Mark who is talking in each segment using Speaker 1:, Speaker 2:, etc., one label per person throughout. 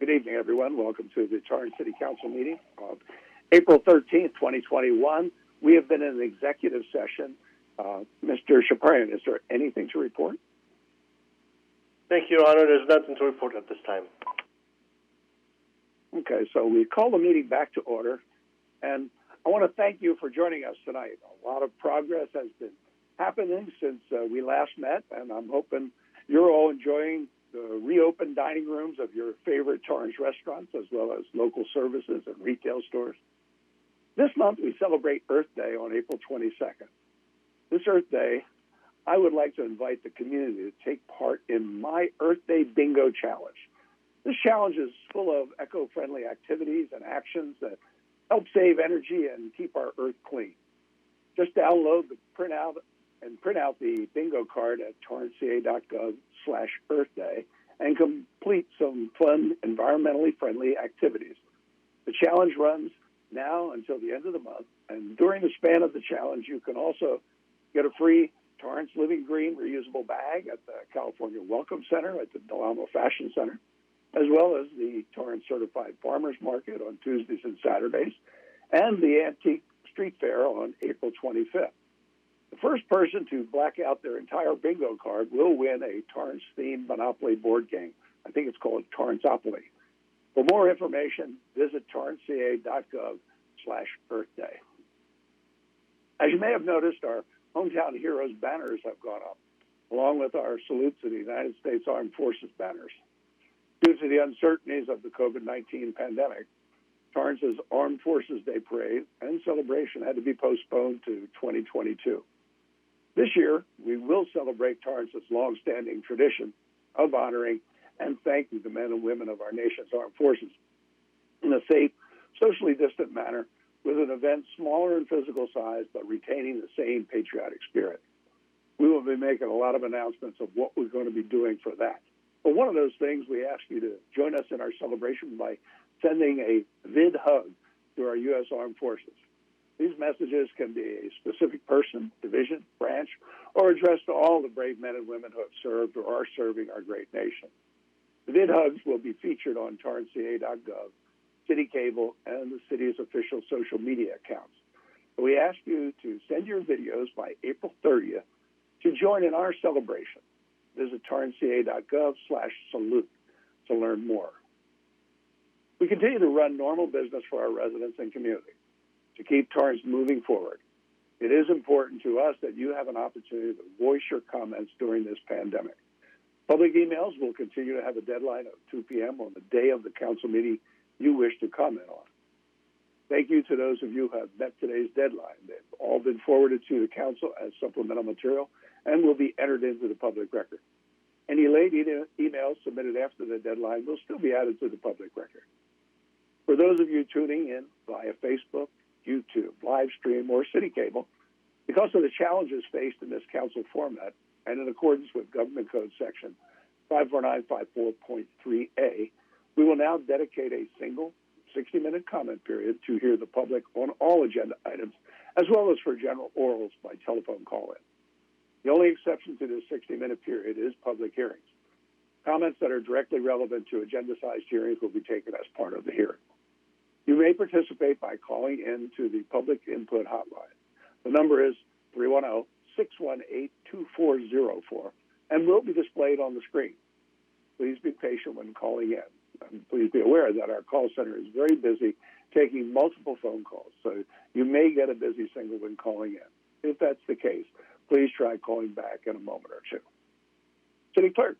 Speaker 1: Good evening, everyone. Welcome to the Torrance City Council meeting of April 13th, 2021. We have been in an executive session. Mr. Chaparrian, is there anything to report?
Speaker 2: Thank you, Your Honor. There's nothing to report at this time.
Speaker 1: Okay, so we call the meeting back to order, and I want to thank you for joining us tonight. A lot of progress has been happening since we last met, and I'm hoping you're all enjoying the reopened dining rooms of your favorite Torrance restaurants, as well as local services and retail stores. This month, we celebrate Earth Day on April 22nd. This Earth Day, I would like to invite the community to take part in my Earth Day Bingo Challenge. This challenge is full of eco-friendly activities and actions that help save energy and keep our Earth clean. Just download the print out the bingo card at torranceca.gov/Earth Day and complete some fun, environmentally friendly activities. The challenge runs now until the end of the month, and during the span of the challenge, you can also get a free Torrance Living Green reusable bag at the California Welcome Center at the Del Amo Fashion Center, as well as the Torrance Certified Farmers Market on Tuesdays and Saturdays, and the Antique Street Fair on April 25th. The first person to black out their entire bingo card will win a Torrance-themed Monopoly board game. I think it's called Torranceopoly. For more information, visit torranceca.gov/Earth Day. As you may have noticed, our Hometown Heroes banners have gone up, along with our salute to the United States Armed Forces banners. Due to the uncertainties of the COVID-19 pandemic, Torrance's Armed Forces Day Parade and celebration had to be postponed to 2022. This year, we will celebrate Torrance's long-standing tradition of honoring and thanking the men and women of our nation's armed forces in a safe, socially distant manner with an event smaller in physical size but retaining the same patriotic spirit. We will be making a lot of announcements of what we're going to be doing for that. But one of those things, we ask you to join us in our celebration by sending a vid hug to our U.S. Armed Forces. These messages can be a specific person, division, branch, or addressed to all the brave men and women who have served or are serving our great nation. The vid hugs will be featured on torranceca.gov, City Cable, and the city's official social media accounts. We ask you to send your videos by April 30th to join in our celebration. Visit torranceca.gov/salute to learn more. We continue to run normal business for our residents and community to keep Torrance moving forward. It is important to us that you have an opportunity to voice your comments during this pandemic. Public emails will continue to have a deadline of 2 p.m. on the day of the council meeting you wish to comment on. Thank you to those of you who have met today's deadline. They've all been forwarded to the council as supplemental material and will be entered into the public record. Any late emails submitted after the deadline will still be added to the public record. For those of you tuning in via Facebook, YouTube, live stream, or City Cable, because of the challenges faced in this council format and in accordance with Government Code Section 54954.3a, we will now dedicate a single 60-minute comment period to hear the public on all agenda items, as well as for general orals by telephone call-in. The only exception to this 60-minute period is public hearings. Comments that are directly relevant to agenda-sized hearings will be taken as part of the hearing. You may participate by calling in to the Public Input Hotline. The number is 310-618-2404 and will be displayed on the screen. Please be patient when calling in. And please be aware that our call center is very busy taking multiple phone calls, so you may get a busy signal when calling in. If that's the case, please try calling back in a moment or two. City Clerk,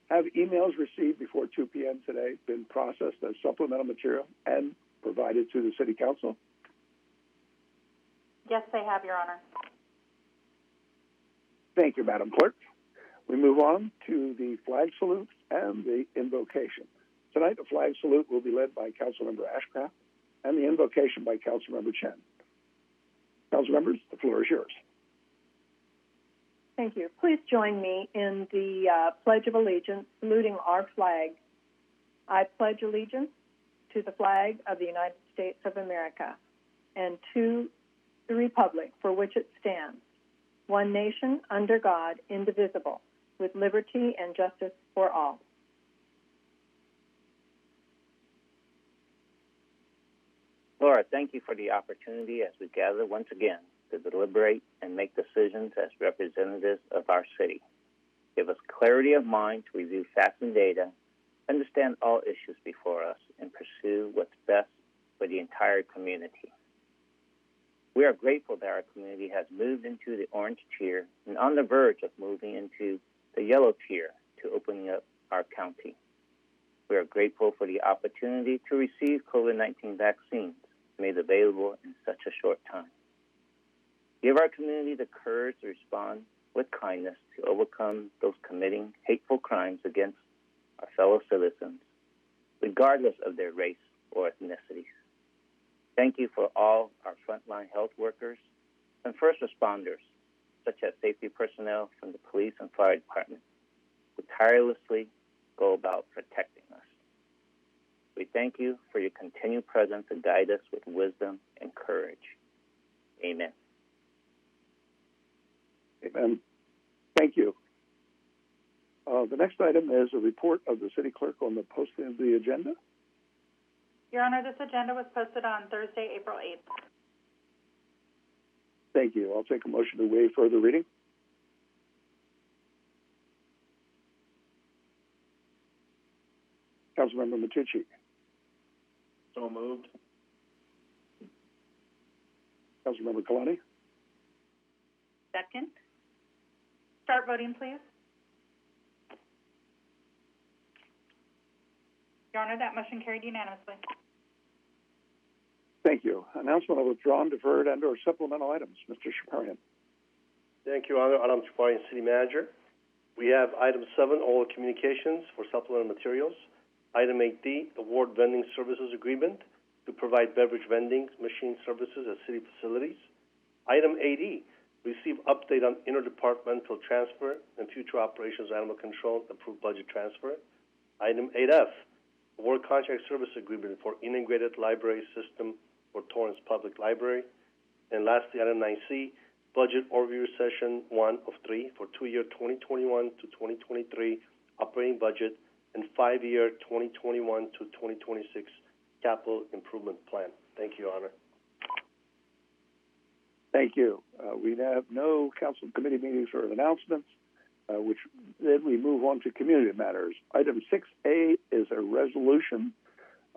Speaker 1: have emails received before 2 p.m. today been processed as supplemental material and provided to the City Council?
Speaker 3: Yes, they have, Your Honor.
Speaker 1: Thank you, Madam Clerk. We move on to the flag salute and the invocation. Tonight, the flag salute will be led by Councilmember Ashcraft and the invocation by Councilmember Chen. Council members, the floor is yours.
Speaker 4: Thank you. Please join me in the Pledge of Allegiance, saluting our flag. I pledge allegiance to the flag of the United States of America and to the republic for which it stands, one nation, under God, indivisible, with liberty and justice for all.
Speaker 3: Laura, thank you for the opportunity as we gather once again to deliberate and make decisions as representatives of our city. Give us clarity of mind to review facts and data, understand all issues before us, and pursue what's best for the entire community. We are grateful that our community has moved into the orange tier and on the verge of moving into the yellow tier to opening up our county. We are grateful for the opportunity to receive COVID-19 vaccines made available in such a short time. Give our community the courage to respond with kindness to overcome those committing hateful crimes against our fellow citizens, regardless of their race or ethnicity. Thank you for all our frontline health workers and first responders, such as safety personnel from the police and fire department, who tirelessly go about protecting us. We thank you for your continued presence to guide us with wisdom and courage. Amen.
Speaker 1: Amen. Thank you. The next item is a report of the city clerk on the posting of the agenda.
Speaker 5: Your Honor, this agenda was posted on Thursday, April 8th.
Speaker 1: Thank you. I'll take a motion to waive further reading. Councilmember Matucci.
Speaker 2: So moved.
Speaker 1: Councilmember Kalani.
Speaker 5: Second. Start voting, please. Your Honor, that motion carried unanimously.
Speaker 1: Thank you. Announcement of withdrawn, deferred, and/or supplemental items. Mr. Shaparian.
Speaker 2: Thank you, Honor. Adam Chaparian, City Manager. We have item 7, all communications for supplemental materials. Item 8D, award vending services agreement to provide beverage vending machine services at city facilities. Item 8E, receive update on interdepartmental transfer and future operations animal control, approved budget transfer. Item 8F, award contract service agreement for integrated library system for Torrance Public Library. And lastly, item 9C, budget overview session 1 of 3 for 2-year 2021 to 2023 operating budget and 5-year 2021 to 2026 capital improvement plan. Thank you, Your Honor.
Speaker 1: Thank you. We have no council committee meetings or announcements, which then we move on to community matters. Item 6A is a resolution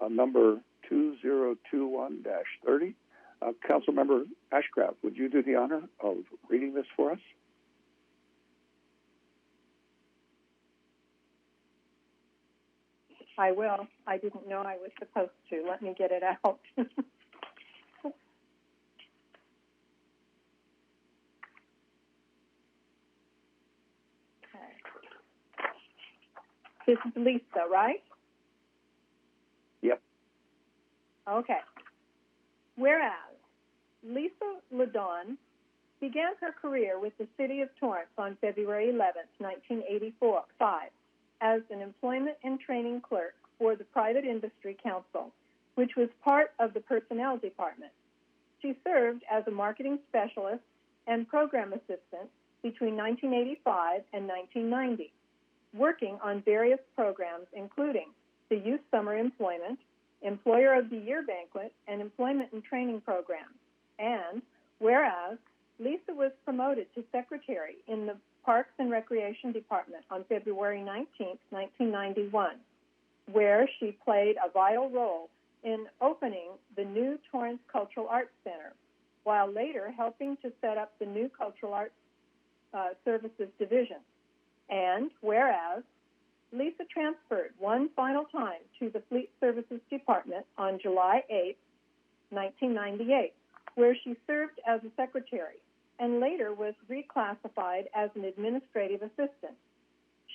Speaker 1: number 2021-30. Councilmember Ashcraft, would you do the honor of reading this for us?
Speaker 4: I will. I didn't know I was supposed to. Let me get it out. This is Lisa, right?
Speaker 1: Yep.
Speaker 4: Okay. Whereas Lisa Ladon began her career with the City of Torrance on February 11, 1985, as an employment and training clerk for the Private Industry Council, which was part of the Personnel Department. She served as a marketing specialist and program assistant between 1985 and 1990. Working on various programs, including the Youth Summer Employment, Employer of the Year Banquet, and Employment and Training Programs. And whereas Lisa was promoted to secretary in the Parks and Recreation Department on February 19, 1991, where she played a vital role in opening the new Torrance Cultural Arts Center, while later helping to set up the new Cultural Arts Services Division. And whereas Lisa transferred one final time to the Fleet Services Department on July 8, 1998, where she served as a secretary and later was reclassified as an administrative assistant.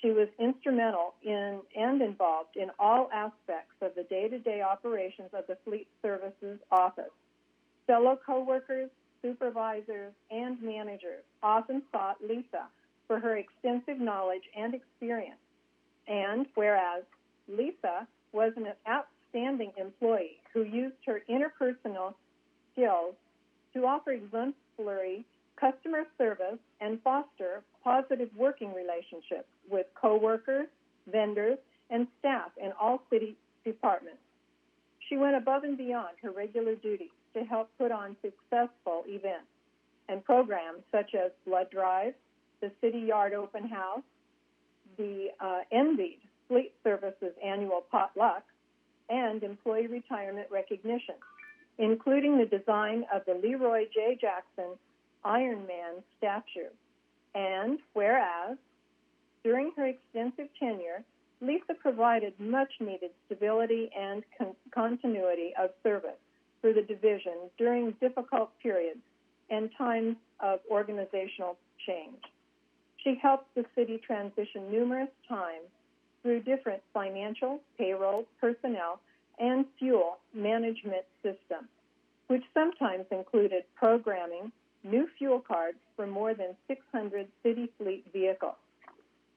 Speaker 4: She was instrumental in and involved in all aspects of the day-to-day operations of the Fleet Services Office. Fellow coworkers, supervisors, and managers often sought Lisa for her extensive knowledge and experience. And whereas Lisa was an outstanding employee who used her interpersonal skills to offer exemplary customer service and foster positive working relationships with coworkers, vendors, and staff in all city departments. She went above and beyond her regular duties to help put on successful events and programs such as blood drive, the City Yard Open House, the Envied Fleet Services Annual Potluck, and employee retirement recognition, including the design of the Leroy J. Jackson Iron Man statue. And whereas, during her extensive tenure, Lisa provided much-needed stability and continuity of service for the division during difficult periods and times of organizational change. She helped the city transition numerous times through different financial, payroll, personnel, and fuel management systems, which sometimes included programming new fuel cards for more than 600 city fleet vehicles.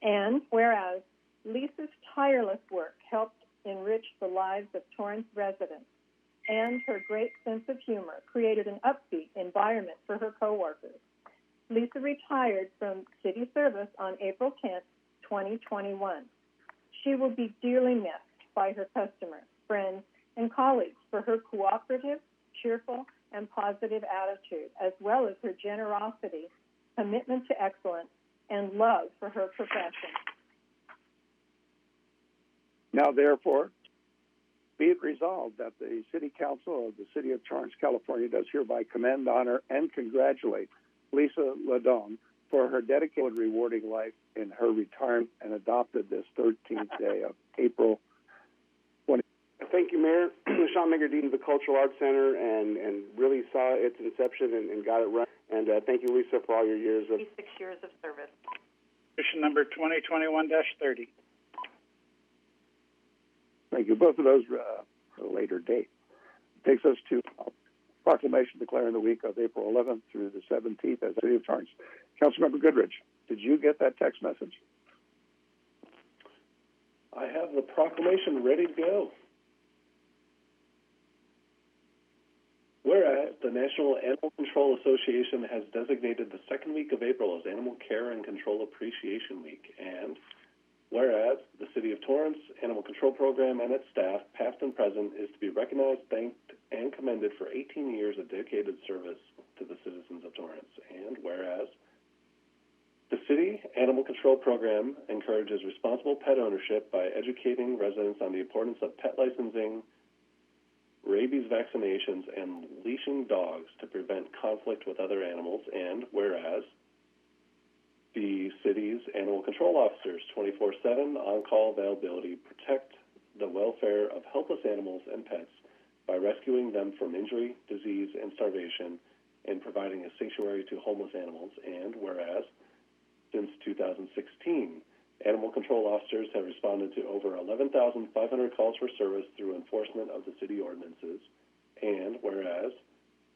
Speaker 4: And whereas Lisa's tireless work helped enrich the lives of Torrance residents, and her great sense of humor created an upbeat environment for her coworkers. Lisa retired from city service on April 10, 2021. She will be dearly missed by her customers, friends, and colleagues for her cooperative, cheerful, and positive attitude, as well as her generosity, commitment to excellence, and love for her profession.
Speaker 1: Now, therefore, be it resolved that the City Council of the City of Torrance, California, does hereby commend, honor, and congratulate Lisa Ladon for her dedicated, rewarding life in her retirement and adopted this 13th day of April 20.
Speaker 6: Thank you, Mayor. Sean Maker, Dean of the Cultural Arts Center, and really saw its inception and got it right. And thank you, Lisa, for all your years of
Speaker 5: 36 years of service.
Speaker 7: Resolution number 2021-30.
Speaker 1: Thank you. Both of those at a later date. Takes us to proclamation declaring the week of April 11th through the 17th as City of Torrance. Councilmember Goodrich, did you get that text message?
Speaker 8: I have the proclamation ready to go. Whereas the National Animal Control Association has designated the second week of April as Animal Care and Control Appreciation Week, and whereas the City of Torrance Animal Control Program and its staff, past and present, is to be recognized, thanked, and commended for 18 years of dedicated service to the citizens of Torrance, and whereas the City Animal Control Program encourages responsible pet ownership by educating residents on the importance of pet licensing, rabies vaccinations, and leashing dogs to prevent conflict with other animals, and whereas the city's animal control officers, 24/7 on-call availability, protect the welfare of helpless animals and pets by rescuing them from injury, disease, and starvation, and providing a sanctuary to homeless animals, and whereas since 2016, animal control officers have responded to over 11,500 calls for service through enforcement of the city ordinances. And whereas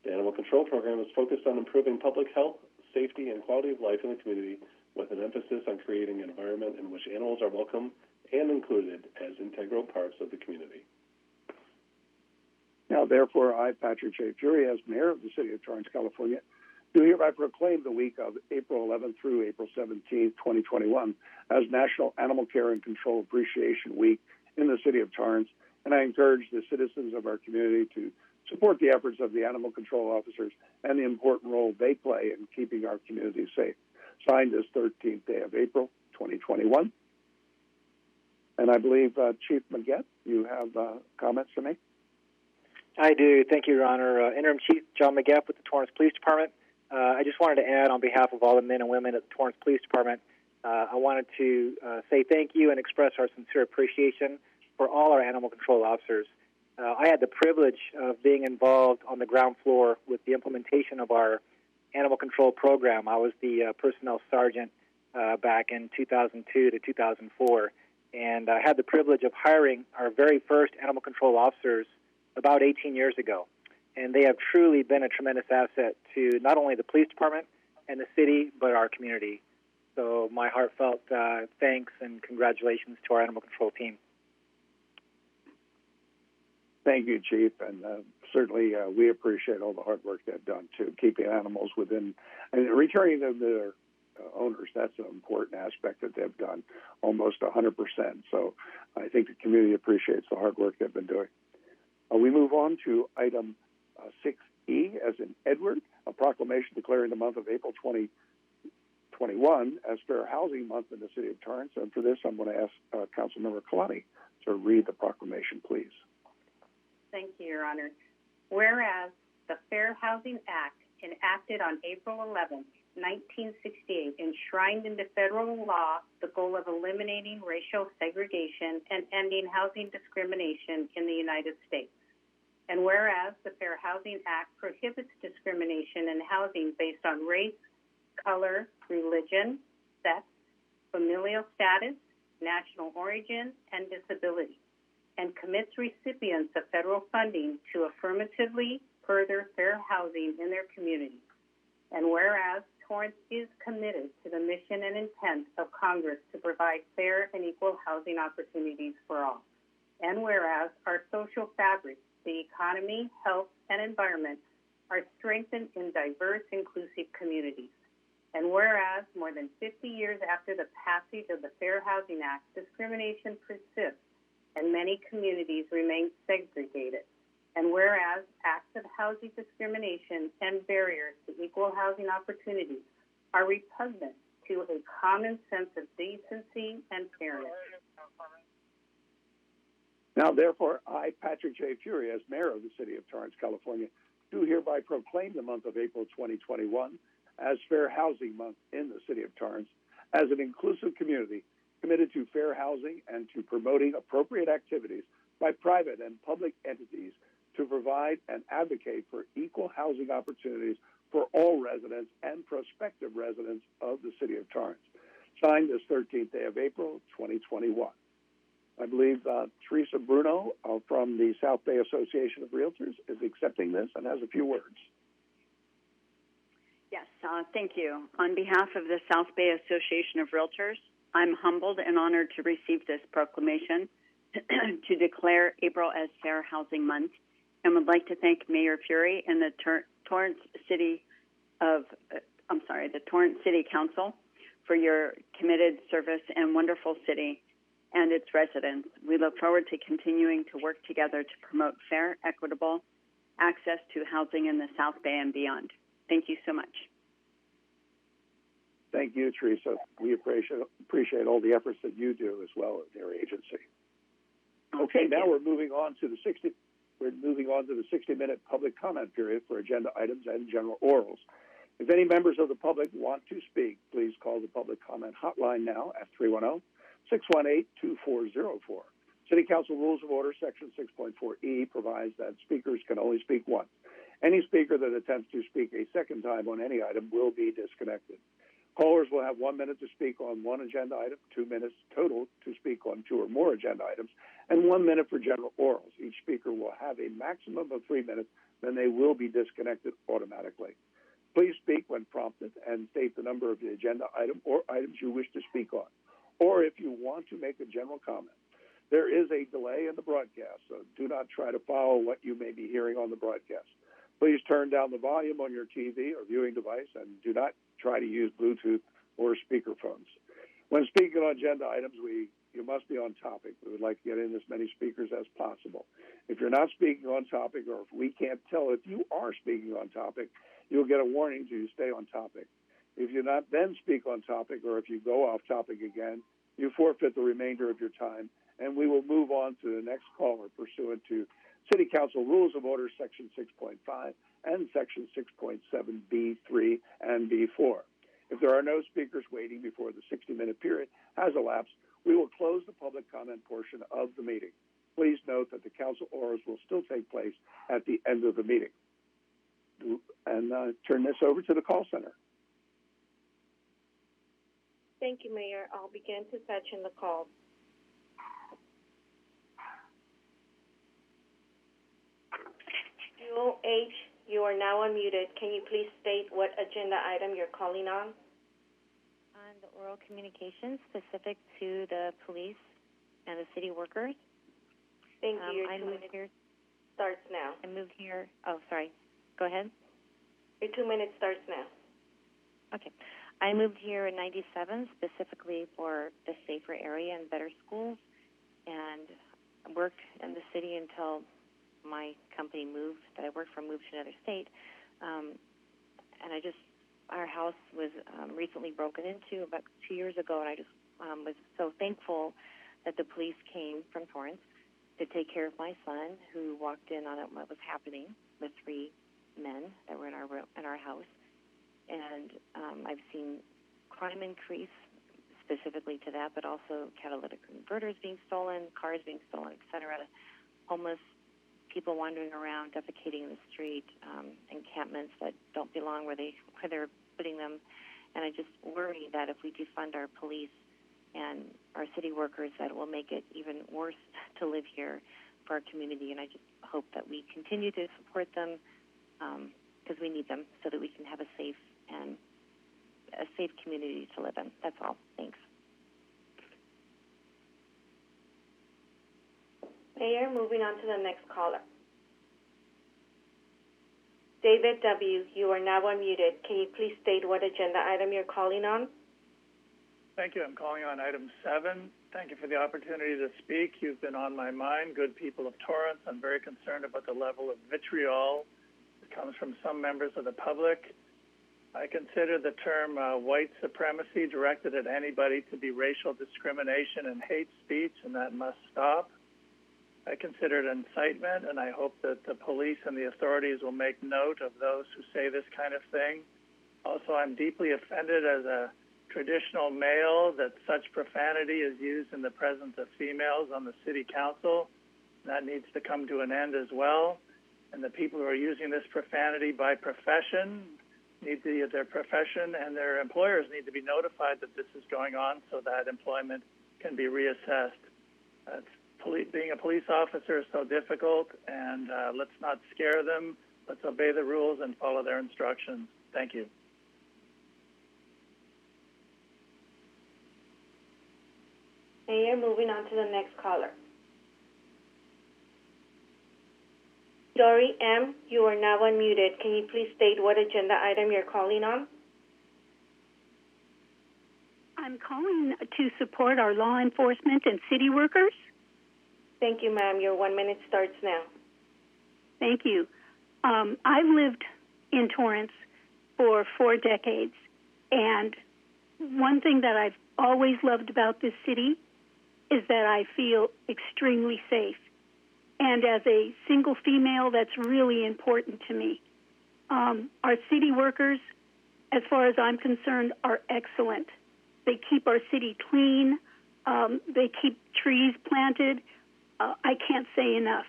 Speaker 8: the Animal Control Program is focused on improving public health, safety, and quality of life in the community with an emphasis on creating an environment in which animals are welcome and included as integral parts of the community.
Speaker 1: Now, therefore, I, Patrick J. Fury, as Mayor of the City of Torrance, California, do hereby proclaim the week of April 11th through April 17th, 2021, as National Animal Care and Control Appreciation Week in the City of Torrance, and I encourage the citizens of our community to support the efforts of the animal control officers and the important role they play in keeping our community safe. Signed this 13th day of April, 2021. And I believe, Chief Maggette, you have comments for me?
Speaker 9: I do. Thank you, Your Honor. Interim Chief John Maggette with the Torrance Police Department. I just wanted to add on behalf of all the men and women at the Torrance Police Department, I wanted to say thank you and express our sincere appreciation for all our animal control officers. I had the privilege of being involved on the ground floor with the implementation of our animal control program. I was the personnel sergeant back in 2002 to 2004, and I had the privilege of hiring our very first animal control officers about 18 years ago. And they have truly been a tremendous asset to not only the police department and the city, but our community. So my heartfelt thanks and congratulations to our animal control team.
Speaker 1: Thank you, Chief, and certainly we appreciate all the hard work they've done to keeping animals within and returning them to their owners. That's an important aspect that they've done, almost 100%. So I think the community appreciates the hard work they've been doing. We move on to item 6E, as in Edward, a proclamation declaring the month of April 2021 as Fair Housing Month in the City of Torrance. And for this, I'm going to ask Councilmember Kalani to read the proclamation, please.
Speaker 10: Thank you, Your Honor. Whereas the Fair Housing Act, enacted on April 11, 1968, enshrined into federal law the goal of eliminating racial segregation and ending housing discrimination in the United States. And whereas the Fair Housing Act prohibits discrimination in housing based on race, color, religion, sex, familial status, national origin, and disability, and commits recipients of federal funding to affirmatively further fair housing in their communities. And whereas Torrance is committed to the mission and intent of Congress to provide fair and equal housing opportunities for all. And whereas our social fabric, the economy, health, and environment are strengthened in diverse, inclusive communities. And whereas more than 50 years after the passage of the Fair Housing Act, discrimination persists and many communities remain segregated. And whereas acts of housing discrimination and barriers to equal housing opportunities are repugnant to a common sense of decency and fairness.
Speaker 1: Now, therefore, I, Patrick J. Fury, as mayor of the city of Torrance, California, do hereby proclaim the month of April 2021 as Fair Housing Month in the city of Torrance, as an inclusive community committed to fair housing and to promoting appropriate activities by private and public entities to provide and advocate for equal housing opportunities for all residents and prospective residents of the city of Torrance. Signed this 13th day of April, 2021. I believe Teresa Bruno from the South Bay Association of Realtors is accepting this and has a few words.
Speaker 11: Yes, thank you. On behalf of the South Bay Association of Realtors, I'm humbled and honored to receive this proclamation to declare April as Fair Housing Month, and would like to thank Mayor Fury and the Torrance City Council for your committed service and wonderful city and its residents. We look forward to continuing to work together to promote fair, equitable access to housing in the South Bay and beyond. Thank you so much.
Speaker 1: Thank you, Teresa. We appreciate all the efforts that you do as well at your agency. Okay, now we're moving on to the 60-minute public comment period for agenda items and general orals. If any members of the public want to speak, please call the public comment hotline now at 310-618-2404. City Council Rules of Order, Section 6.4E, provides that speakers can only speak once. Any speaker that attempts to speak a second time on any item will be disconnected. Callers will have 1 minute to speak on one agenda item, 2 minutes total to speak on two or more agenda items, and 1 minute for general orals. Each speaker will have a maximum of 3 minutes, then they will be disconnected automatically. Please speak when prompted and state the number of the agenda item or items you wish to speak on, or if you want to make a general comment. There is a delay in the broadcast, so do not try to follow what you may be hearing on the broadcast. Please turn down the volume on your TV or viewing device and do not try to use Bluetooth or speakerphones. When speaking on agenda items, you must be on topic. We would like to get in as many speakers as possible. If you're not speaking on topic, or if we can't tell if you are speaking on topic, you'll get a warning to stay on topic. If you not then speak on topic, or if you go off topic again, you forfeit the remainder of your time, and we will move on to the next caller pursuant to City Council Rules of Order, Section 6.5 and Section 6.7B3 and B4. If there are no speakers waiting before the 60-minute period has elapsed, we will close the public comment portion of the meeting. Please note that the council orals will still take place at the end of the meeting. And turn this over to the call center.
Speaker 12: Thank you, Mayor. I'll begin to fetch in the calls. H, you are now unmuted. Can you please state what agenda item you're calling on?
Speaker 13: On the oral communications specific to the police and the city workers.
Speaker 12: Thank you. Your 2 minutes starts now.
Speaker 13: I moved here. Oh, sorry. Go ahead.
Speaker 12: Your 2 minutes starts now.
Speaker 13: Okay. I moved here in 97 specifically for the safer area and better schools, and worked in the city until my company moved, that I work for, moved to another state. And our house was recently broken into about 2 years ago, and I just was so thankful that the police came from Torrance to take care of my son, who walked in on what was happening with 3 men that were in our house. And I've seen crime increase specifically to that, but also catalytic converters being stolen, cars being stolen, et cetera, homeless people wandering around, defecating in the street, encampments that don't belong where they're putting them. And I just worry that if we defund our police and our city workers, that it will make it even worse to live here for our community. And I just hope that we continue to support them because we need them so that we can have a safe community to live in. That's all. Thanks.
Speaker 12: Mayor, moving on to the next caller. David W., you are now unmuted. Can you please state what agenda item you're calling on?
Speaker 14: Thank you. I'm calling on item 7. Thank you for the opportunity to speak. You've been on my mind, good people of Torrance. I'm very concerned about the level of vitriol that comes from some members of the public. I consider the term white supremacy directed at anybody to be racial discrimination and hate speech, and that must stop. I consider it incitement, and I hope that the police and the authorities will make note of those who say this kind of thing. Also, I'm deeply offended as a traditional male that such profanity is used in the presence of females on the city council. That needs to come to an end as well. And the people who are using this profanity by profession their profession and their employers need to be notified that this is going on so that employment can be reassessed. Being a police officer is so difficult, and let's not scare them. Let's obey the rules and follow their instructions. Thank you.
Speaker 12: Mayor, moving on to the next caller. Dory M., you are now unmuted. Can you please state what agenda item you're calling on?
Speaker 15: I'm calling to support our law enforcement and city workers.
Speaker 12: Thank you, ma'am. Your 1 minute starts now.
Speaker 15: Thank you. I've lived in Torrance for 4 decades, and one thing that I've always loved about this city is that I feel extremely safe. And as a single female, that's really important to me. Our city workers, as far as I'm concerned, are excellent. They keep our city clean. They keep trees planted. I can't say enough.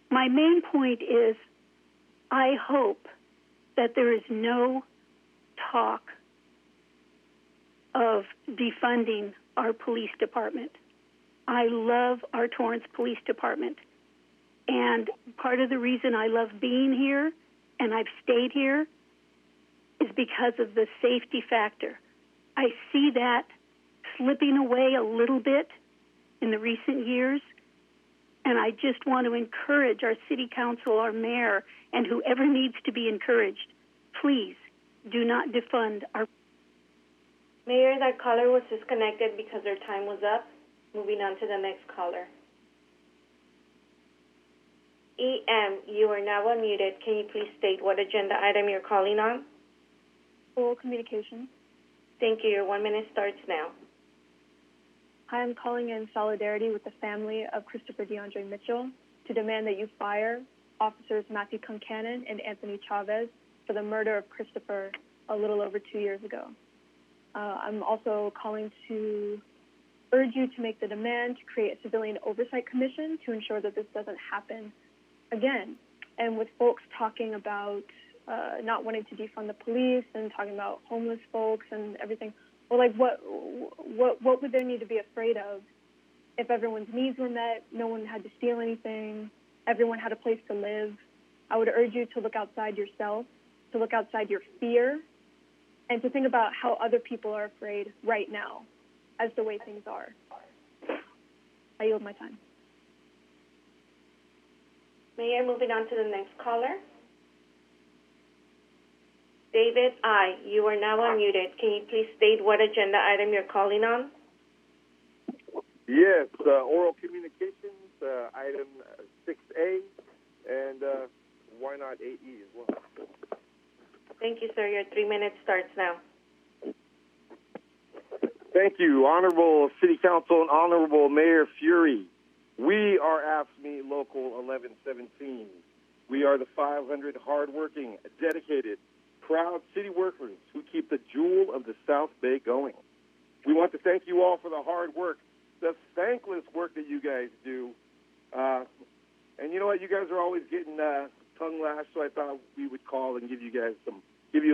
Speaker 15: My main point is I hope that there is no talk of defunding our police department. I love our Torrance Police Department. And part of the reason I love being here and I've stayed here is because of the safety factor. I see that slipping away a little bit in the recent years, and I just want to encourage our city council, our mayor, and whoever needs to be encouraged, please do not defund our...
Speaker 12: Mayor, that caller was disconnected because their time was up. Moving on to the next caller. E.M., you are now unmuted. Can you please state what agenda item you're calling on?
Speaker 16: Oral communications.
Speaker 12: Thank you. Your 1 minute starts now.
Speaker 16: I am calling in solidarity with the family of Christopher DeAndre Mitchell to demand that you fire officers Matthew Concannon and Anthony Chavez for the murder of Christopher a little over 2 years ago. I'm also calling to urge you to make the demand to create a civilian oversight commission to ensure that this doesn't happen again. And with folks talking about not wanting to defund the police and talking about homeless folks and everything, well, like what would there need to be afraid of if everyone's needs were met, no one had to steal anything, everyone had a place to live? I would urge you to look outside yourself, to look outside your fear, and to think about how other people are afraid right now as the way things are. I yield my time.
Speaker 12: Mayor, moving on to the next caller. David I., you are now unmuted. Can you please state what agenda item you're calling on?
Speaker 17: Yes, oral communications, item 6A, and why not 8E as well?
Speaker 12: Thank you, sir. Your 3 minutes starts now.
Speaker 17: Thank you, Honorable City Council and Honorable Mayor Fury. We are AFSCME Local 1117. We are the 500 hardworking, dedicated, proud city workers who keep the jewel of the South Bay going. We want to thank you all for the hard work, the thankless work that you guys do. And you know what? You guys are always getting tongue lashed, so I thought we would call and give you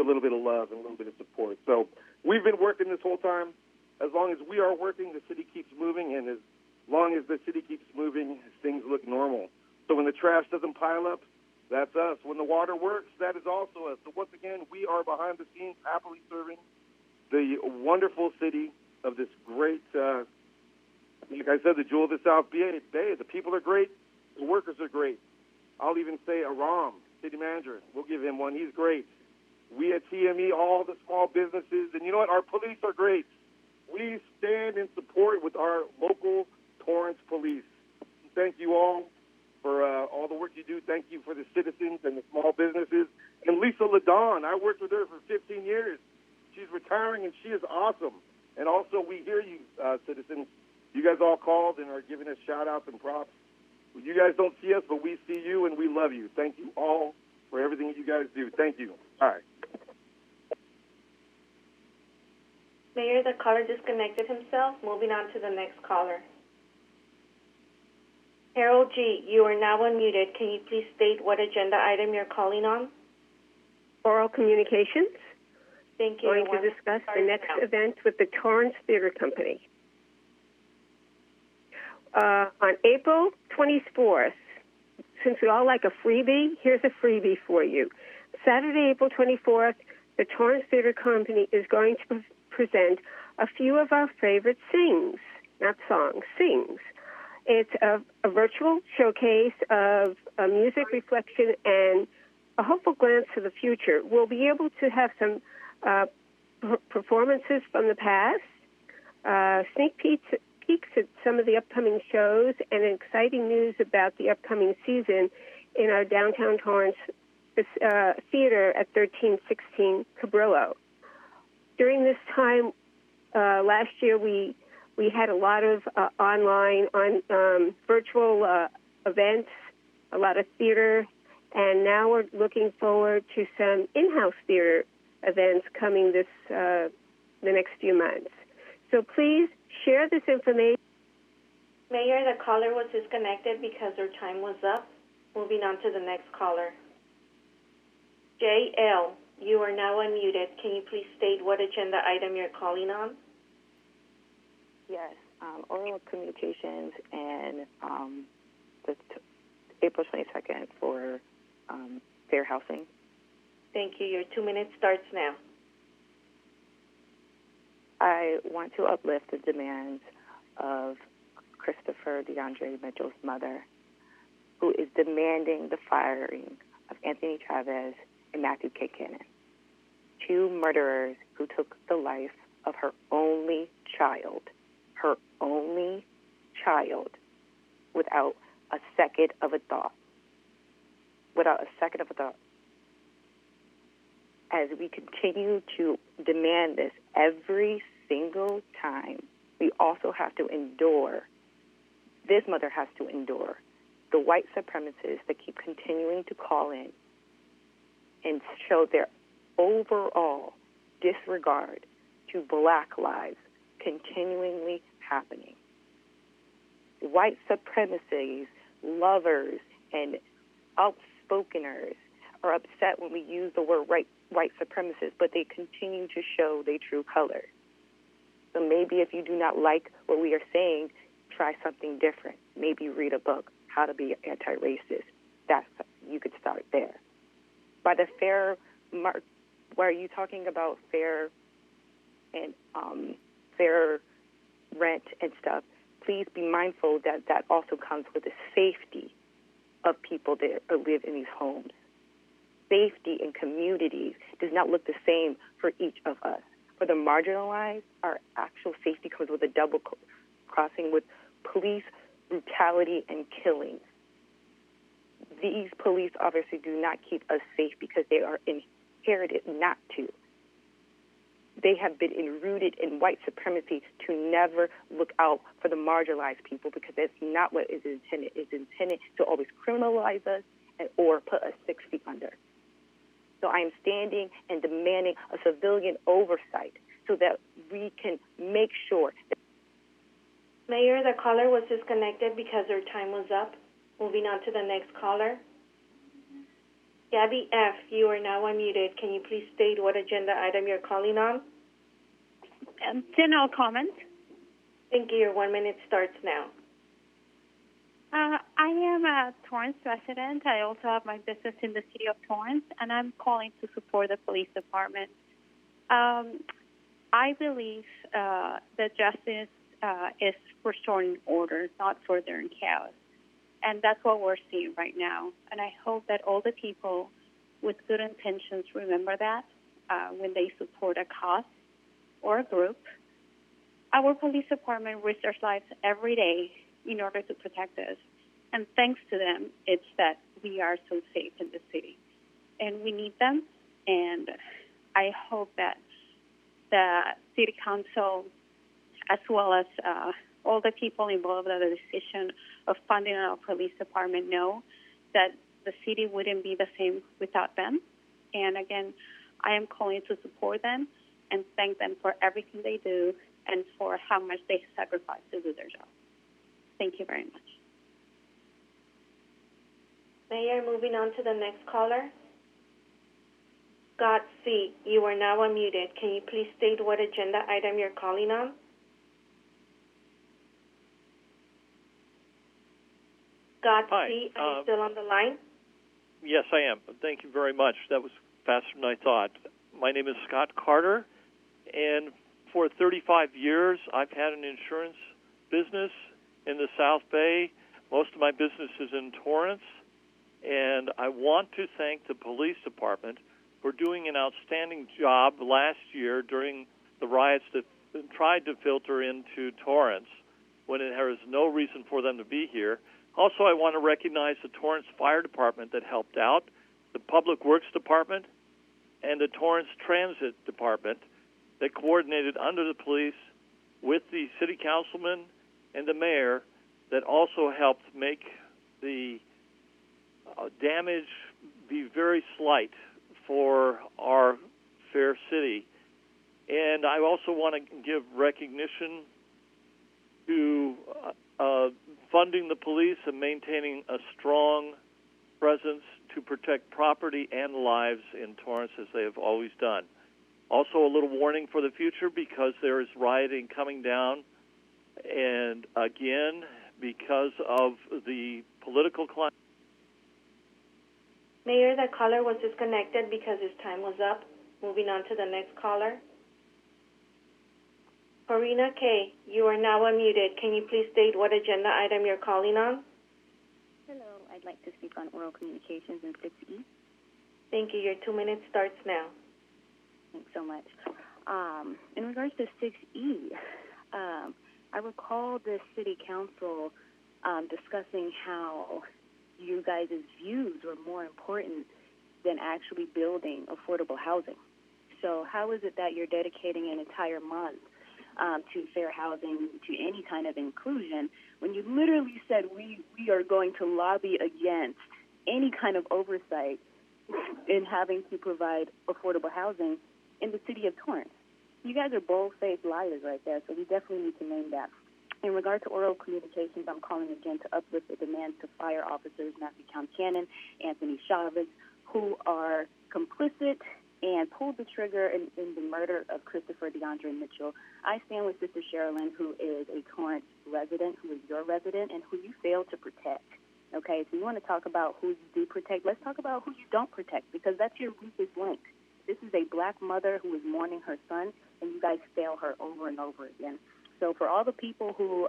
Speaker 17: a little bit of love and a little bit of support. So we've been working this whole time. As long as we are working, the city keeps moving, and as long as the city keeps moving, things look normal. So when the trash doesn't pile up, that's us. When the water works, that is also us. So once again, we are behind the scenes, happily serving the wonderful city of this great, like I said, the jewel of the South Bay. The people are great. The workers are great. I'll even say Aram, city manager. We'll give him one. He's great. We at TME, all the small businesses, and you know what? Our police are great. We stand in support with our local Torrance police. Thank you all for all the work you do. Thank you for the citizens and the small businesses. And Lisa Ladon, I worked with her for 15 years. She's retiring, and she is awesome. And also, we hear you, citizens. You guys all called and are giving us shout-outs and props. You guys don't see us, but we see you, and we love you. Thank you all for everything that you guys do. Thank you. All right.
Speaker 12: Mayor, the caller disconnected himself. Moving on to the next caller. Harold G., you are now unmuted. Can you please state what agenda item you're calling on?
Speaker 18: Oral communications.
Speaker 12: Thank you.
Speaker 18: Going to discuss the next event with the Torrance Theater Company. On April 24th, since we all like a freebie, here's a freebie for you. Saturday, April 24th, the Torrance Theater Company is going to present a few of our favorite sings, not songs, sings. It's a virtual showcase of music reflection and a hopeful glance to the future. We'll be able to have some performances from the past, sneak peeks at some of the upcoming shows, and exciting news about the upcoming season in our downtown Torrance theater at 1316 Cabrillo. During this time, last year we had a lot of online, virtual events, a lot of theater, and now we're looking forward to some in-house theater events coming the next few months. So please share this information.
Speaker 12: Mayor, the caller was disconnected because their time was up. Moving on to the next caller. JL, you are now unmuted. Can you please state what agenda item you're calling on?
Speaker 19: Yes, oral communications and April 22nd for fair housing.
Speaker 12: Thank you. Your 2 minutes starts now.
Speaker 19: I want to uplift the demands of Christopher DeAndre Mitchell's mother, who is demanding the firing of Anthony Chavez and Matthew K. Cannon, two murderers who took the life of her only child, without a second of a thought. As we continue to demand this every single time, we also have to endure, this mother has to endure, the white supremacists that keep continuing to call in and show their overall disregard to black lives continually happening. White supremacists, lovers, and outspokeners are upset when we use the word white supremacists, but they continue to show their true colors. So maybe if you do not like what we are saying, try something different. Maybe read a book, How to Be Anti-Racist. You could start there. By the fair, where are you talking about fair and fair rent and stuff? Please be mindful that that also comes with the safety of people that live in these homes. Safety in communities does not look the same for each of us. For the marginalized, our actual safety comes with a double crossing with police brutality and killings. these police officers do not keep us safe because they are inherited not to. They have been rooted in white supremacy to never look out for the marginalized people because that's not what is intended. It's intended to always criminalize us or put us 6 feet under. So I am standing and demanding a civilian oversight so that we can make sure that
Speaker 12: Mayor, the caller was disconnected because their time was up. Moving on to the next caller. Gabby F., you are now unmuted. Can you please state what agenda item you're calling on?
Speaker 20: General comment.
Speaker 12: Thank you. Your 1 minute starts now.
Speaker 20: I am a Torrance resident. I also have my business in the city of Torrance, and I'm calling to support the police department. I believe that justice is restoring order, not furthering chaos. And that's what we're seeing right now. And I hope that all the people with good intentions remember that when they support a cause or a group. Our police department risks their lives every day in order to protect us. And thanks to them, it's that we are so safe in the city. And we need them. And I hope that the city council, as well as all the people involved in the decision of funding our police department, know that the city wouldn't be the same without them. And again, I am calling to support them and thank them for everything they do and for how much they sacrifice to do their job. Thank you very much.
Speaker 12: Mayor, moving on to the next caller. Scott C., you are now unmuted. Can you please state what agenda item you're calling on? Scott
Speaker 21: Hi,
Speaker 12: C., are you still on the line?
Speaker 21: Yes, I am. Thank you very much. That was faster than I thought. My name is Scott Carter, and for 35 years, I've had an insurance business in the South Bay. Most of my business is in Torrance, and I want to thank the police department for doing an outstanding job last year during the riots that tried to filter into Torrance when there was no reason for them to be here. Also, I want to recognize the Torrance Fire Department that helped out, the Public Works Department, and the Torrance Transit Department that coordinated under the police with the city councilman and the mayor that also helped make the damage be very slight for our fair city. And I also want to give recognition to funding the police and maintaining a strong presence to protect property and lives in Torrance as they have always done. Also, a little warning for the future because there is rioting coming down, and again, because of the political climate.
Speaker 12: Mayor, the caller was disconnected because his time was up. Moving on to the next caller. Corina K., you are now unmuted. Can you please state what agenda item you're calling on?
Speaker 22: Hello, I'd like to speak on oral communications in 6E.
Speaker 12: Thank you. Your 2 minutes starts now.
Speaker 22: Thanks so much. In regards to 6E, I recall the city council discussing how you guys' views were more important than actually building affordable housing. So how is it that you're dedicating an entire month to fair housing, to any kind of inclusion, when you literally said we are going to lobby against any kind of oversight in having to provide affordable housing in the city of Torrance? You guys are bold-faced liars right there, so we definitely need to name that. In regard to oral communications, I'm calling again to uplift the demand to fire officers Matthew Concannon, Anthony Chavez, who are complicit and pulled the trigger in the murder of Christopher DeAndre Mitchell. I stand with Sister Sherilyn, who is a Torrance resident, who is your resident, and who you failed to protect. Okay, so you want to talk about who you do protect, let's talk about who you don't protect, because that's your weakest link. This is a black mother who is mourning her son, and you guys fail her over and over again. So for all the people who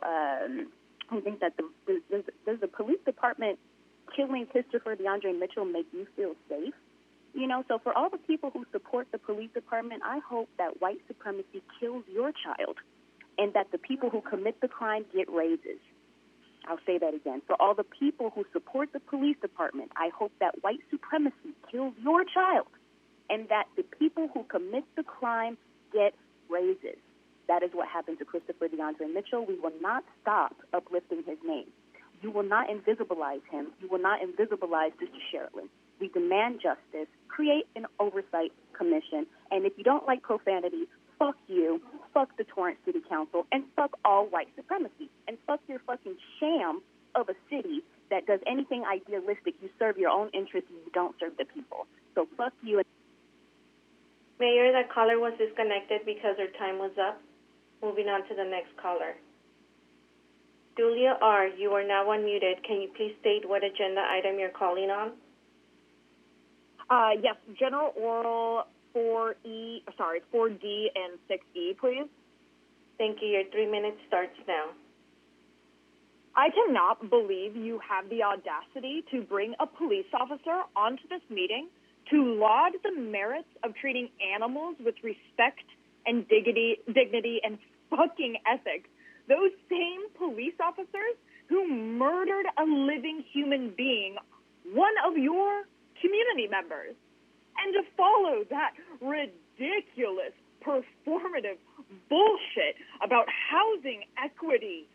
Speaker 22: think that does the police department killing Christopher DeAndre Mitchell make you feel safe? You know, so for all the people who support the police department, I hope that white supremacy kills your child and that the people who commit the crime get raises. I'll say that again. For all the people who support the police department, I hope that white supremacy kills your child and that the people who commit the crime get raises. That is what happened to Christopher DeAndre Mitchell. We will not stop uplifting his name. You will not invisibilize him. You will not invisibilize Sister Sherilyn. We demand justice. Create an oversight commission. And if you don't like profanity, fuck you, fuck the Torrance City Council, and fuck all white supremacy. And fuck your fucking sham of a city that does anything idealistic. You serve your own interests and you don't serve the people. So fuck you.
Speaker 12: Mayor, that caller was disconnected because her time was up. Moving on to the next caller. Julia R., you are now unmuted. Can you please state what agenda item you're calling on?
Speaker 2: Yes, general oral 4D and 6E, please.
Speaker 12: Thank you. Your 3 minutes starts now.
Speaker 2: I cannot believe you have the audacity to bring a police officer onto this meeting to laud the merits of treating animals with respect and dignity and fucking ethics. Those same police officers who murdered a living human being, one of your community members. And to follow that ridiculous, performative bullshit about housing equity.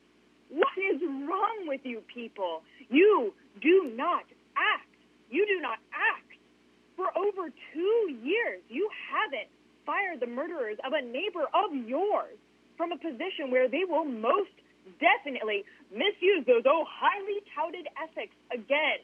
Speaker 2: What is wrong with you people? You do not act. You do not act. For over 2 years, you haven't fired the murderers of a neighbor of yours from a position where they will most definitely misuse those highly touted ethics again.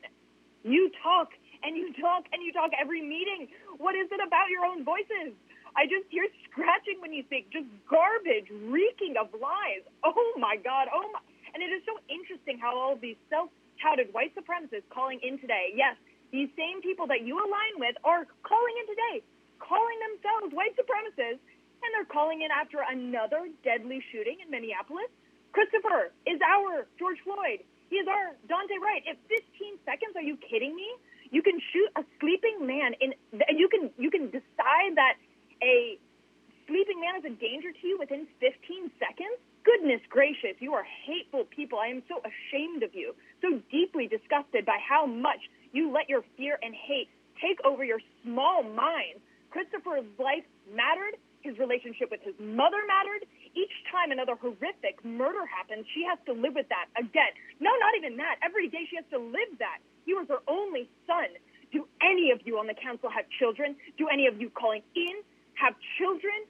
Speaker 2: You talk and you talk and you talk every meeting. What is it about your own voices? I just hear scratching when you speak, just garbage, reeking of lies. Oh my God, oh my. And it is so interesting how all of these self-touted white supremacists calling in today, yes, these same people that you align with are calling in today, calling themselves white supremacists, and they're calling in after another deadly shooting in Minneapolis. Christopher is our George Floyd. He is our Dante Wright. In 15 seconds, are you kidding me? You can shoot a sleeping man you can decide that a sleeping man is a danger to you within 15 seconds? Goodness gracious, you are hateful people. I am so ashamed of you, so deeply disgusted by how much you let your fear and hate take over your small mind. Christopher's life mattered. His relationship with his mother mattered. Each time another horrific murder happens, she has to live with that again. No, not even that. Every day she has to live that. He was her only son. Do any of you on the council have children? Do any of you calling in have children?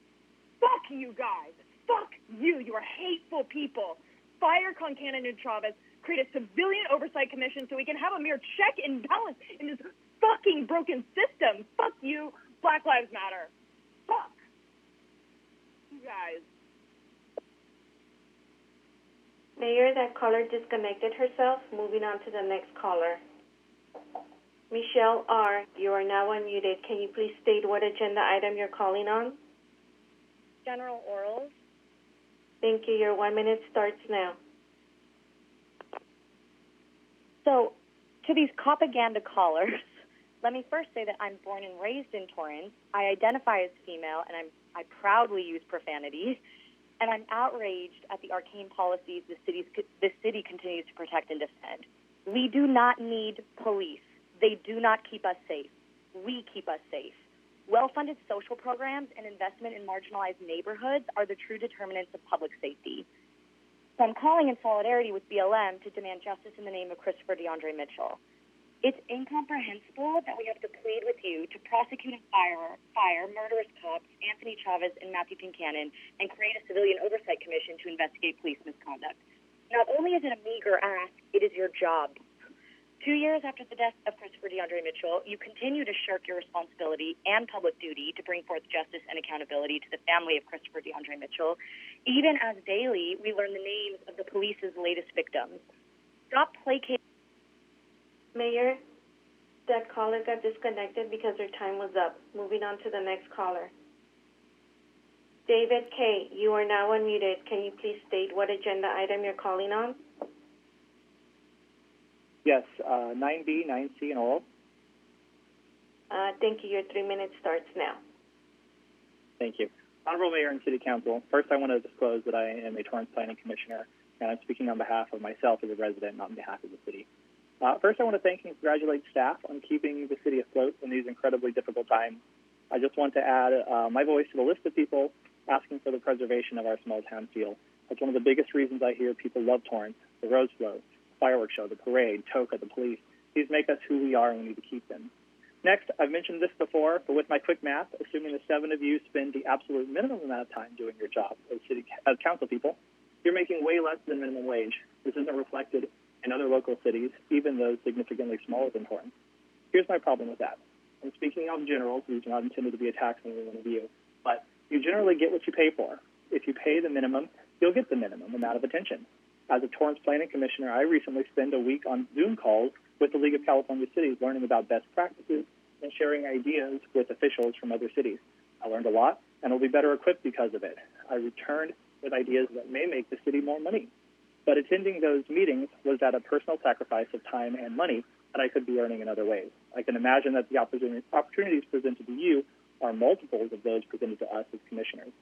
Speaker 2: Fuck you guys. Fuck you. You are hateful people. Fire Concannon and Chavez. Create a civilian oversight commission so we can have a mere check and balance in this fucking broken system. Fuck you. Black Lives Matter. Fuck you guys.
Speaker 12: Mayor, that caller disconnected herself. Moving on to the next caller. Michelle R., you are now unmuted. Can you please state what agenda item you're calling on?
Speaker 13: General orals.
Speaker 12: Thank you. Your 1 minute starts now.
Speaker 13: So, to these propaganda callers, let me first say that I'm born and raised in Torrance. I identify as female, and I proudly use profanity. And I'm outraged at the arcane policies the city continues to protect and defend. We do not need police. They do not keep us safe. We keep us safe. Well-funded social programs and investment in marginalized neighborhoods are the true determinants of public safety. So I'm calling in solidarity with BLM to demand justice in the name of Christopher DeAndre Mitchell. It's incomprehensible that we have to plead with you to prosecute and fire murderous cops Anthony Chavez and Matthew Concannon and create a civilian oversight commission to investigate police misconduct. Not only is it a meager ask, it is your job. 2 years after the death of Christopher DeAndre Mitchell, you continue to shirk your responsibility and public duty to bring forth justice and accountability to the family of Christopher DeAndre Mitchell, even as daily we learn the names of the police's latest victims. Stop placating.
Speaker 12: Mayor, that caller got disconnected because her time was up. Moving on to the next caller. David K., you are now unmuted. Can you please state what agenda item you're calling on?
Speaker 3: Yes, 9B, 9C, and all.
Speaker 12: Thank you. Your 3 minutes starts now.
Speaker 3: Thank you. Honorable Mayor and City Council, first I want to disclose that I am a Torrance Planning Commissioner, and I'm speaking on behalf of myself as a resident, not on behalf of the city. First, I want to thank and congratulate staff on keeping the city afloat in these incredibly difficult times. I just want to add my voice to the list of people asking for the preservation of our small town feel. That's one of the biggest reasons I hear people love Torrance: the Rose Flow, the fireworks show, the parade, Toka, the police. These make us who we are, and we need to keep them. Next, I've mentioned this before, but with my quick math, assuming the 7 of you spend the absolute minimum amount of time doing your job as council people, you're making way less than minimum wage. This isn't reflected in other local cities, even those significantly smaller than Torrance. Here's my problem with that. I'm speaking of generals. These are not intended to be attacks on any one of you, but you generally get what you pay for. If you pay the minimum, you'll get the minimum amount of attention. As a Torrance Planning Commissioner, I recently spent a week on Zoom calls with the League of California Cities, learning about best practices and sharing ideas with officials from other cities. I learned a lot, and will be better equipped because of it. I returned with ideas that may make the city more money. But attending those meetings was at a personal sacrifice of time and money that I could be earning in other ways. I can imagine that the opportunities presented to you are multiples of those presented to us as commissioners.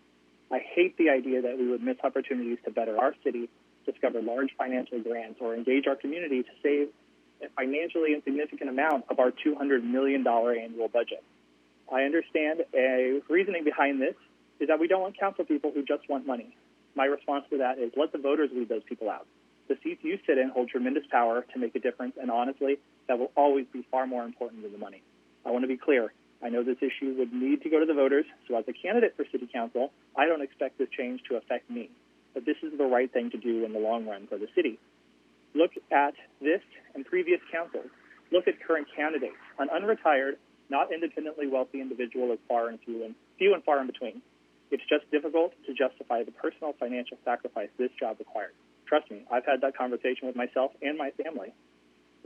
Speaker 3: I hate the idea that we would miss opportunities to better our city, discover large financial grants, or engage our community to save a financially insignificant amount of our $200 million annual budget. I understand a reasoning behind this is that we don't want council people who just want money. My response to that is let the voters weed those people out. The seats you sit in hold tremendous power to make a difference, and honestly, that will always be far more important than the money. I want to be clear. I know this issue would need to go to the voters, so as a candidate for city council, I don't expect this change to affect me. But this is the right thing to do in the long run for the city. Look at this and previous councils. Look at current candidates. An unretired, not independently wealthy individual is few and far in between. It's just difficult to justify the personal financial sacrifice this job requires. Trust me, I've had that conversation with myself and my family.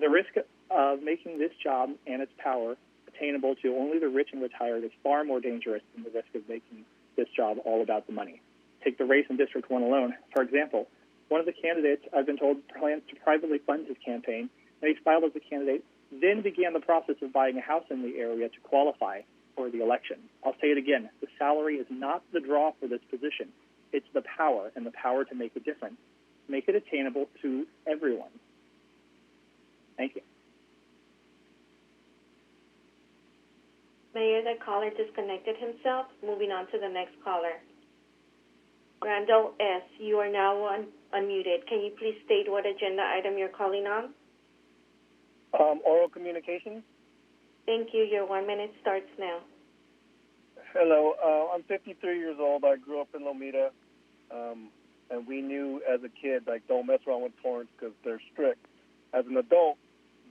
Speaker 3: The risk of making this job and its power attainable to only the rich and retired is far more dangerous than the risk of making this job all about the money. Take the race in District 1 alone. For example, one of the candidates, I've been told, plans to privately fund his campaign, and he filed as a candidate, then began the process of buying a house in the area to qualify for the election. I'll say it again. The salary is not the draw for this position. It's the power, and the power to make a difference. Make it attainable to everyone. Thank you.
Speaker 12: Mayor, that caller disconnected himself. Moving on to the next caller. Randall S., you are now unmuted. Can you please state what agenda item you're calling on?
Speaker 4: Oral communications.
Speaker 12: Thank you. Your 1 minute starts now.
Speaker 4: Hello. I'm 53 years old. I grew up in Lomita, and we knew as a kid, like, don't mess around with Torrance because they're strict. As an adult,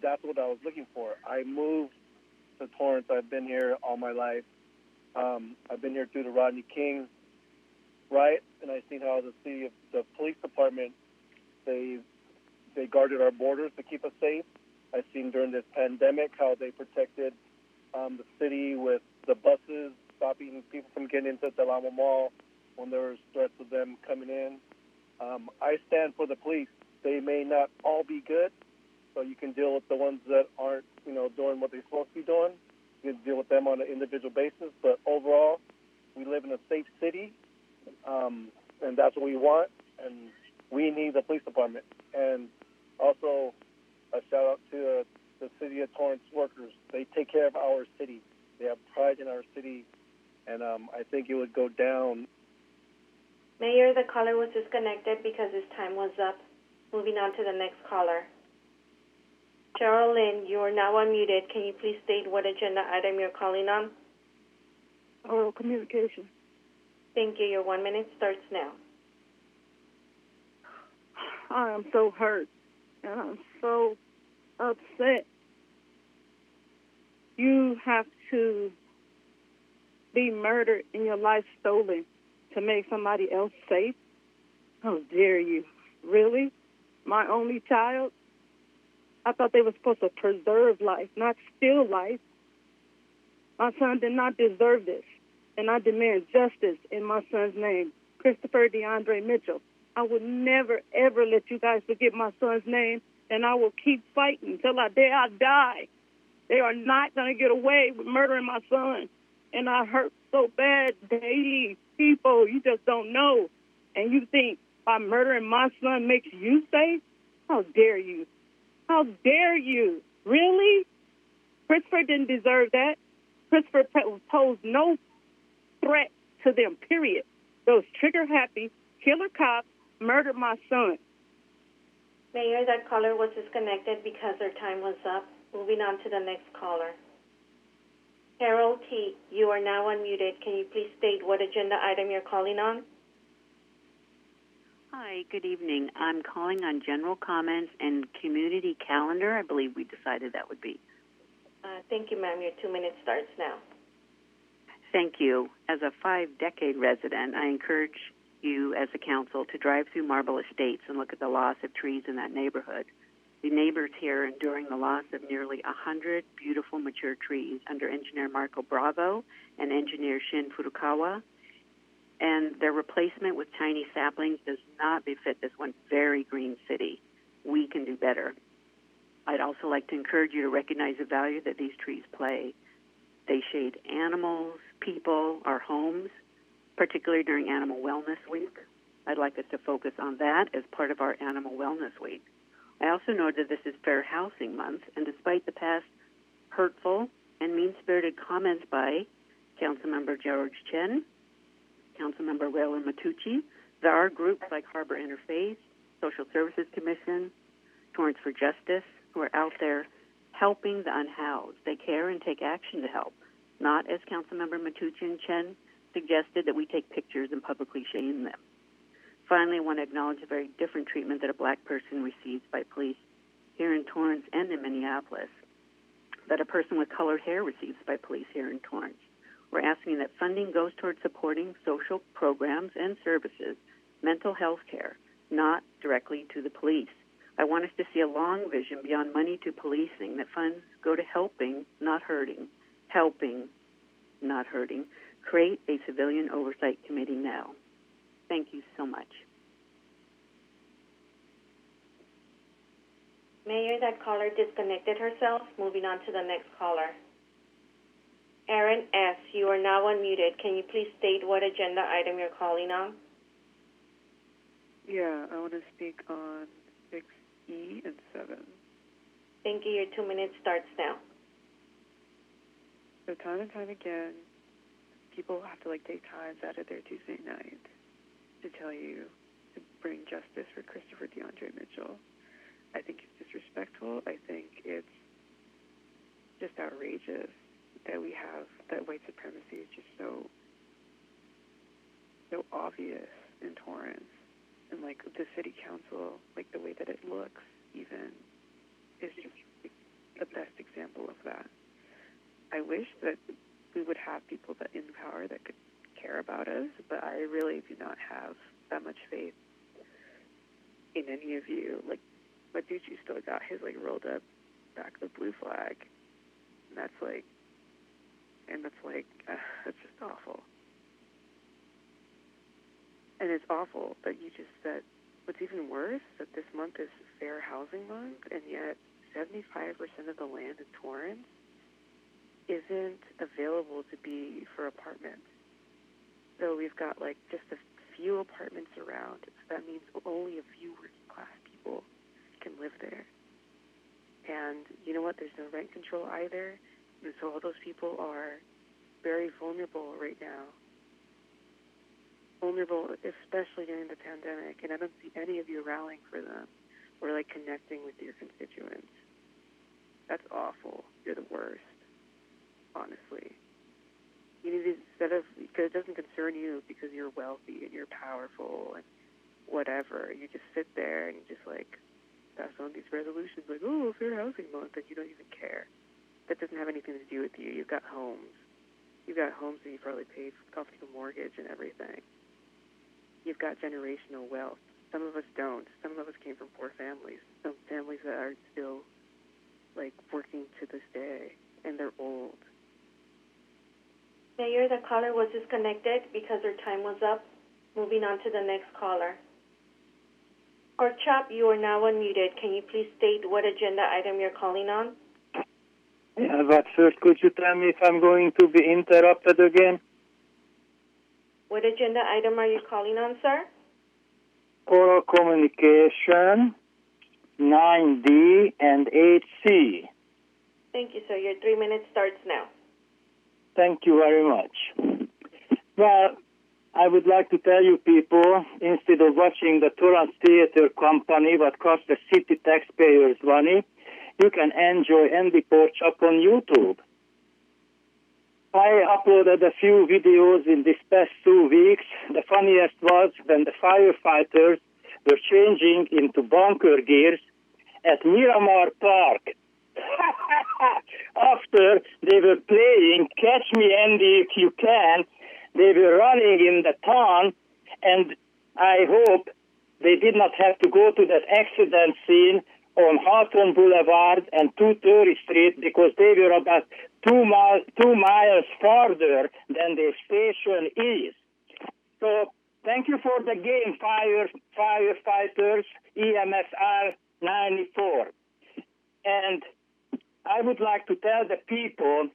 Speaker 4: that's what I was looking for. I moved to Torrance. I've been here all my life. I've been here through the Rodney King riot, and I've seen how the police department, they guarded our borders to keep us safe. I've seen during this pandemic how they protected the city with the buses, stopping people from getting into the Alamo Mall when there was threats of them coming in. I stand for the police. They may not all be good, so you can deal with the ones that aren't, doing what they're supposed to be doing. You can deal with them on an individual basis, but overall, we live in a safe city, and that's what we want, and we need the police department. And also, a shout-out to the City of Torrance workers. They take care of our city. They have pride in our city, and I think it would go down.
Speaker 12: Mayor, the caller was disconnected because his time was up. Moving on to the next caller. Cheryl Lynn, you are now unmuted. Can you please state what agenda item you're calling on?
Speaker 6: Oral communication.
Speaker 12: Thank you. Your 1 minute starts now.
Speaker 6: I am so hurt, and I'm so upset. You have to be murdered and your life stolen to make somebody else safe? How dare you? Really? My only child? I thought they were supposed to preserve life, not steal life. My son did not deserve this, and I demand justice in my son's name, Christopher DeAndre Mitchell. I will never, ever let you guys forget my son's name, and I will keep fighting till the day I die. They are not going to get away with murdering my son, and I hurt so bad daily people. You just don't know. And you think by murdering my son makes you safe? How dare you? How dare you? Really? Christopher didn't deserve that. Christopher posed no threat to them, period. Those trigger-happy killer cops murdered my son.
Speaker 12: Mayor, that caller was disconnected because their time was up. Moving on to the next caller. Harold T., you are now unmuted. Can you please state what agenda item you're calling on?
Speaker 5: Hi, good evening. I'm calling on general comments and community calendar. I believe we decided that would be.
Speaker 12: Thank you, ma'am. Your 2 minutes starts now.
Speaker 5: Thank you. As a 5-decade resident, I encourage you as a council to drive through Marble Estates and look at the loss of trees in that neighborhood. The neighbors here are enduring the loss of nearly 100 beautiful mature trees under engineer Marco Bravo and engineer Shin Furukawa, and their replacement with tiny saplings does not befit this one very green city. We can do better. I'd also like to encourage you to recognize the value that these trees play. They shade animals, people, our homes, particularly during Animal Wellness Week. I'd like us to focus on that as part of our Animal Wellness Week. I also noted this is Fair Housing Month, and despite the past hurtful and mean-spirited comments by Councilmember George Chen, Councilmember Raylor Matucci, there are groups like Harbor Interfaith, Social Services Commission, Torrance for Justice, who are out there helping the unhoused. They care and take action to help, not as Councilmember Matucci and Chen suggested that we take pictures and publicly shame them. Finally, I want to acknowledge a very different treatment that a black person receives by police here in Torrance and in Minneapolis, that a person with colored hair receives by police here in Torrance. We're asking that funding goes towards supporting social programs and services, mental health care, not directly to the police. I want us to see a long vision beyond money to policing, that funds go to helping, not hurting, helping, not hurting. Create a civilian oversight committee now. Thank you so much.
Speaker 12: Mayor, that caller disconnected herself. Moving on to the next caller. Aaron S., you are now unmuted. Can you please state what agenda item you're calling on?
Speaker 7: Yeah, I want to speak on 6E and 7.
Speaker 12: Thank you. Your 2 minutes starts now.
Speaker 7: So time and time again, people have to take times out of their Tuesday night to tell you to bring justice for Christopher DeAndre Mitchell. I think it's disrespectful. I think it's just outrageous that we have that white supremacy is just so obvious in Torrance. And the city council, the way that it looks even, is just the best example of that. I wish that we would have people that in power that could care about us, but I really do not have that much faith in any of you. Matucci still got his rolled up back of the blue flag, and that's just awful. And it's awful that you just said, what's even worse, that this month is Fair Housing Month, and yet 75% of the land in Torrance isn't available to be for apartments. So we've got just a few apartments around. So that means only a few working class people can live there. And you know what? There's no rent control either. And so all those people are very vulnerable right now. Vulnerable, especially during the pandemic. And I don't see any of you rallying for them or connecting with your constituents. That's awful. You're the worst. Honestly. You need to, instead of, because it doesn't concern you because you're wealthy and you're powerful and whatever, you just sit there and you just pass on these resolutions oh, Fair Housing Month, and you don't even care. That doesn't have anything to do with you. You've got homes. You've got homes that you probably paid off the mortgage and everything. You've got generational wealth. Some of us don't. Some of us came from poor families. Some families that are still working to this day, and they're old.
Speaker 12: Mayor, the caller was disconnected because their time was up. Moving on to the next caller. Chop, you are now unmuted. Can you please state what agenda item you're calling on?
Speaker 23: Yeah, but first, could you tell me if I'm going to be interrupted again?
Speaker 12: What agenda item are you calling on, sir?
Speaker 8: Oral communication, 9D and 8C.
Speaker 12: Thank you, sir. Your 3 minutes starts now.
Speaker 8: Thank you very much. Well, I would like to tell you people, instead of watching the Torrance Theater Company, what costs the city taxpayers money, you can enjoy Andy Porchop on YouTube. I uploaded a few videos in these past 2 weeks. The funniest was when the firefighters were changing into bunker gears at Miramar Park. After they were playing Catch Me Andy If You Can, they were running in the town, and I hope they did not have to go to that accident scene on Hawthorne Boulevard and 230 Street because they were about 2 miles farther than the station is. So thank you for the game, firefighters, EMSR 94. And I would like to tell the people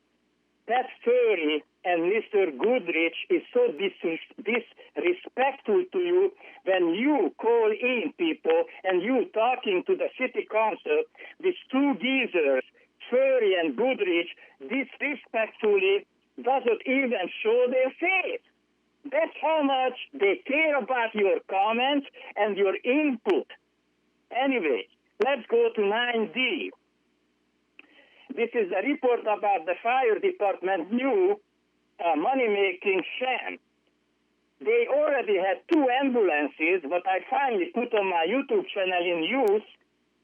Speaker 8: that Furry and Mr. Goodrich is so disrespectful to you when you call in people and you talking to the city council. These 2 geezers, Furry and Goodrich, disrespectfully doesn't even show their face. That's how much they care about your comments and your input. Anyway, let's go to 9D. This is a report about the fire department new money-making sham. They already had 2 ambulances, but I finally put on my YouTube channel in use.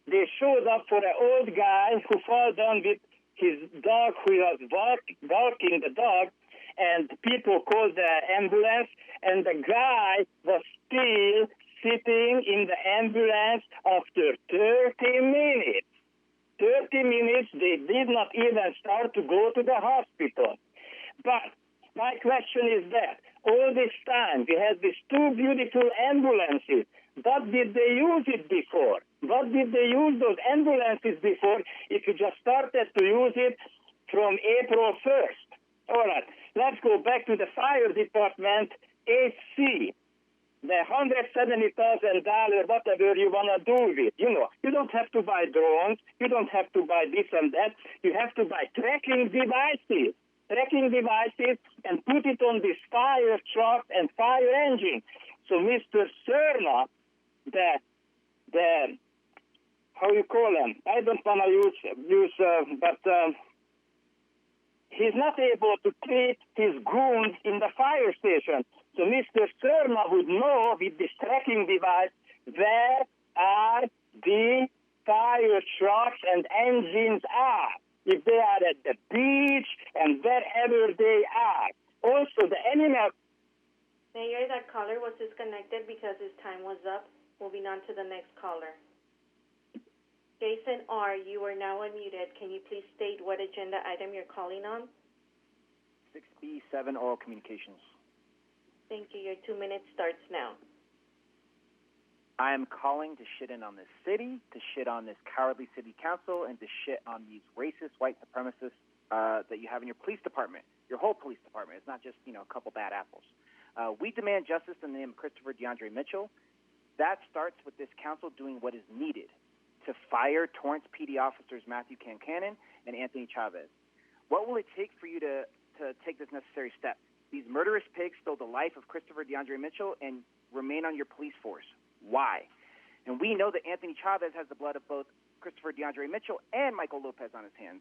Speaker 8: They showed up for an old guy who fell down with his dog who was walking the dog, and people called the ambulance, and the guy was still sitting in the ambulance after 30 minutes. 30 minutes, they did not even start to go to the hospital. But my question is that all this time we had these 2 beautiful ambulances. What did they use it before? What did they use those ambulances before if you just started to use it from April 1st? All right, let's go back to the fire department, AC. The $170,000, whatever you want to do with. You know, you don't have to buy drones. You don't have to buy this and that. You have to buy tracking devices, and put it on this fire truck and fire engine. So Mr. Cerna, the how you call him? I don't want to use, but he's not able to treat his goons in the fire station. So Mr. Cerna would know with this tracking device where are the fire trucks and engines are, if they are at the beach and wherever they are. Also, the animal...
Speaker 12: Mayor, that caller was disconnected because his time was up. Moving on to the next caller. Jason R., you are now unmuted. Can you please state what agenda item you're calling on?
Speaker 9: 6B7, oral communications.
Speaker 12: Thank you. Your 2 minutes starts now.
Speaker 9: I am calling to shit in on this city, to shit on this cowardly city council, and to shit on these racist white supremacists that you have in your police department, your whole police department. It's not just, a couple bad apples. We demand justice in the name of Christopher DeAndre Mitchell. That starts with this council doing what is needed to fire Torrance PD officers Matthew Concannon and Anthony Chavez. What will it take for you to take this necessary step? These murderous pigs stole the life of Christopher DeAndre Mitchell and remain on your police force. Why? And we know that Anthony Chavez has the blood of both Christopher DeAndre Mitchell and Michael Lopez on his hands.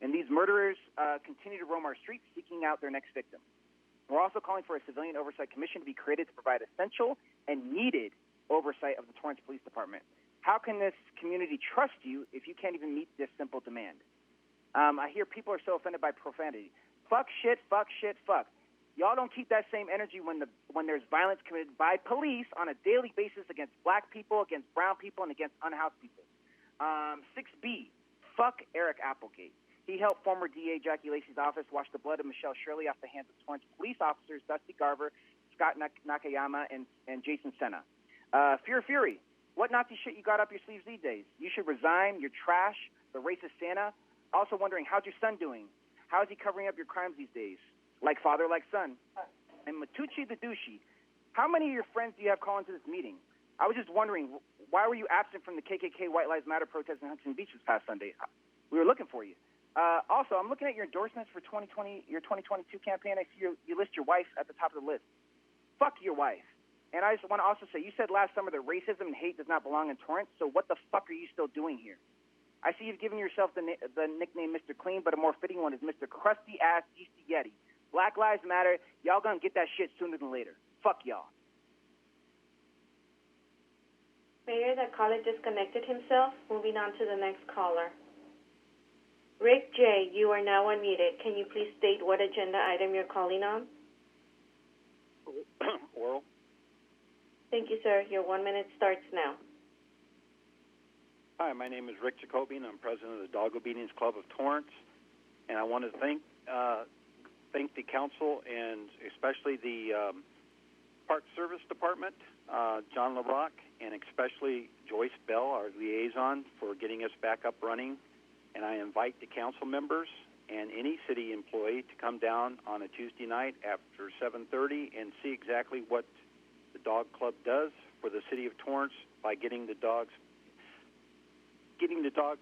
Speaker 9: And these murderers continue to roam our streets seeking out their next victim. We're also calling for a civilian oversight commission to be created to provide essential and needed oversight of the Torrance Police Department. How can this community trust you if you can't even meet this simple demand? I hear people are so offended by profanity. Fuck shit, fuck shit, fuck. Y'all don't keep that same energy when there's violence committed by police on a daily basis against black people, against brown people, and against unhoused people. 6B, fuck Eric Applegate. He helped former DA Jackie Lacey's office wash the blood of Michelle Shirley off the hands of Torrance police officers Dusty Garver, Scott Nakayama, and Jason Senna. Fury, what Nazi shit you got up your sleeves these days? You should resign. You're trash. The racist Santa. Also wondering, how's your son doing? How is he covering up your crimes these days? Like father, like son. and Matucci the douchey. How many of your friends do you have calling to this meeting? I was just wondering, why were you absent from the KKK White Lives Matter protest in Huntington Beach this past Sunday? We were looking for you. Also, I'm looking at your endorsements for 2020, your 2022 campaign. I see you list your wife at the top of the list. Fuck your wife. And I just want to also say, you said last summer that racism and hate does not belong in Torrance, so what the fuck are you still doing here? I see you've given yourself the nickname Mr. Clean, but a more fitting one is Mr. Crusty Ass DC Yeti. Black Lives Matter. Y'all gonna get that shit sooner than later. Fuck y'all.
Speaker 12: Mayor, that caller disconnected himself. Moving on to the next caller. Rick J., you are now unmuted. Can you please state what agenda item you're calling on?
Speaker 10: Oral.
Speaker 12: Thank you, sir. Your 1 minute starts now.
Speaker 10: Hi, my name is Rick Jacoby, and I'm president of the Dog Obedience Club of Torrance. And I want to thank the council and especially the Park Service Department, John LaRock, and especially Joyce Bell, our liaison, for getting us back up running. And I invite the council members and any city employee to come down on a Tuesday night after 7:30 and see exactly what the dog club does for the city of Torrance by getting the dogs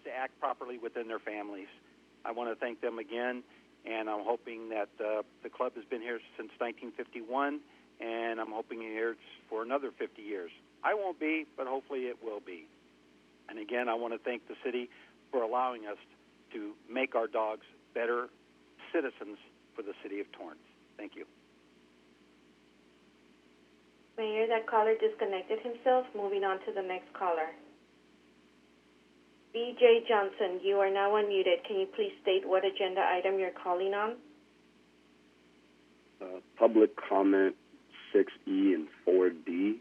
Speaker 10: to act properly within their families. I want to thank them again, and I'm hoping that the club has been here since 1951, and I'm hoping here for another 50 years. I won't be, but hopefully it will be. And again, I want to thank the city for allowing us to make our dogs better citizens for the city of Torrance. Thank you.
Speaker 12: Mayor, that caller disconnected himself. Moving on to the next caller. B.J. Johnson, you are now unmuted. Can you please state what agenda item you're calling on?
Speaker 11: Public comment 6E and 4D.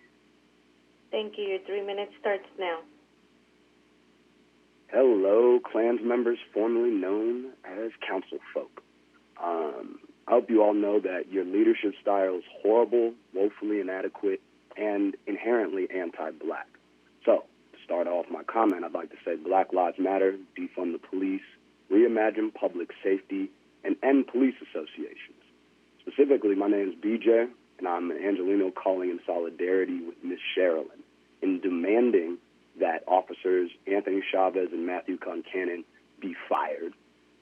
Speaker 12: Thank you. Your 3 minutes starts now.
Speaker 11: Hello, Klans members formerly known as council folk. I hope you all know that your leadership style is horrible, woefully inadequate, and inherently anti-black. So, to start off my comment, I'd like to say Black Lives Matter, defund the police, reimagine public safety, and end police associations. Specifically, my name is BJ, and I'm an Angelino calling in solidarity with Ms. Sherilyn in demanding that officers Anthony Chavez and Matthew Concannon be fired.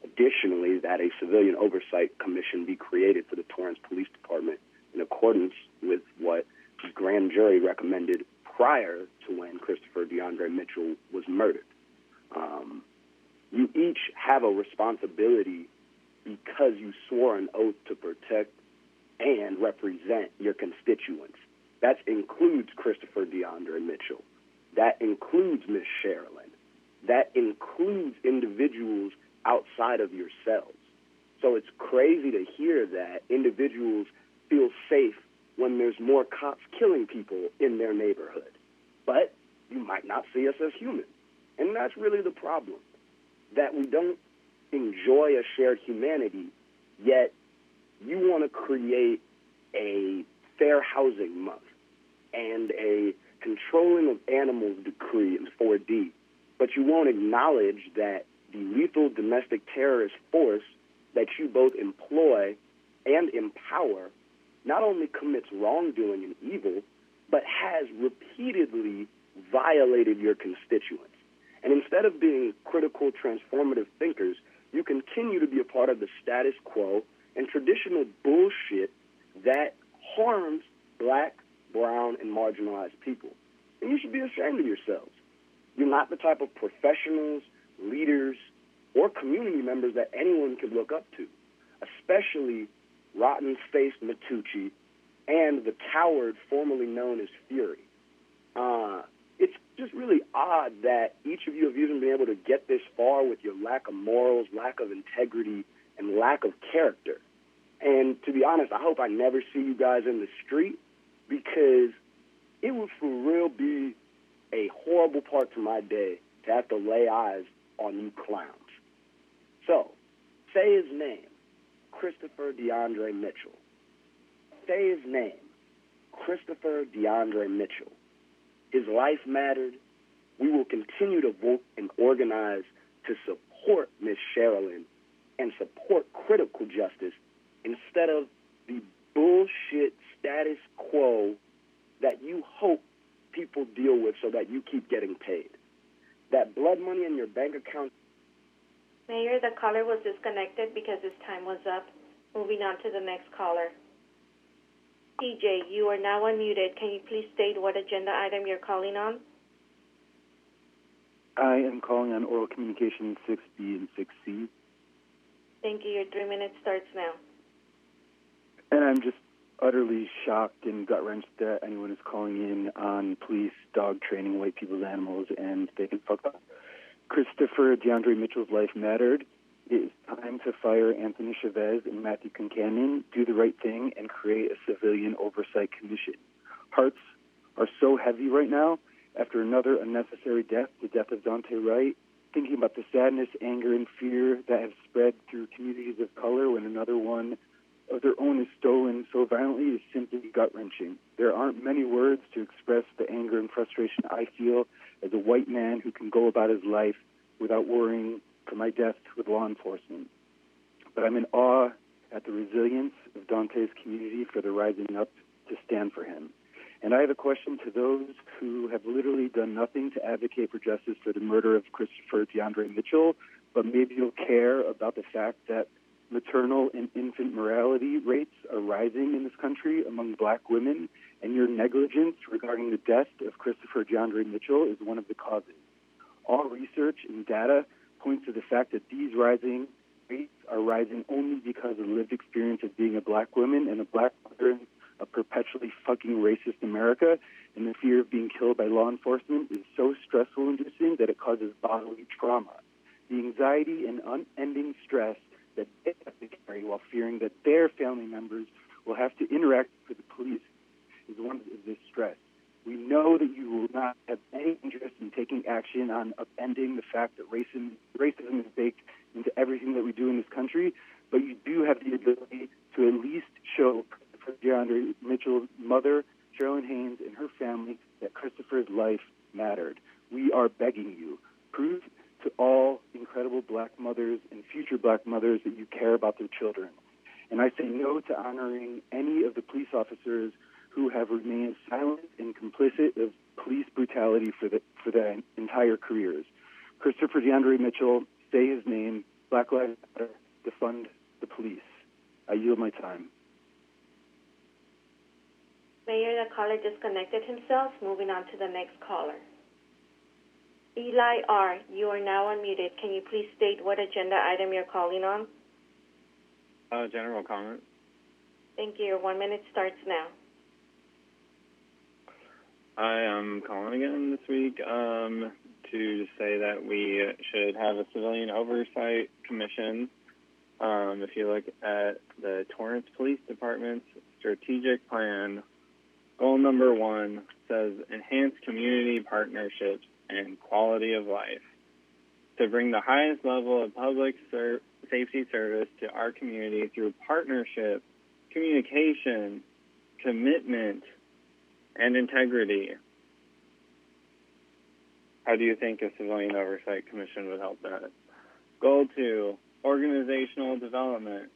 Speaker 11: Additionally, that a civilian oversight commission be created for the Torrance Police Department in accordance with what the grand jury recommended prior to when Christopher DeAndre Mitchell was murdered. You each have a responsibility because you swore an oath to protect and represent your constituents. That includes Christopher DeAndre Mitchell. That includes Ms. Sherilyn. That includes individuals outside of yourselves. So it's crazy to hear that individuals feel safe when there's more cops killing people in their neighborhood. But you might not see us as human. And that's really the problem, that we don't enjoy a shared humanity, yet you want to create a fair housing month and a controlling of animals decree in 4D, but you won't acknowledge that the lethal domestic terrorist force that you both employ and empower not only commits wrongdoing and evil, but has repeatedly violated your constituents. And instead of being critical, transformative thinkers, you continue to be a part of the status quo and traditional bullshit that harms black, brown, and marginalized people. And you should be ashamed of yourselves. You're not the type of professionals, leaders, or community members that anyone could look up to, especially rotten-faced Matucci and the coward formerly known as Fury. It's just really odd that each of you have even been able to get this far with your lack of morals, lack of integrity, and lack of character. And to be honest, I hope I never see you guys in the street, because it would for real be a horrible part to my day to have to lay eyes on you clowns. So, say his name, Christopher DeAndre Mitchell. Say his name, Christopher DeAndre Mitchell. His life mattered. We will continue to vote and organize to support Ms. Sherilyn and support critical justice instead of the bullshit status quo that you hope people deal with so that you keep getting paid. That blood money in your bank account.
Speaker 12: Mayor, the caller was disconnected because his time was up. Moving on to the next caller. TJ, you are now unmuted. Can you please state what agenda item you're calling on?
Speaker 1: I am calling on oral communication 6B and 6C.
Speaker 12: Thank you. Your 3 minutes starts now.
Speaker 1: And I'm just utterly shocked and gut-wrenched that anyone is calling in on police dog training white people's animals, and they can fuck up. Christopher DeAndre Mitchell's life mattered. It is time to fire Anthony Chavez and Matthew Concannon, do the right thing, and create a civilian oversight commission. Hearts are so heavy right now after another unnecessary death, the death of Dante Wright, thinking about the sadness, anger, and fear that have spread through communities of color when another one of their own is stolen so violently is simply gut-wrenching. There aren't many words to express the anger and frustration I feel as a white man who can go about his life without worrying for my death with law enforcement. But I'm in awe at the resilience of Dante's community for the rising up to stand for him. And I have a question to those who have literally done nothing to advocate for justice for the murder of Christopher DeAndre Mitchell, but maybe you'll care about the fact that maternal and infant mortality rates are rising in this country among black women, and your negligence regarding the death of Christopher DeAndre Mitchell is one of the causes. All research and data points to the fact that these rising rates are rising only because of the lived experience of being a black woman and a black mother in a perpetually fucking racist America, and the fear of being killed by law enforcement is so stressful inducing that it causes bodily trauma. The anxiety and unending stress that they have to carry while fearing that their family members will have to interact with the police is one of this stress. We know that you will not have any interest in taking action on upending the fact that racism is baked into everything that we do in this country, but you do have the ability to at least show Christopher DeAndre Mitchell's mother, Sherilyn Haynes, and her family that Christopher's life mattered. We are begging you. Prove to all incredible black mothers and future black mothers that you care about their children. And I say no to honoring any of the police officers who have remained silent and complicit of police brutality for their entire careers. Christopher DeAndre Mitchell, say his name, Black Lives Matter, defund the police. I yield my time.
Speaker 12: Mayor, the caller disconnected himself. Moving on to the next caller. Eli R., you are now unmuted. Can you please state what agenda item you're calling on?
Speaker 14: General comment.
Speaker 12: Thank you. Your 1 minute starts now.
Speaker 14: I am calling again this week to say that we should have a civilian oversight commission. If you look at the Torrance Police Department's strategic plan, goal number 1 says enhance community partnerships and quality of life to bring the highest level of public safety service to our community through partnership, communication, commitment, and integrity. How do you think a civilian oversight commission would help that? Goal 2, organizational development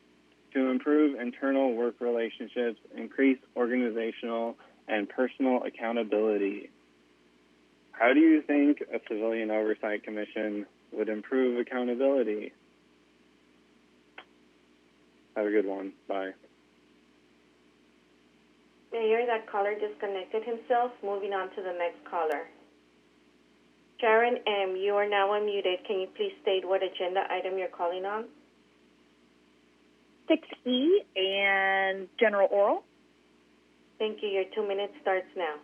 Speaker 14: to improve internal work relationships, increase organizational and personal accountability. How do you think a civilian oversight commission would improve accountability? Have a good one. Bye.
Speaker 12: Mayor, that caller disconnected himself. Moving on to the next caller. Sharon M., you are now unmuted. Can you please state what agenda item you're calling on?
Speaker 2: 6E and general oral.
Speaker 12: Thank you. Your 2 minutes starts now.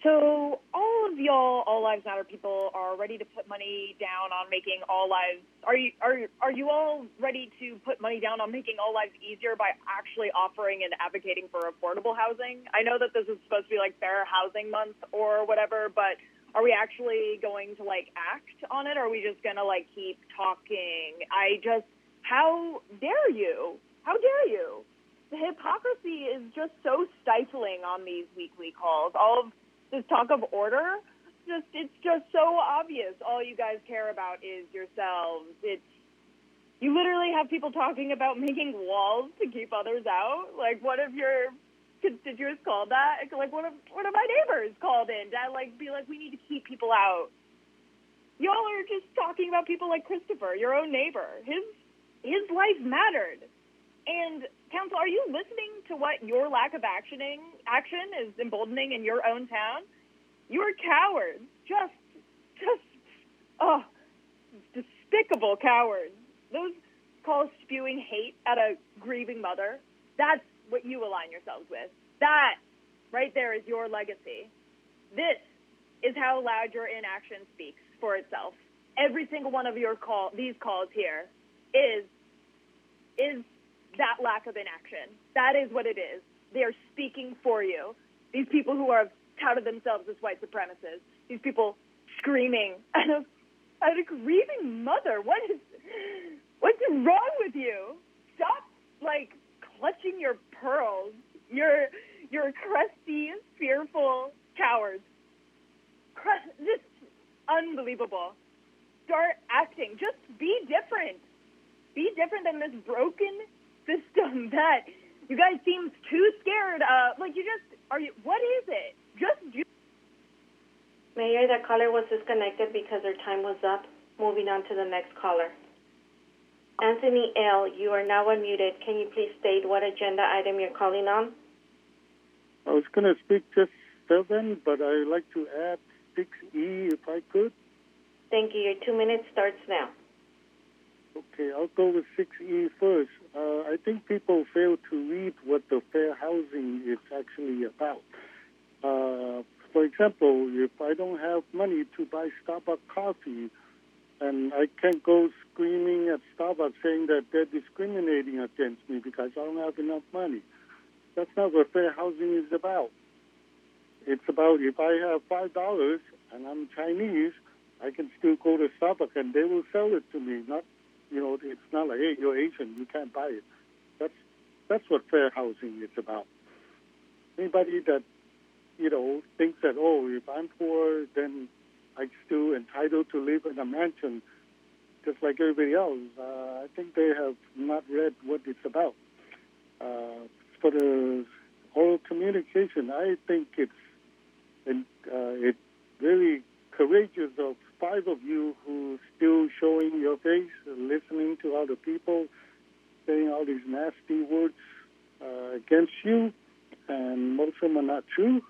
Speaker 2: So all of y'all, All Lives Matter people, are ready to put money down on making all lives. Are you all ready to put money down on making all lives easier by actually offering and advocating for affordable housing? I know that this is supposed to be like Fair Housing Month or whatever, but are we actually going to act on it, or are we just gonna keep talking? How dare you? How dare you? The hypocrisy is just so stifling on these weekly calls. All of this talk of order, it's just so obvious. All you guys care about is yourselves. You literally have people talking about making walls to keep others out. Like, one of your constituents called that. Like, one of my neighbors called in to be like, we need to keep people out. Y'all are just talking about people like Christopher, your own neighbor. His life mattered. And council, are you listening to what your lack of action is emboldening in your own town? You're cowards. Just despicable cowards. Those calls spewing hate at a grieving mother, that's what you align yourselves with. That right there is your legacy. This is how loud your inaction speaks for itself. Every single one of these calls here is that lack of inaction. That is what it is. They are speaking for you. These people who have touted themselves as white supremacists, these people screaming at a grieving mother. What's wrong with you? Stop, clutching your pearls. You're crusty, fearful cowards. Just unbelievable. Start acting. Just be different. Be different than this broken system that you guys seem too scared of. What is it? Just do.
Speaker 12: Mayor, that caller was disconnected because their time was up. Moving on to the next caller. Anthony L., you are now unmuted. Can you please state what agenda item you're calling on?
Speaker 15: I was going to speak just 7, but I'd like to add 6E if I could.
Speaker 12: Thank you. Your 2 minutes starts now.
Speaker 15: Okay, I'll go with 6E first. I think people fail to read what the fair housing is actually about. For example, if I don't have money to buy Starbucks coffee, and I can't go screaming at Starbucks saying that they're discriminating against me because I don't have enough money. That's not what fair housing is about. It's about if I have $5 and I'm Chinese, I can still go to Starbucks and they will sell it to me. It's not like, hey, you're Asian, you can't buy it. That's what fair housing is about. Anybody that, thinks that, if I'm poor, then I'm still entitled to live in a mansion just like everybody else. I think they have not read what it's about. For the oral communication, I think it's very courageous of 5 of you who still showing your face, listening to other people, saying all these nasty words against you, and most of them are not true.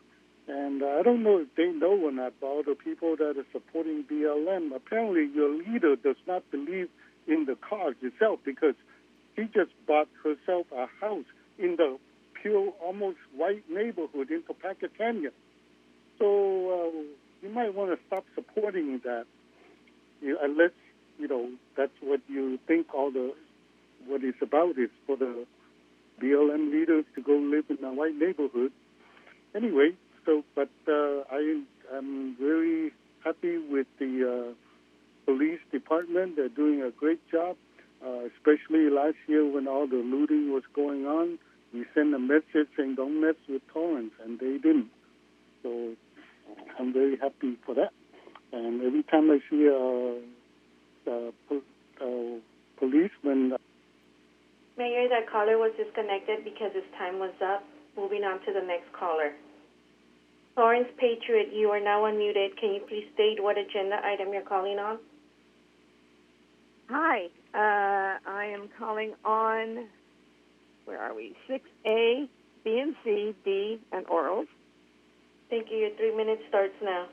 Speaker 15: And I don't know if they know or not about the people that are supporting BLM. Apparently, your leader does not believe in the cause itself because she just bought herself a house in the pure, almost white neighborhood in Topeka Canyon. So you might want to stop supporting that, unless that's what you think what it's about is for the BLM leaders to go live in a white neighborhood. Anyway. But I'm very happy with the police department. They're doing a great job, especially last year when all the looting was going on. We sent a message saying don't mess with Torrance, and they didn't. So I'm very happy for that. And every time I see a policeman...
Speaker 12: Mayor, that caller was disconnected because his time was up. Moving on to the next caller. Torrance Patriot, you are now unmuted. Can you please state what agenda item you're calling on?
Speaker 16: Hi. I am calling on, where are we, 6A, B and C, D, and orals.
Speaker 12: Thank you. Your 3 minutes starts now.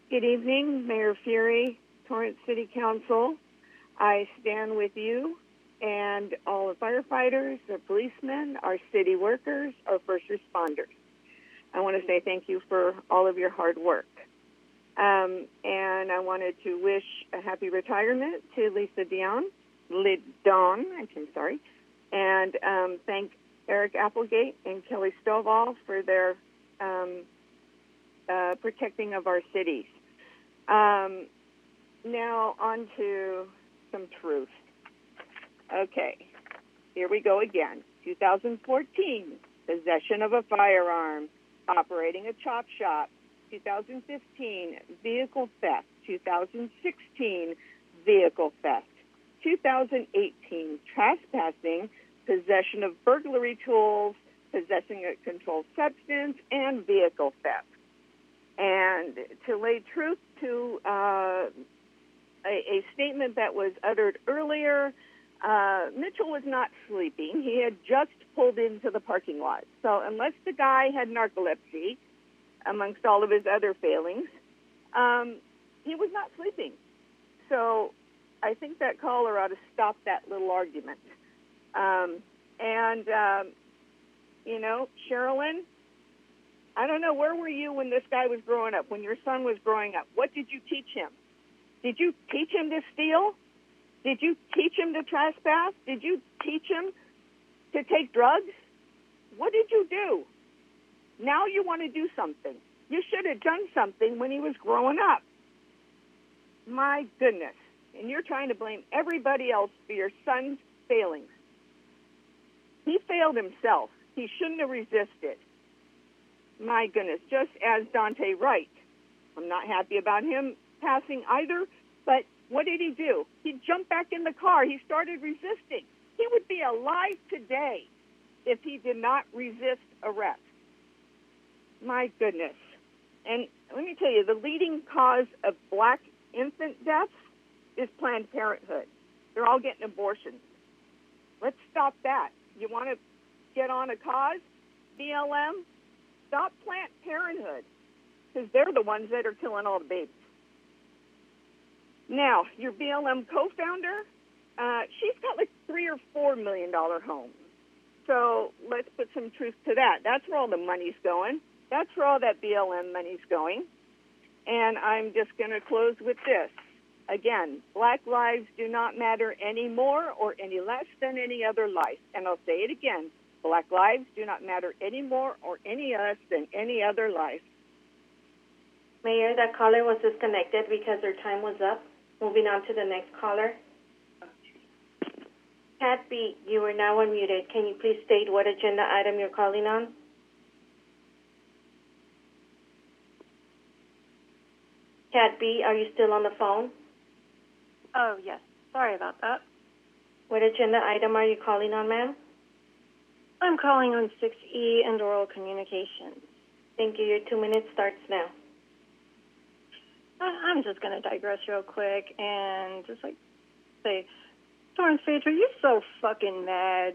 Speaker 16: Good evening, Mayor Fury, Torrance City Council. I stand with you and all the firefighters, the policemen, our city workers, our first responders. I want to say thank you for all of your hard work. And I wanted to wish a happy retirement to Lisa Lidon, and thank Eric Applegate and Kelly Stovall for their protecting of our cities. Now on to some truth. Okay, here we go again. 2014, possession of a firearm, operating a chop shop. 2015, vehicle theft. 2016, vehicle theft. 2018, trespassing, possession of burglary tools, possessing a controlled substance, and vehicle theft. And to lay truth to a statement that was uttered earlier, Mitchell was not sleeping. He had just pulled into the parking lot. So unless the guy had narcolepsy, amongst all of his other failings, he was not sleeping. So I think that caller ought to stop that little argument. You know, Sherilyn, I don't know, where were you when this guy was growing up, when your son was growing up? What did you teach him? Did you teach him to steal? Did you teach him to trespass? Did you teach him to take drugs? What did you do? Now you want to do something. You should have done something when he was growing up. My goodness. And you're trying to blame everybody else for your son's failings. He failed himself. He shouldn't have resisted. My goodness, just as Dante Wright. I'm not happy about him passing either, but what did he do? He jumped back in the car. He started resisting. He would be alive today if he did not resist arrest. My goodness. And let me tell you, the leading cause of black infant deaths is Planned Parenthood. They're all getting abortions. Let's stop that. You want to get on a cause, BLM? Stop Planned Parenthood, because they're the ones that are killing all the babies. Now, your BLM co-founder, she's got like $3 or $4 million home. So let's put some truth to that. That's where all the money's going. That's where all that BLM money's going. And I'm just going to close with this. Again, black lives do not matter any more or any less than any other life. And I'll say it again. Black lives do not matter any more or any less than any other life.
Speaker 12: Mayor, that caller was disconnected because her time was up. Moving on to the next caller. Cat B, you are now unmuted. Can you please state what agenda item you're calling on? Cat B, are you still on the phone?
Speaker 17: Oh, yes. Sorry about that.
Speaker 12: What agenda item are you calling on, ma'am?
Speaker 17: I'm calling on 6E and oral communications.
Speaker 12: Thank you. Your 2 minutes starts now.
Speaker 17: I'm just going to digress real quick and just, say, Torrance Phaedra, you're so fucking mad,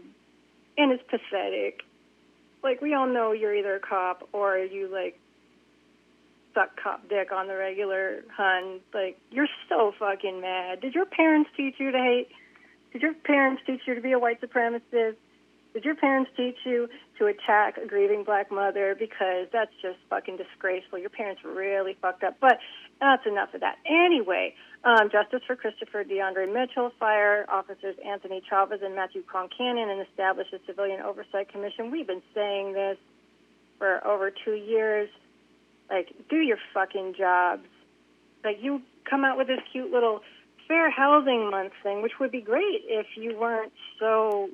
Speaker 17: and it's pathetic. We all know you're either a cop or you, suck cop dick on the regular, hun. You're so fucking mad. Did your parents teach you to hate? Did your parents teach you to be a white supremacist? Did your parents teach you to attack a grieving black mother? Because that's just fucking disgraceful. Your parents really fucked up. But that's enough of that. Anyway, justice for Christopher DeAndre Mitchell, fire officers Anthony Chavez and Matthew Concannon, and establish a civilian oversight commission. We've been saying this for over 2 years. Do your fucking jobs. You come out with this cute little Fair Housing Month thing, which would be great if you weren't so,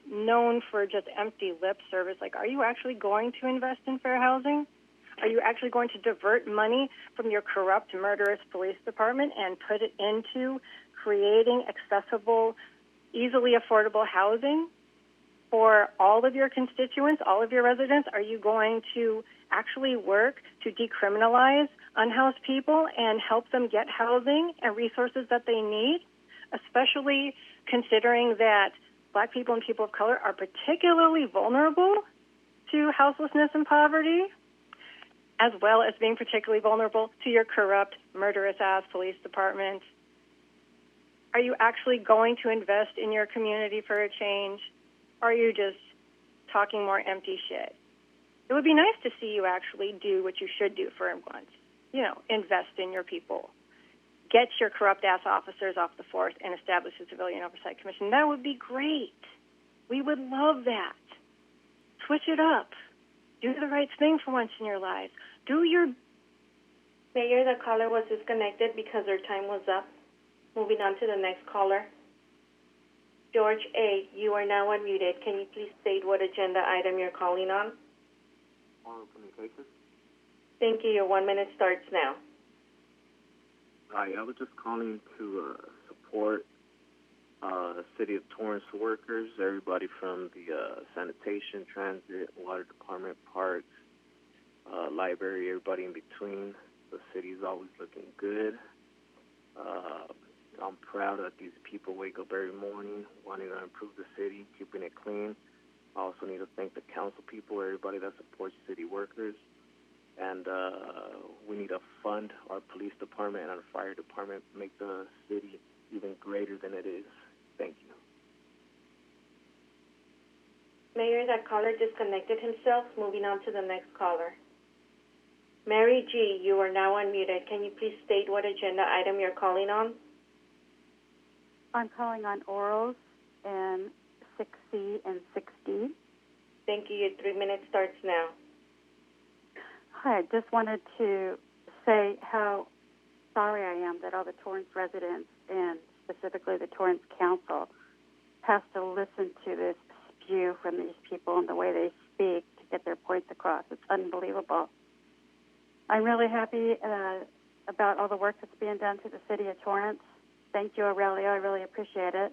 Speaker 17: known for just empty lip service. Are you actually going to invest in fair housing? Are you actually going to divert money from your corrupt, murderous police department and put it into creating accessible, easily affordable housing for all of your constituents, all of your residents? Are you going to actually work to decriminalize unhoused people and help them get housing and resources that they need, especially considering that black people and people of color are particularly vulnerable to houselessness and poverty, as well as being particularly vulnerable to your corrupt, murderous-ass police department? Are you actually going to invest in your community for a change? Or are you just talking more empty shit? It would be nice to see you actually do what you should do for once. Invest in your people. Get your corrupt-ass officers off the force and establish a civilian oversight commission. That would be great. We would love that. Switch it up. Do the right thing for once in your life.
Speaker 12: Mayor, the caller was disconnected because her time was up. Moving on to the next caller. George A., you are now unmuted. Can you please state what agenda item you're calling on?
Speaker 18: Oral communications.
Speaker 12: Thank you. Your 1 minute starts now.
Speaker 18: Hi, I was just calling to support
Speaker 19: City of Torrance workers, everybody from the sanitation, transit, water department, parks, library, everybody in between. The city is always looking good. I'm proud that these people wake up every morning wanting to improve the city, keeping it clean. I also need to thank the council people, everybody that supports city workers. And we need to fund our police department and our fire department, make the city even greater than it is. Thank you.
Speaker 12: Mayor, that caller disconnected himself. Moving on to the next caller. Mary G., you are now unmuted. Can you please state what agenda item you're calling on?
Speaker 22: I'm calling on orals and 6C and 6D.
Speaker 12: Thank you. Your 3 minutes starts now.
Speaker 22: Hi, I just wanted to say how sorry I am that all the Torrance residents and specifically the Torrance Council has to listen to this spew from these people and the way they speak to get their points across. It's unbelievable. I'm really happy about all the work that's being done to the city of Torrance. Thank you, Aurelio. I really appreciate it.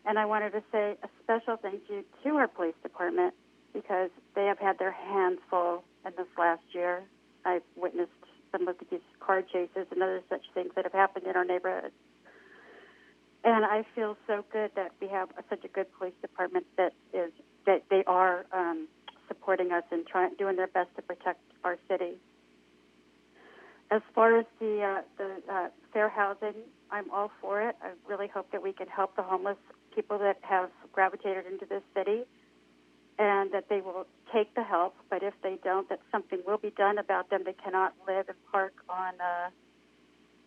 Speaker 22: And I wanted to say a special thank you to our police department because they have had their hands full in this last year. I've witnessed some of these car chases and other such things that have happened in our neighborhood. And I feel so good that we have such a good police department that they are supporting us and doing their best to protect our city. As far as the fair housing, I'm all for it. I really hope that we can help the homeless people that have gravitated into this city and that they will take the help. But if they don't, that something will be done about them. They cannot live and park on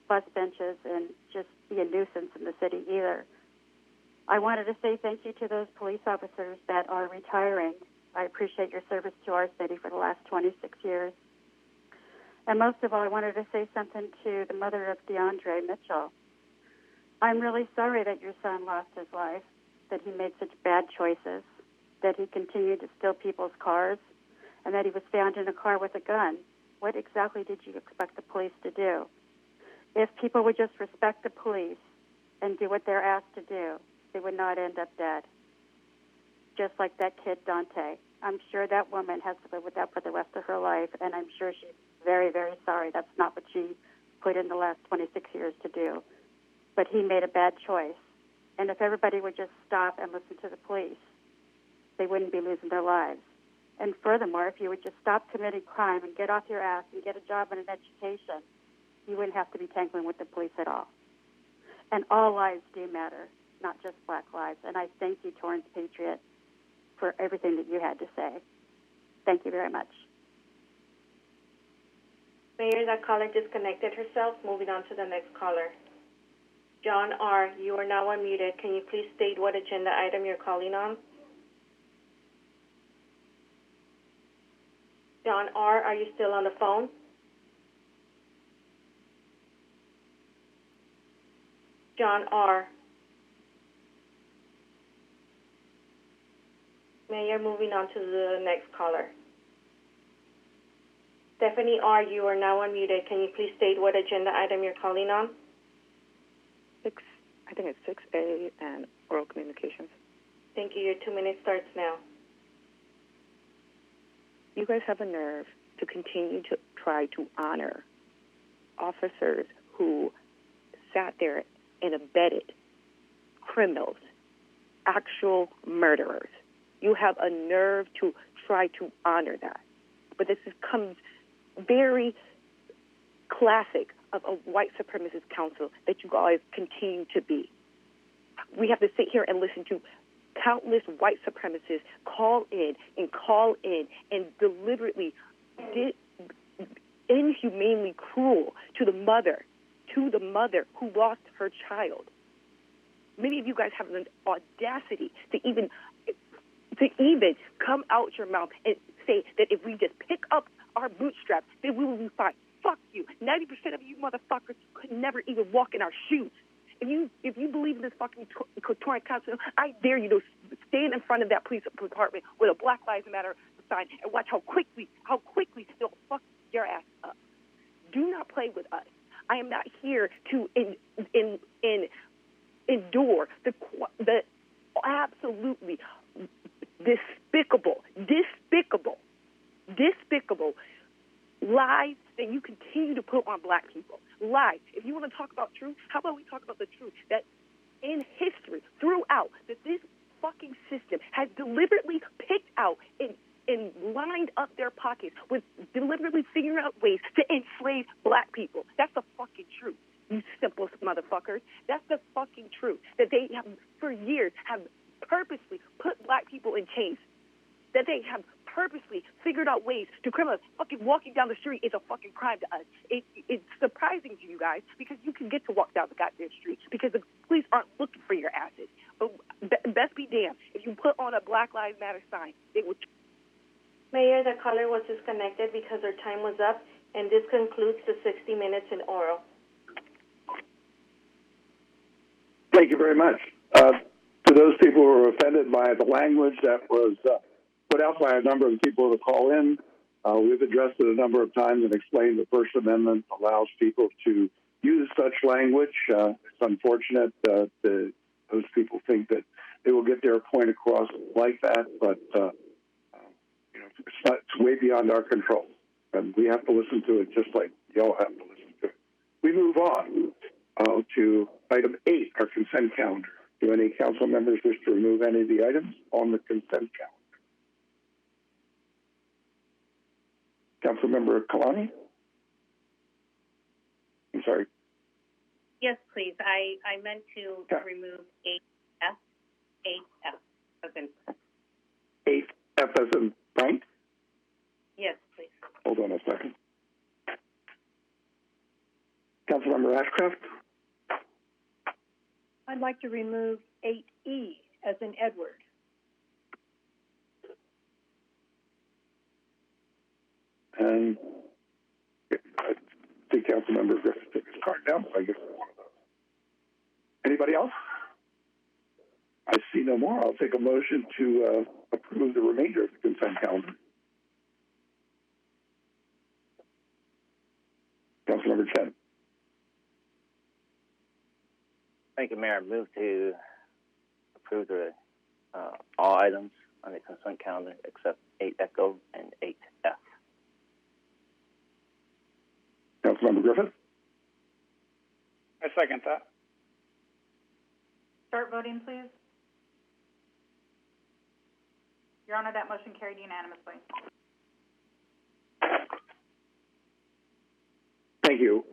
Speaker 22: bus benches and just be a nuisance in the city either. I wanted to say thank you to those police officers that are retiring. I appreciate your service to our city for the last 26 years. And most of all, I wanted to say something to the mother of DeAndre Mitchell. I'm really sorry that your son lost his life, that he made such bad choices, that he continued to steal people's cars, and that he was found in a car with a gun. What exactly did you expect the police to do? If people would just respect the police and do what they're asked to do, they would not end up dead. Just like that kid, Dante. I'm sure that woman has to live with that for the rest of her life, and I'm sure she's very, very sorry. That's not what she put in the last 26 years to do. But he made a bad choice. And if everybody would just stop and listen to the police, they wouldn't be losing their lives. And furthermore, if you would just stop committing crime and get off your ass and get a job and an education, you wouldn't have to be tangling with the police at all. And all lives do matter, not just black lives. And I thank you, Torrance Patriot, for everything that you had to say. Thank you very much.
Speaker 12: Mayor, that caller disconnected herself. Moving on to the next caller. John R., you are now unmuted. Can you please state what agenda item you're calling on? John R., are you still on the phone? John R. Mayor, moving on to the next caller. Stephanie R., you are now unmuted. Can you please state what agenda item you're calling on?
Speaker 7: I think it's 6A and oral communications.
Speaker 12: Thank you. Your 2 minutes starts now.
Speaker 7: You guys have a nerve to continue to try to honor officers who sat there and abetted criminals, actual murderers. You have a nerve to try to honor that. But this comes very classic of a white supremacist council that you guys continue to be. We have to sit here and listen to countless white supremacists call in and deliberately inhumanely cruel to the mother who lost her child. Many of you guys have the audacity to even come out your mouth and say that if we just pick up our bootstraps, then we will be fine. Fuck you. 90% of you motherfuckers could never even walk in our shoes. If you believe in this fucking Torrance Council, I dare you to stand in front of that police department with a Black Lives Matter sign and watch how quickly they'll fuck your ass up. Do not play with us. I am not here to
Speaker 20: endure the absolutely despicable lies that you continue to put on black people. Lies. If you want to talk about truth, how about we talk about the truth that in history, throughout, that this fucking system has deliberately picked out and lined up their pockets with deliberately figuring out ways to enslave black people. That's the fucking truth, you simple motherfuckers. That's the fucking truth, that they have, for years, have purposely put black people in chains, that they have purposely figured out ways to criminalize. Fucking walking down the street is a fucking crime to us. It's surprising to you guys because you can get to walk down the goddamn street because the police aren't looking for your asses. But best be damned, if you put on a Black Lives Matter sign, they will.
Speaker 12: Mayor, the caller was disconnected because her time was up, and this concludes the 60 minutes in oral.
Speaker 21: Thank you very much. To those people who were offended by the language that was put out by a number of people to call in, we've addressed it a number of times and explained the First Amendment allows people to use such language. It's unfortunate that those people think that they will get their point across like that, but it's way beyond our control, and we have to listen to it just like y'all have to listen to it. We move on to item 8, our consent calendar. Do any council members wish to remove any of the items on the consent calendar? Councilmember Kalani? I'm sorry.
Speaker 23: Yes, please. I meant to remove 8F. 8F as in
Speaker 21: 8F as in Frank?
Speaker 23: Yes, please.
Speaker 21: Hold on a second. Councilmember Ashcraft?
Speaker 17: I'd like to remove 8E as in Edward.
Speaker 21: And I think Councilmember Griffith took his card down, so I guess one of those. Anybody else? I see no more. I'll take a motion to approve the remainder of the consent calendar. Councilmember Chen.
Speaker 24: Thank you, Mayor. I move to approve the all items on the consent calendar except 8 Echo and 8F.
Speaker 21: Councilmember Griffith.
Speaker 25: I second that.
Speaker 26: Start voting, please. Your Honor, that motion carried unanimously.
Speaker 21: Thank you.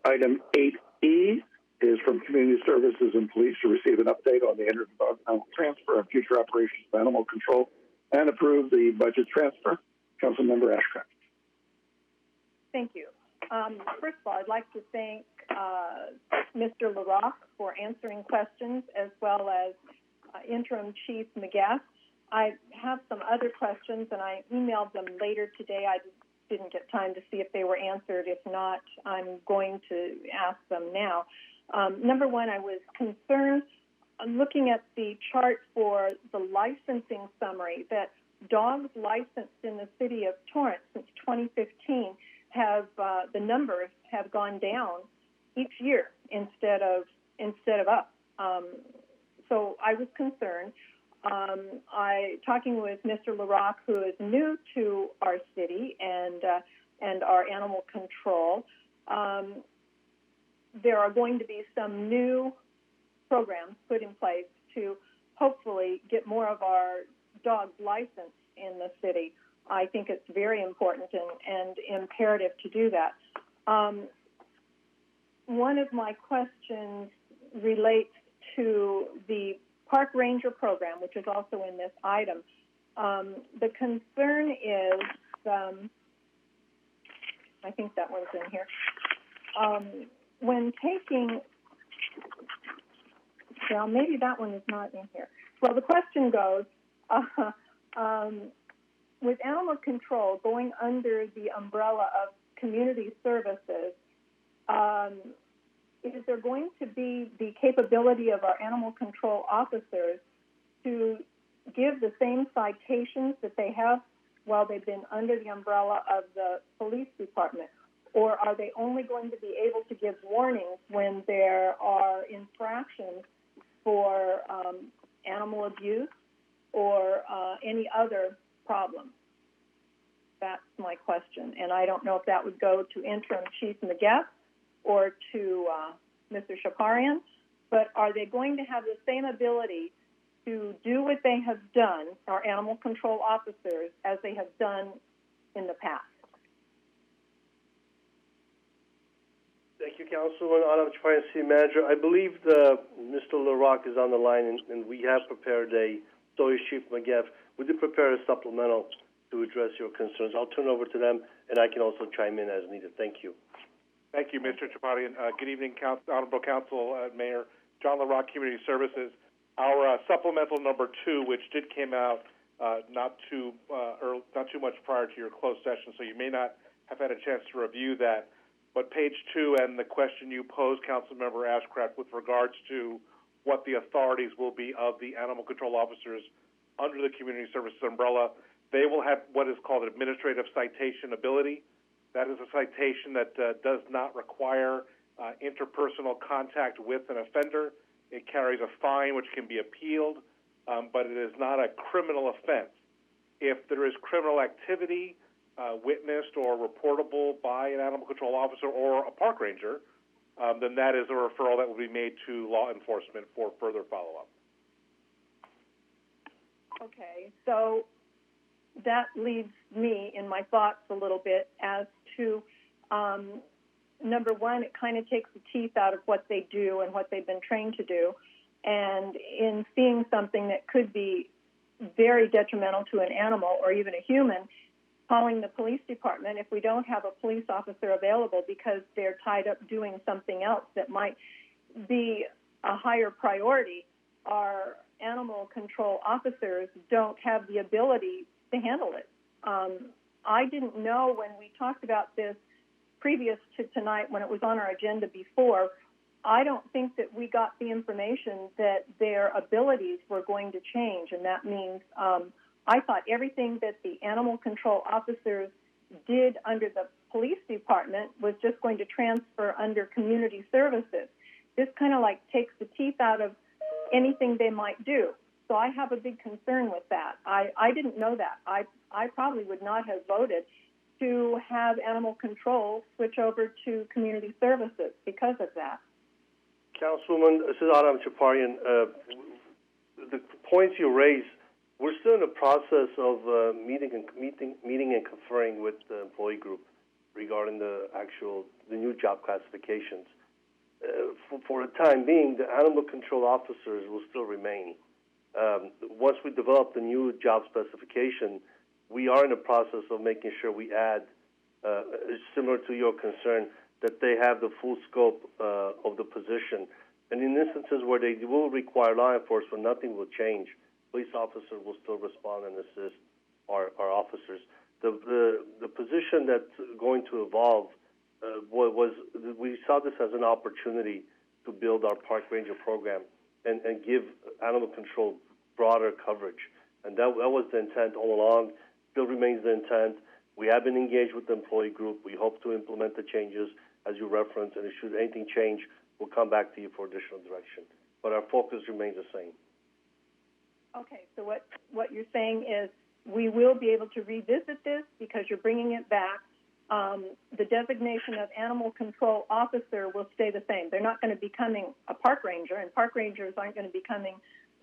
Speaker 21: Item 8E is from Community Services and Police to receive an update on the interdepartmental transfer and future operations of animal control and approve the budget transfer. Councilmember Ashcraft.
Speaker 17: Thank you. First of all, I'd like to thank Mr. LaRock for answering questions, as well as Interim Chief McGath. I have some other questions, and I emailed them later today. I just didn't get time to see if they were answered. If not, I'm going to ask them now. Number one, I was concerned looking at the chart for the licensing summary that dogs licensed in the city of Torrance since 2015 have the numbers have gone down each year instead of up. So I was concerned. Talking with Mr. LaRock, who is new to our city and our animal control, there are going to be some new programs put in place to hopefully get more of our dogs licensed in the city. I think it's very important and imperative to do that. One of my questions relates to the Park Ranger program, which is also in this item. The concern is, I think that one's in here. When taking, well, maybe that one is not in here. Well, the question goes, with animal control going under the umbrella of community services, is there going to be the capability of our animal control officers to give the same citations that they have while they've been under the umbrella of the police department? Or are they only going to be able to give warnings when there are infractions
Speaker 3: for animal abuse or any other problem? That's my question. And I don't know if that would go to Interim Chief McGeff or to Mr. Shaparian, but are they going to have the same ability to do what they have done, our animal control officers, as they have done in the past?
Speaker 4: Thank you, Councilwoman Autumn Chaparian, City Manager. I believe Mr. LaRocque is on the line, and we have prepared so is Chief McGeff. We did prepare a supplemental to address your concerns. I'll turn over to them, and I can also chime in as needed. Thank you.
Speaker 5: Thank you, Mr. Chaparian. Good evening, Honorable Council, Mayor. John LaRocque, Community Services. Our supplemental number 2, which did came out not too much prior to your closed session, so you may not have had a chance to review that. But page 2 and the question you posed, Councilmember Ashcraft, with regards to what the authorities will be of the animal control officers under the Community Services umbrella, they will have what is called administrative citation ability. That is a citation that does not require interpersonal contact with an offender. It carries a fine which can be appealed, but it is not a criminal offense. If there is criminal activity witnessed or reportable by an animal control officer or a park ranger, then that is a referral that will be made to law enforcement for further follow-up.
Speaker 3: Okay, so that leaves me in my thoughts a little bit as to, number one, it kind of takes the teeth out of what they do and what they've been trained to do. And in seeing something that could be very detrimental to an animal or even a human, calling the police department if we don't have a police officer available because they're tied up doing something else that might be a higher priority, our animal control officers don't have the ability to handle it. I didn't know when we talked about this previous to tonight when it was on our agenda before. I don't think that we got the information that their abilities were going to change, and that means I thought everything that the animal control officers did under the police department was just going to transfer under community services. This kind of like takes the teeth out of anything they might do. So I have a big concern with that. I didn't know that. I probably would not have voted to have animal control switch over to community services because of that.
Speaker 4: Councilwoman, this is Adam Chaparian. The points you raised, we're still in the process of meeting and conferring with the employee group regarding the new job classifications. For the time being, the animal control officers will still remain. Once we develop the new job specification, we are in the process of making sure we add, similar to your concern, that they have the full scope of the position. And in instances where they will require law enforcement, nothing will change. Police officer will still respond and assist our officers. The position that's going to evolve we saw this as an opportunity to build our park ranger program and give animal control broader coverage. And that was the intent all along, still remains the intent. We have been engaged with the employee group. We hope to implement the changes as you referenced, and should anything change, we'll come back to you for additional direction. But our focus remains the same.
Speaker 3: Okay, so what you're saying is we will be able to revisit this because you're bringing it back. The designation of animal control officer will stay the same. They're not going to be becoming a park ranger, and park rangers aren't going to be becoming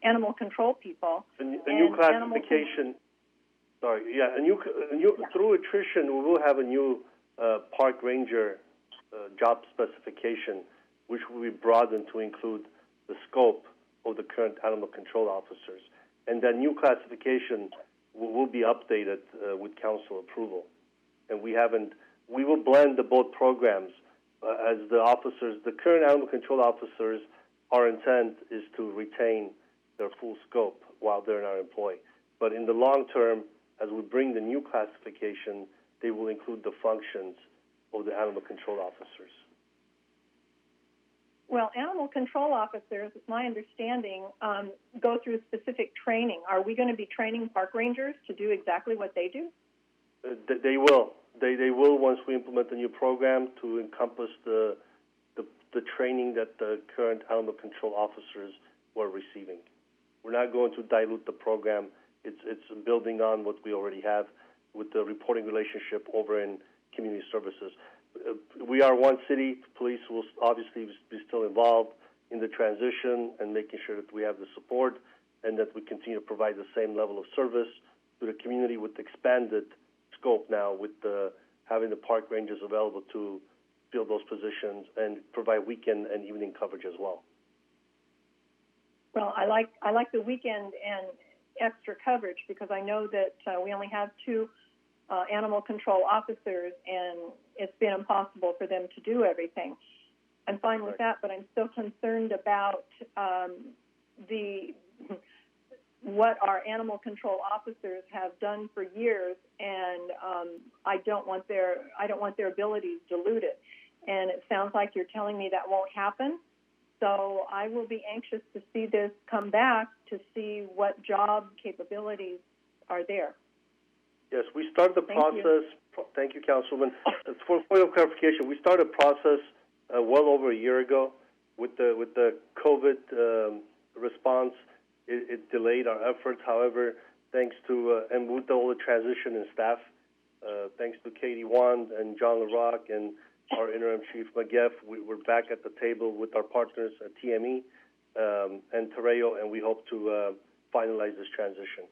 Speaker 3: animal control people.
Speaker 4: The new classification, through attrition, we will have a new park ranger job specification, which will be broadened to include the scope of the current animal control officers. And that new classification will be updated with council approval. And we will blend the both programs as the officers, the current animal control officers, our intent is to retain their full scope while they're in our employ. But in the long term, as we bring the new classification, they will include the functions of the animal control officers.
Speaker 3: Well, animal control officers, it's my understanding, go through specific training. Are we going to be training park rangers to do exactly what they do?
Speaker 4: They will. They will once we implement the new program to encompass the training that the current animal control officers who are receiving. We're not going to dilute the program. It's building on what we already have with the reporting relationship over in community services. We are one city. Police will obviously be still involved in the transition and making sure that we have the support and that we continue to provide the same level of service to the community with expanded scope now, with having the park rangers available to fill those positions and provide weekend and evening coverage as well.
Speaker 3: Well, I like the weekend and extra coverage because I know that we only have 2 animal control officers, and it's been impossible for them to do everything. I'm fine with that, but I'm still concerned about what our animal control officers have done for years, and I don't want their abilities diluted. And it sounds like you're telling me that won't happen. So I will be anxious to see this come back to see what job capabilities are there.
Speaker 4: Yes, we started the process. Thank you, Councilwoman. For point of clarification, we started a process well over a year ago with the COVID response. It delayed our efforts. However, thanks to and with all the transition in staff, thanks to Katie Wand and John LaRock and our interim chief McGeff, we're back at the table with our partners at TME and Torrance, and we hope to finalize this transition.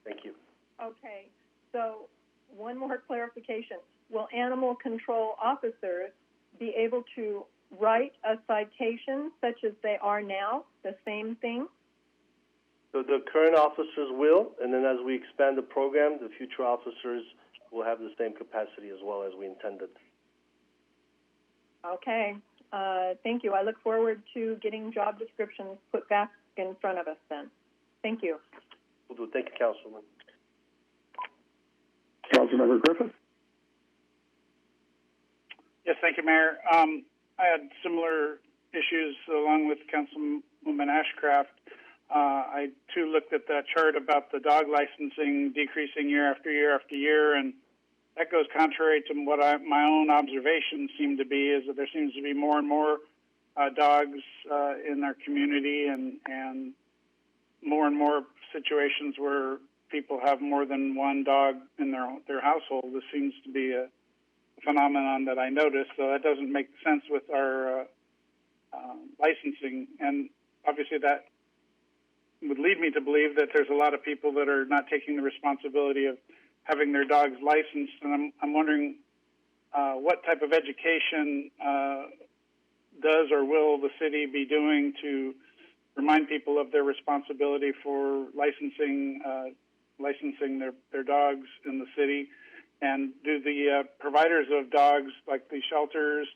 Speaker 4: Thank you.
Speaker 3: Okay, so one more clarification. Will animal control officers be able to write a citation such as they are now, the same thing?
Speaker 4: So the current officers will, and then as we expand the program, the future officers will have the same capacity as well as we intended.
Speaker 3: Okay, thank you. I look forward to getting job descriptions put back in front of us then. Thank you.
Speaker 4: Will do. Thank you, Councilman.
Speaker 21: Councilmember Griffith?
Speaker 25: Yes, thank you, Mayor. I had similar issues along with Councilwoman Ashcraft. I, too, looked at that chart about the dog licensing decreasing year after year after year, and that goes contrary to what my own observations seem to be, is that there seems to be more and more dogs in our community and more situations where people have more than one dog in their household. This seems to be a phenomenon that I noticed, so that doesn't make sense with our licensing. And obviously that would lead me to believe that there's a lot of people that are not taking the responsibility of having their dogs licensed. And I'm wondering what type of education does or will the city be doing to remind people of their responsibility for licensing their dogs in the city? And do the providers of dogs, like the shelters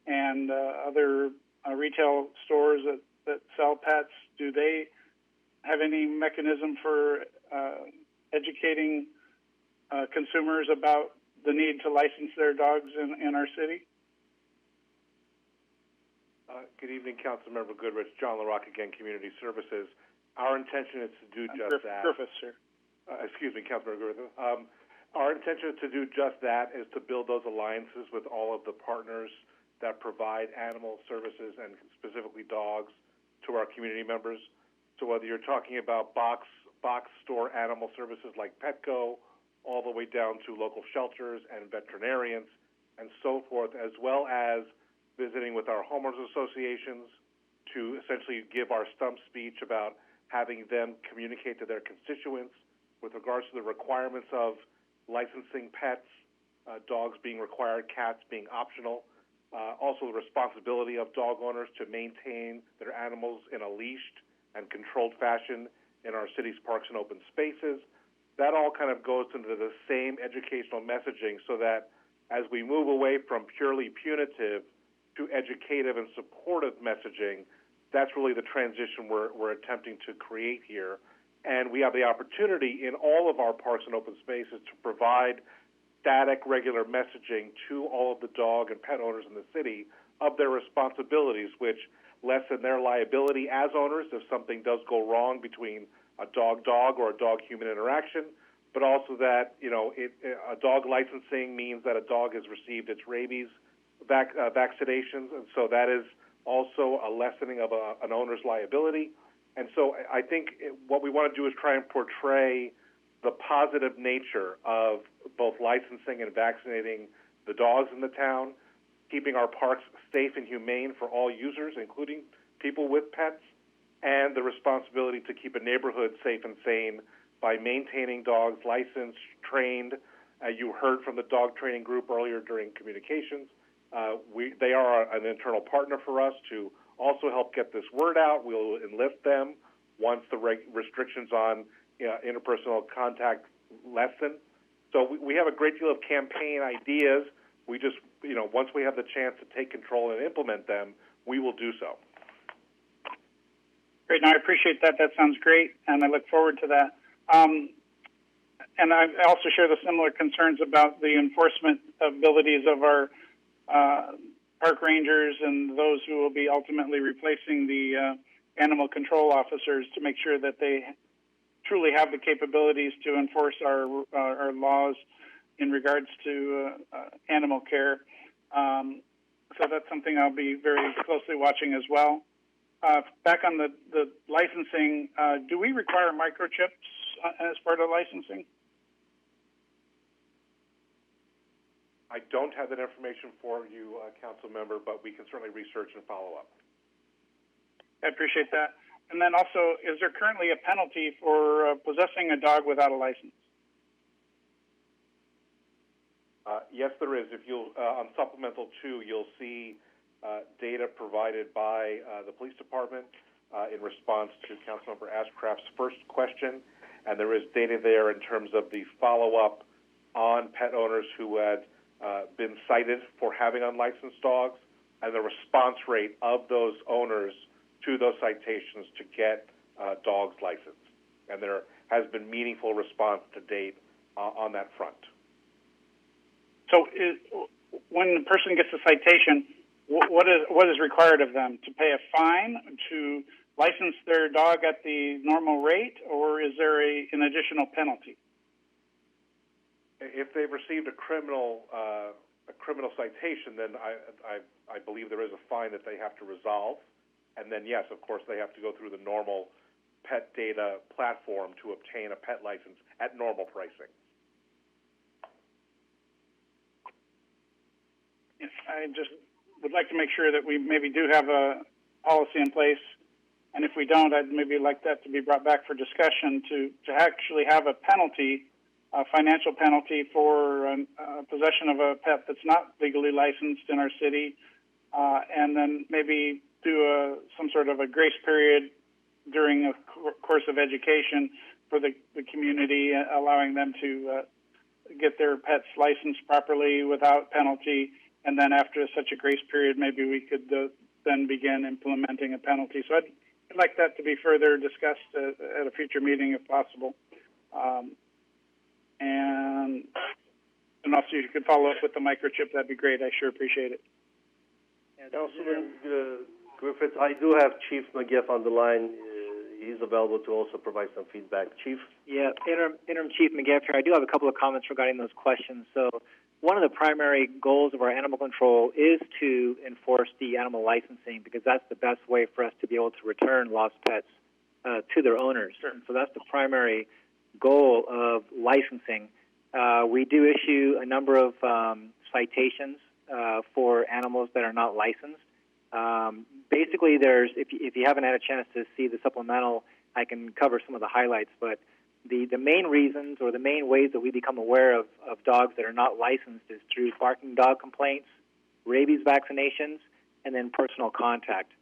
Speaker 25: and other retail stores that sell pets, do they have any mechanism for educating consumers about the need to license their dogs in our city?
Speaker 5: Good evening, Councilmember Goodrich. John LaRock again, Community Services. Our intention is to do just that.
Speaker 25: Griffith, sir.
Speaker 5: Excuse me, Councilmember Griffith. Our intention to do just that is to build those alliances with all of the partners that provide animal services and specifically dogs to our community members. So whether you're talking about box store animal services like Petco, all the way down to local shelters and veterinarians and so forth, as well as visiting with our homeowners associations to essentially give our stump speech about having them communicate to their constituents with regards to the requirements of licensing pets, dogs being required, cats being optional. Also the responsibility of dog owners to maintain their animals in a leashed and controlled fashion in our city's parks and open spaces. That all kind of goes into the same educational messaging so that as we move away from purely punitive to educative and supportive messaging, that's really the transition we're attempting to create here. And we have the opportunity in all of our parks and open spaces to provide static, regular messaging to all of the dog and pet owners in the city of their responsibilities, which lessen their liability as owners if something does go wrong between a dog-dog or a dog-human interaction, but also that, a dog licensing means that a dog has received its rabies vaccinations, and so that is also a lessening of an owner's liability. And so I think what we want to do is try and portray the positive nature of both licensing and vaccinating the dogs in the town, keeping our parks safe and humane for all users, including people with pets, and the responsibility to keep a neighborhood safe and sane by maintaining dogs licensed, trained. You heard from the dog training group earlier during communications. They are an internal partner for us to also help get this word out. We'll enlist them once the restrictions on interpersonal contact lessen. So we have a great deal of campaign ideas. We just, once we have the chance to take control and implement them, we will do so.
Speaker 25: Great. No, I appreciate that. That sounds great, and I look forward to that. And I also share the similar concerns about the enforcement abilities of our park rangers and those who will be ultimately replacing the animal control officers to make sure that they truly have the capabilities to enforce our laws in regards to animal care. So that's something I'll be very closely watching as well. Back on the licensing, do we require microchips as part of licensing?
Speaker 5: I don't have that information for you, Council Member, but we can certainly research and follow up.
Speaker 25: I appreciate that. And then also, is there currently a penalty for possessing a dog without a license?
Speaker 5: Yes, there is. If you'll on Supplemental 2, you'll see data provided by the police department in response to Councilmember Ashcraft's first question, and there is data there in terms of the follow-up on pet owners who had been cited for having unlicensed dogs, and the response rate of those owners to those citations to get dogs licensed. And there has been meaningful response to date on that front.
Speaker 25: So when the person gets a citation, what is required of them? To pay a fine, to license their dog at the normal rate, or is there an additional penalty?
Speaker 5: If they've received a criminal citation, then I believe there is a fine that they have to resolve. And then, yes, of course, they have to go through the normal pet data platform to obtain a pet license at normal pricing.
Speaker 25: Yes, I just would like to make sure that we maybe do have a policy in place. And if we don't, I'd maybe like that to be brought back for discussion to actually have a penalty, a financial penalty for possession of a pet that's not legally licensed in our city, and then maybe do some sort of a grace period during a course of education for the community, allowing them to get their pets licensed properly without penalty. And then after such a grace period, maybe we could then begin implementing a penalty. So I'd like that to be further discussed at a future meeting if possible. And also, if you could follow up with the microchip, that'd be great. I sure appreciate it.
Speaker 4: Councilman Griffiths, I do have Chief McGiff on the line. He's available to also provide some feedback. Chief?
Speaker 6: Yeah, Interim Chief McGiff here. I do have a couple of comments regarding those questions. So one of the primary goals of our animal control is to enforce the animal licensing, because that's the best way for us to be able to return lost pets to their owners. And so that's the primary goal of licensing. We do issue a number of citations for animals that are not licensed. Basically, if you haven't had a chance to see the supplemental, I can cover some of the highlights, but the main reasons or the main ways that we become aware of dogs that are not licensed is through barking dog complaints, rabies vaccinations, and then personal contact.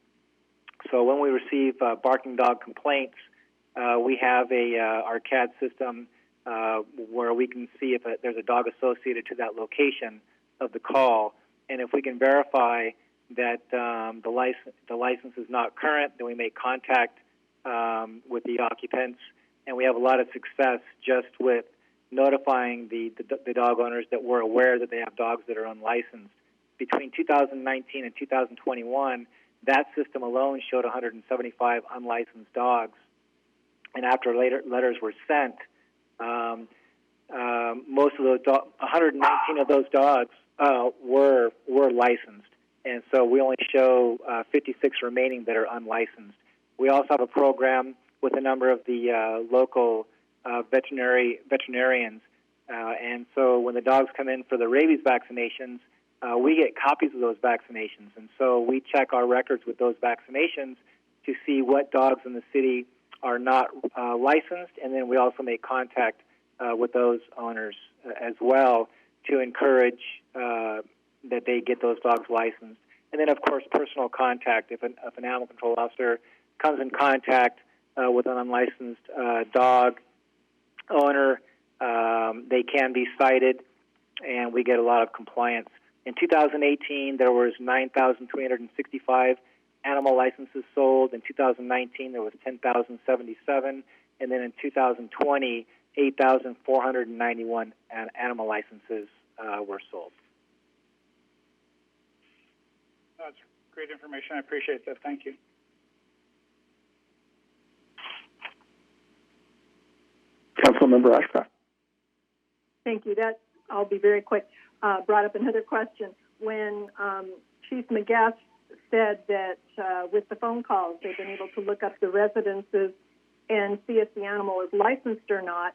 Speaker 6: So when we receive barking dog complaints, we have our CAD system where we can see if there's a dog associated to that location of the call, and if we can verify that the license is not current, then we make contact with the occupants, and we have a lot of success just with notifying the dog owners that we're aware that they have dogs that are unlicensed. Between 2019 and 2021, that system alone showed 175 unlicensed dogs, and after letters were sent, most of those 119 of those dogs were licensed. and so we only show 56 remaining that are unlicensed. We also have a program with a number of the local veterinarians, and so when the dogs come in for the rabies vaccinations, we get copies of those vaccinations, and so we check our records with those vaccinations to see what dogs in the city are not licensed, and then we also make contact with those owners as well to encourage that they get those dogs licensed. And then, of course, personal contact. If an animal control officer comes in contact with an unlicensed dog owner, they can be cited, and we get a lot of compliance. In 2018, there was 9,365 animal licenses sold. In 2019, there was 10,077. And then in 2020, 8,491 animal licenses were sold.
Speaker 25: That's great information. I appreciate that. Thank you.
Speaker 21: Councilmember Ashcroft.
Speaker 3: Thank you. I'll be very quick. Brought up another question. When Chief McGath said that with the phone calls, they've been able to look up the residences and see if the animal is licensed or not.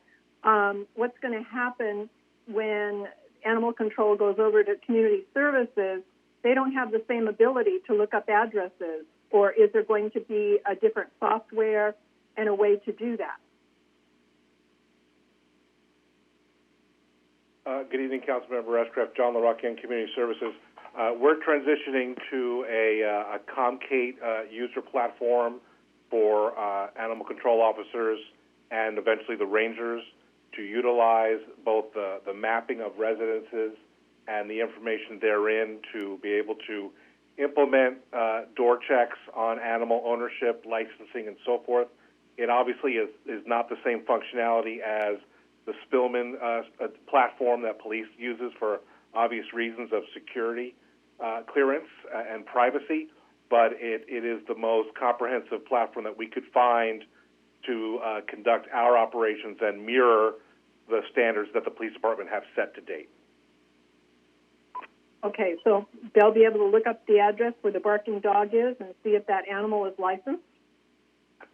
Speaker 3: What's going to happen when animal control goes over to community services? They don't have the same ability to look up addresses, or is there going to be a different software and a way to do that?
Speaker 5: Good evening, Councilmember Ashcraft. John LaRocque, Community Services. We're transitioning to a Comcate user platform for animal control officers and eventually the rangers to utilize both the mapping of residences and the information therein to be able to implement door checks on animal ownership, licensing, and so forth. It obviously is not the same functionality as the Spillman platform that police uses for obvious reasons of security clearance and privacy, but it is the most comprehensive platform that we could find to conduct our operations and mirror the standards that the police department have set to date.
Speaker 3: Okay, so they'll be able to look up the address where the barking dog is and see if that animal is licensed?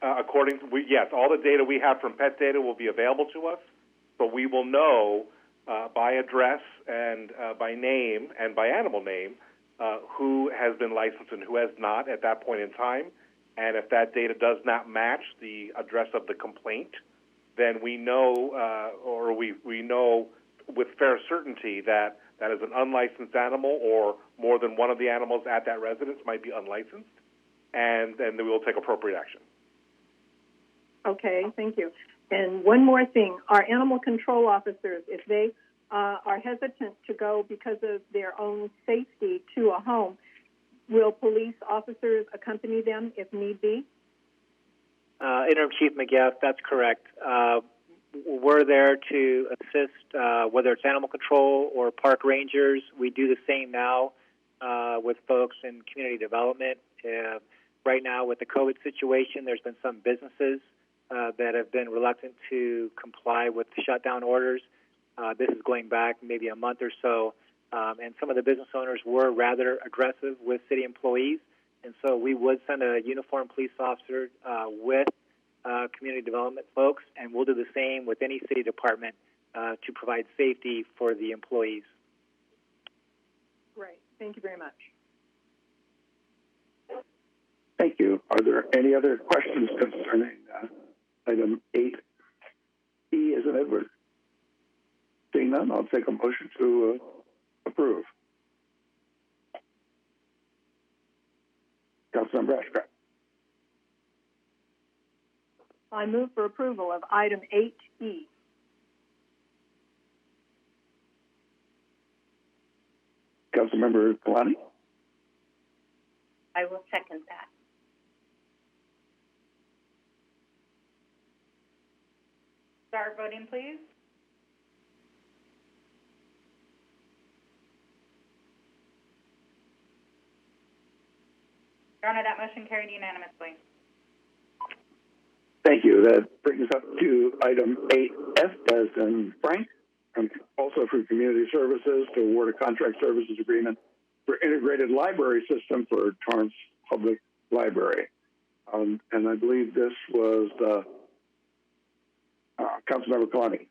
Speaker 5: Yes, all the data we have from pet data will be available to us, but we will know by address and by name and by animal name who has been licensed and who has not at that point in time. And if that data does not match the address of the complaint, then we know, or we know with fair certainty that that is an unlicensed animal, or more than one of the animals at that residence might be unlicensed, and then we will take appropriate action.
Speaker 3: Okay, thank you. And one more thing, our animal control officers, if they are hesitant to go because of their own safety to a home, will police officers accompany them if need be?
Speaker 6: Interim Chief McGath, that's correct. We're there to assist, whether it's animal control or park rangers. We do the same now with folks in community development. Right now, with the COVID situation, there's been some businesses that have been reluctant to comply with the shutdown orders. This is going back maybe a month or so, and some of the business owners were rather aggressive with city employees, and so we would send a uniformed police officer with community development folks, and we'll do the same with any city department to provide safety for the employees.
Speaker 3: Great. Thank you very much.
Speaker 21: Thank you. Are there any other questions concerning item 8E as in Edward? Seeing none, I'll take a motion to approve. Councilmember Ashcraft.
Speaker 3: I move for approval of item 8E.
Speaker 21: Councilmember Kalani.
Speaker 23: I will second that.
Speaker 26: Start voting, please. Your Honor, that motion carried unanimously.
Speaker 21: Thank you. That brings us up to item 8F as in Frank, and also for community services to award a contract services agreement for integrated library system for Torrance Public Library. And I believe this was Councilmember Kalani.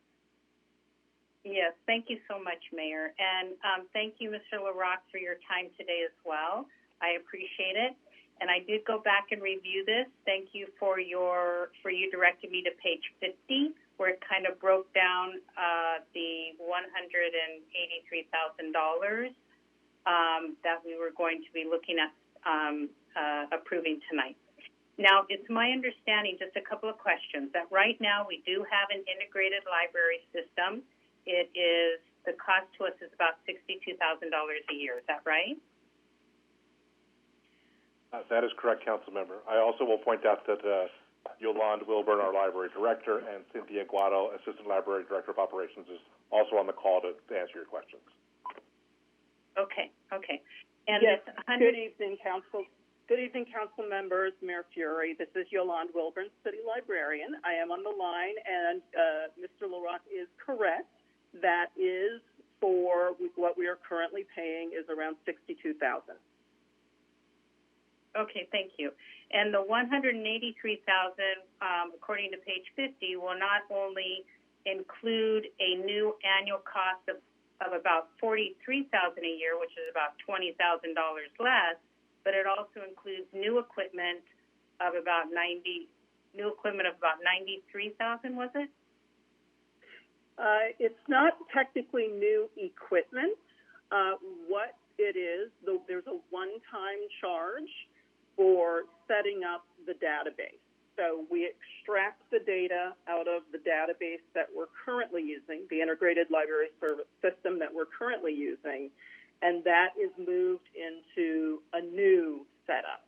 Speaker 23: Yes, thank you so much, Mayor. And thank you, Mr. LaRocque, for your time today as well. I appreciate it. And I did go back and review this. Thank you for you directed me to page 50, where it kind of broke down the $183,000 that we were going to be looking at approving tonight. Now, it's my understanding, just a couple of questions, that right now we do have an integrated library system. The cost to us is about $62,000 a year. Is that right?
Speaker 5: That is correct, Council Member. I also will point out that Yolande Wilburn, our library director, and Cynthia Guado, Assistant Library Director of Operations, is also on the call to answer your questions.
Speaker 23: Okay. And
Speaker 1: yes, good evening, Council. Good evening, Council members, Mayor Fury. This is Yolande Wilburn, City Librarian. I am on the line, and Mr. LaRocque is correct. That is for what we are currently paying is around $62,000.
Speaker 23: Okay, thank you. And the $183,000, according to page 50, will not only include a new annual cost of about $43,000 a year, which is about $20,000 less, but it also includes new equipment of about $93,000, was it?
Speaker 1: It's not technically new equipment. What it is, there's a one-time charge for setting up the database. So we extract the data out of the database that we're currently using, the integrated library service system that we're currently using, and that is moved into a new setup.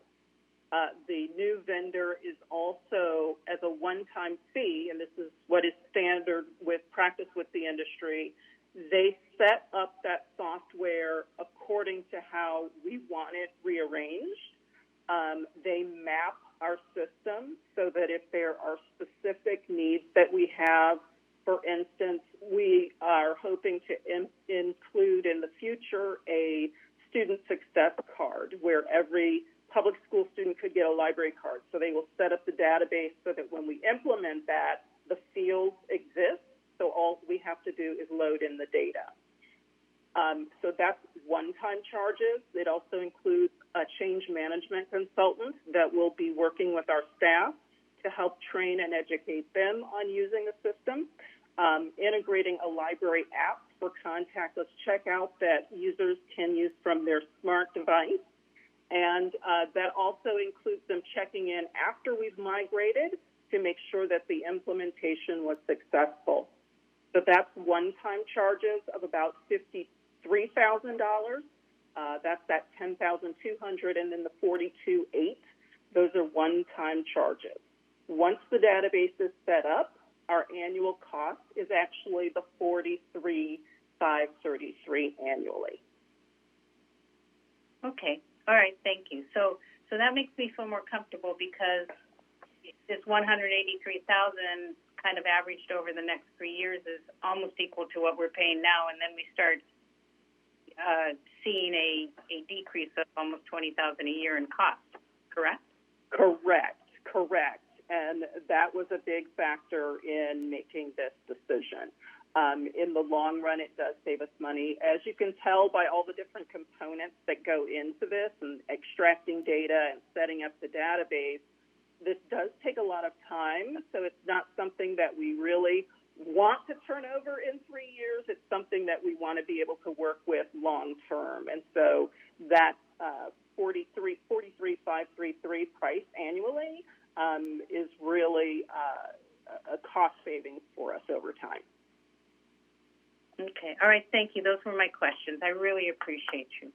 Speaker 1: The new vendor is also, as a one-time fee, and this is what is standard with practice with the industry, they set up that software according to how we want it rearranged. They map our system so that if there are specific needs that we have, for instance, we are hoping to include in the future a student success card where every public school student could get a library card. So they will set up the database so that when we implement that, the fields exist. So all we have to do is load in the data. So that's one-time charges. It also includes a change management consultant that will be working with our staff to help train and educate them on using the system, integrating a library app for contactless checkout that users can use from their smart device. And that also includes them checking in after we've migrated to make sure that the implementation was successful. So that's one-time charges of about $53,000. That's that $10,200, and then the $42,800. Those are one-time charges. Once the database is set up, our annual cost is actually the $43,533 annually.
Speaker 23: Okay. All right. Thank you. So that makes me feel more comfortable because this $183,000 kind of averaged over the next 3 years is almost equal to what we're paying now, and then we start seeing a decrease of almost $20,000 a year in cost. Correct?
Speaker 1: Correct. And that was a big factor in making this decision. In the long run, it does save us money. As you can tell by all the different components that go into this and extracting data and setting up the database, this does take a lot of time. So it's not something that we really want to turn over in 3 years. It's something that we want to be able to work with long term. And so that $43,533 price annually is really a cost savings for us over time.
Speaker 23: Okay. All right. Thank you. Those were my questions. I really appreciate you.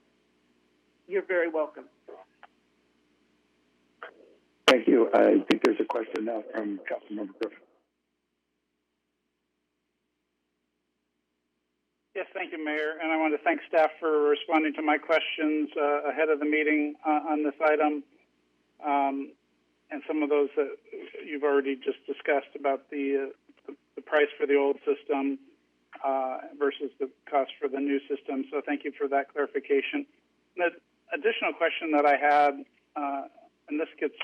Speaker 1: You're very welcome.
Speaker 21: Thank you. I think there's a question now from Councilmember Griffin.
Speaker 25: Yes, thank you, Mayor. And I want to thank staff for responding to my questions ahead of the meeting on this item. And some of those that you've already just discussed about the price for the old system versus the cost for the new system. So thank you for that clarification. The additional question that I had, and this gets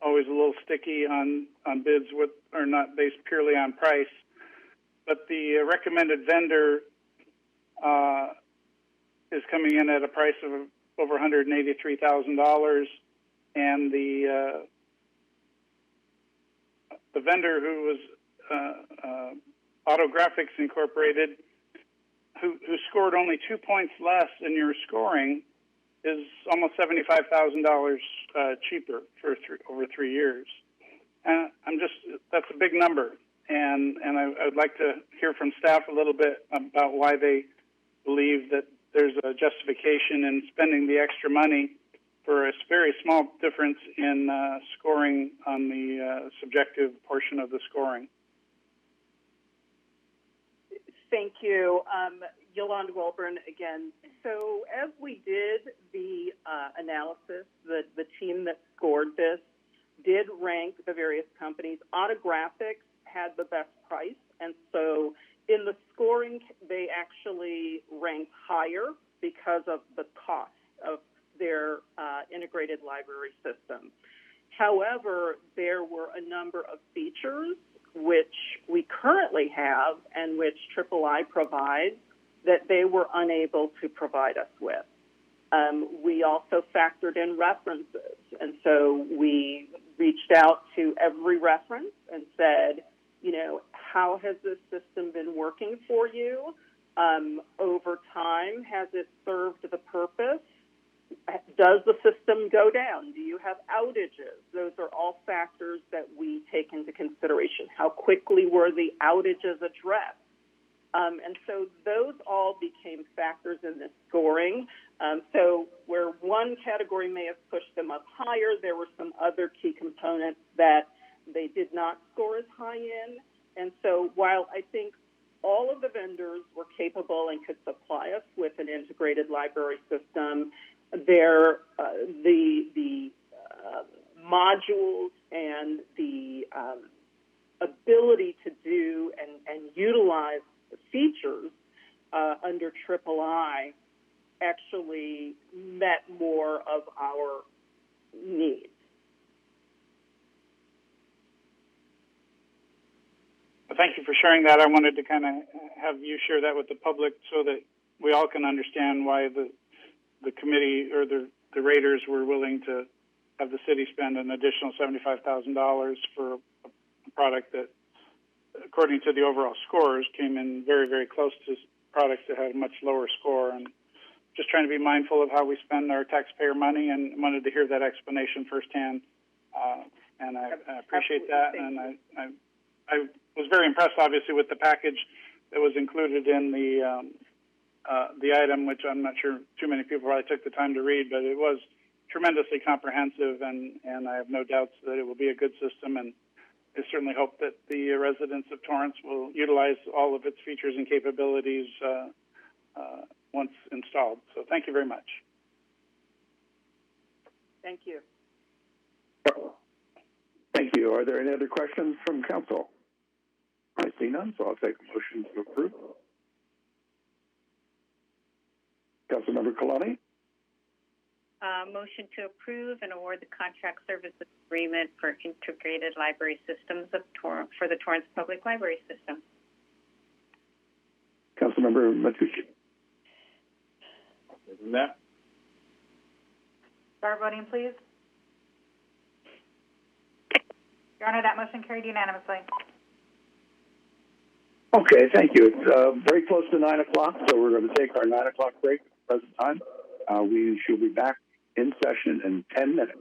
Speaker 25: always a little sticky on bids with are not based purely on price, but the recommended vendor is coming in at a price of over $183,000, and the vendor who was Auto Graphics Incorporated, who scored only 2 points less in your scoring, is almost $75,000 cheaper for over 3 years. That's a big number, and I would like to hear from staff a little bit about why they believe that there's a justification in spending the extra money for a very small difference in scoring on the subjective portion of the scoring.
Speaker 1: Thank you. Yolanda Wilburn again. So as we did the analysis, the team that scored this did rank the various companies. Autographics had the best price, and so in the scoring, they actually ranked higher because of the cost of their integrated library system. However, there were a number of features which we currently have and which III provides that they were unable to provide us with. We also factored in references, and so we reached out to every reference and said, you know, how has this system been working for you? Over time, has it served the purpose? Does the system go down? Do you have outages? Those are all factors that we take into consideration. How quickly were the outages addressed? And so those all became factors in the scoring. So where one category may have pushed them up higher, there were some other key components that they did not score as high in. And so while I think all of the vendors were capable and could supply us with an integrated library system, the modules and the ability to do and utilize the features under III actually met more of our needs.
Speaker 25: Well, thank you for sharing that. I wanted to kind of have you share that with the public so that we all can understand why the committee or the raters were willing to have the city spend an additional $75,000 for a product that, according to the overall scores, came in very, very close to products that had a much lower score. And just trying to be mindful of how we spend our taxpayer money, and wanted to hear that explanation firsthand. And I appreciate that. And I was very impressed, obviously, with the package that was included in the item, which I'm not sure too many people probably took the time to read, but it was tremendously comprehensive, and I have no doubts that it will be a good system, and I certainly hope that the residents of Torrance will utilize all of its features and capabilities once installed. So thank you very much.
Speaker 1: Thank you.
Speaker 21: Thank you. Are there any other questions from council? I see none, so I'll take a motion to approve. Councilmember Kalani?
Speaker 23: Motion to approve and award the contract services agreement for integrated library systems for the Torrance Public Library System.
Speaker 21: Councilmember Matucci?
Speaker 18: Isn't that?
Speaker 26: Start voting, please. Your Honor, that motion carried unanimously.
Speaker 21: Okay, thank you. It's very close to 9 o'clock, so we're going to take our 9 o'clock break at the present time. We shall be back in session in 10 minutes.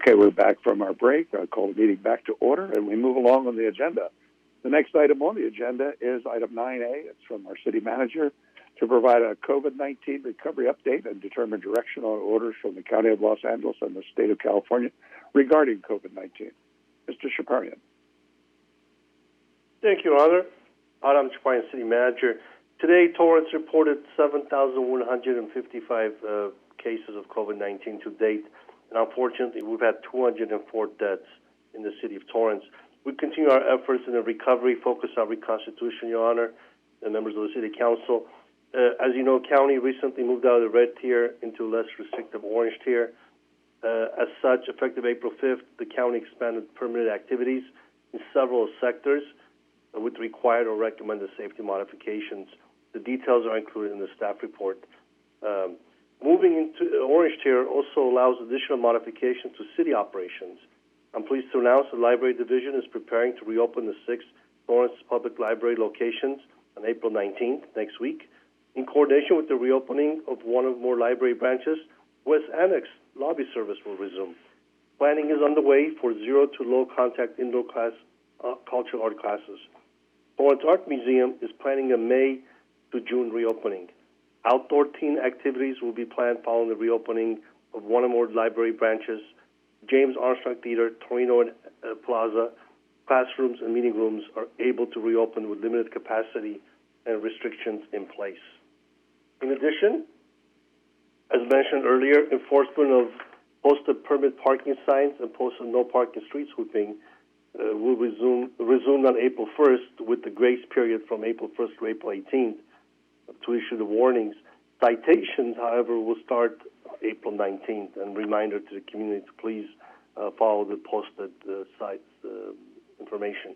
Speaker 21: Okay, we're back from our break. I'll call the meeting back to order, and we move along on the agenda. The next item on the agenda is item 9A. It's from our city manager to provide a COVID-19 recovery update and determine direction on orders from the County of Los Angeles and the State of California regarding COVID-19. Mr. Shaparian.
Speaker 4: Thank you, Your Honor. Adam Chaparian, City Manager. Today, Torrance reported 7,155 cases of COVID-19 to date, and unfortunately, we've had 204 deaths in the city of Torrance. We continue our efforts in the recovery, focus on reconstitution, Your Honor, and members of the City Council. As you know, county recently moved out of the red tier into less restrictive orange tier. As such, effective April 5th, the county expanded permitted activities in several sectors with required or recommended safety modifications. The details are included in the staff report. Moving into orange tier also allows additional modifications to city operations. I'm pleased to announce the Library Division is preparing to reopen the 6 Torrance Public Library locations on April 19th, next week. In coordination with the reopening of one or more library branches, West Annex lobby service will resume. Planning is underway for zero to low contact indoor cultural art classes. Torrance Art Museum is planning a May to June reopening. Outdoor teen activities will be planned following the reopening of one or more library branches. James Armstrong Theater, Torino Plaza, classrooms and meeting rooms are able to reopen with limited capacity and restrictions in place. In addition, as mentioned earlier, enforcement of posted permit parking signs and posted no parking street sweeping will resume on April 1st with the grace period from April 1st to April 18th to issue the warnings. Citations, however, will start April 19th, and reminder to the community to please follow the posted sites information.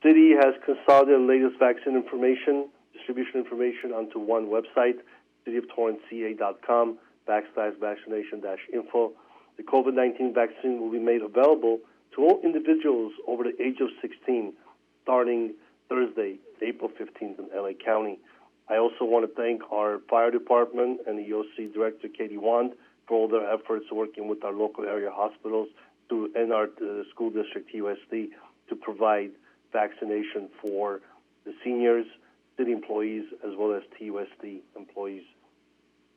Speaker 4: City has consolidated the latest vaccine information, distribution information onto one website, cityoftorrance.ca.com/vaccination-info. The COVID-19 vaccine will be made available to all individuals over the age of 16 starting Thursday, April 15th in LA County. I also want to thank our fire department and the EOC Director, Katie Wand, for all their efforts working with our local area hospitals and our school district, TUSD, to provide vaccination for the seniors, city employees, as well as TUSD employees.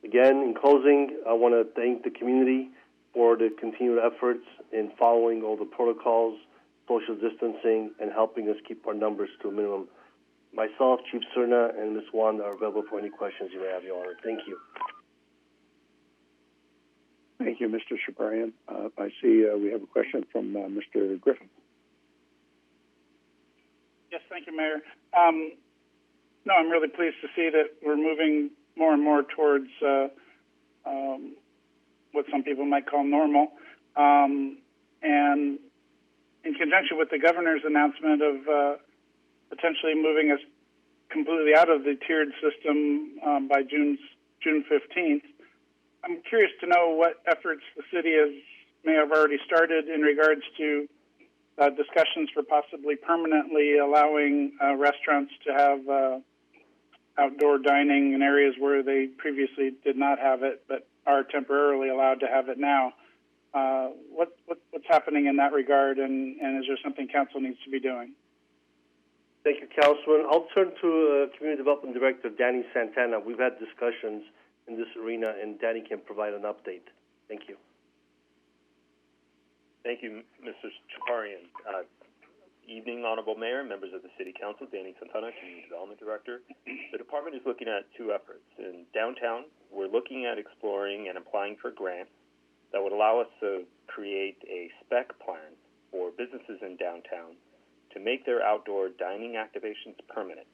Speaker 4: Again, in closing, I want to thank the community for the continued efforts in following all the protocols, social distancing, and helping us keep our numbers to a minimum. Myself, Chief Cerna, and Ms. Wand are available for any questions you may have, Your Honor. Thank you.
Speaker 21: Thank you, Mr. Shaparian. I see we have a question from Mr. Griffin.
Speaker 25: Yes, thank you, Mayor. No, I'm really pleased to see that we're moving more and more towards what some people might call normal. And in conjunction with the governor's announcement of potentially moving us completely out of the tiered system by June 15th, I'm curious to know what efforts the city may have already started in regards to discussions for possibly permanently allowing restaurants to have outdoor dining in areas where they previously did not have it, but are temporarily allowed to have it now. What's happening in that regard, and is there something council needs to be doing?
Speaker 4: Thank you, Councilman. I'll turn to Community Development Director Danny Santana. We've had discussions in this arena, and Danny can provide an update. Thank you.
Speaker 8: Thank you, Mr. Chaparian. Evening, Honorable Mayor, members of the City Council, Danny Santana, Community Development Director. The department is looking at 2 efforts. In downtown, we're looking at exploring and applying for grants that would allow us to create a spec plan for businesses in downtown to make their outdoor dining activations permanent.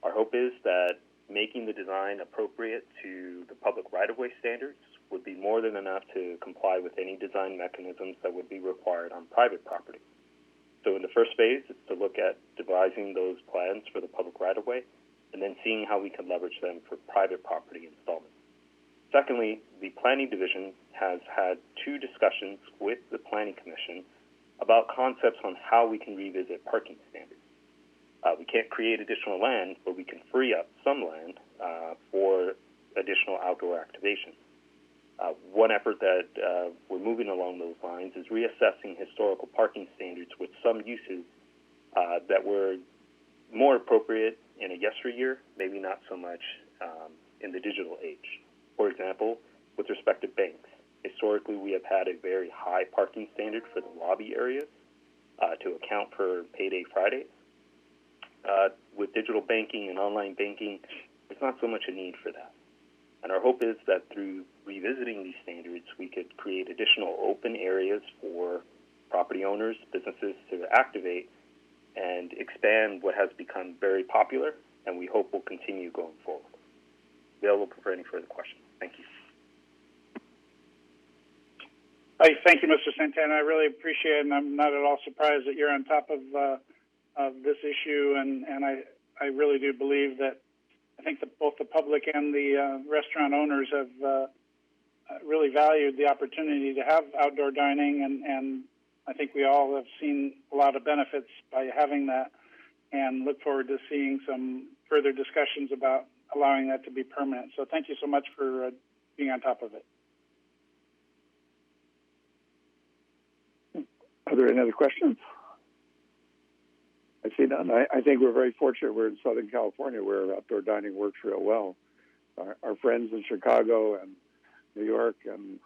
Speaker 8: Our hope is that making the design appropriate to the public right-of-way standards would be more than enough to comply with any design mechanisms that would be required on private property. So in the first phase, it's to look at devising those plans for the public right-of-way and then seeing how we can leverage them for private property installment. Secondly, the Planning Division has had 2 discussions with the Planning Commission about concepts on how we can revisit parking standards. We can't create additional land, but we can free up some land for additional outdoor activations. One effort that we're moving along those lines is reassessing historical parking standards with some uses that were more appropriate in a yesteryear, maybe not so much in the digital age. For example, with respect to banks, historically we have had a very high parking standard for the lobby areas to account for payday Fridays. With digital banking and online banking, there's not so much a need for that. And our hope is that through revisiting these standards, we could create additional open areas for property owners, businesses to activate and expand what has become very popular, and we hope will continue going forward. Available for any further questions. Thank you.
Speaker 25: Thank you, Mr. Santana. I really appreciate it, and I'm not at all surprised that you're on top of this issue, and I really do believe that I think that both the public and the restaurant owners have really valued the opportunity to have outdoor dining, and I think we all have seen a lot of benefits by having that, and look forward to seeing some further discussions about allowing that to be permanent. So thank you so much for being on top of it.
Speaker 21: Are there any other questions? I see none. I think we're very fortunate. We're in Southern California where outdoor dining works real well. Our friends in Chicago and New York and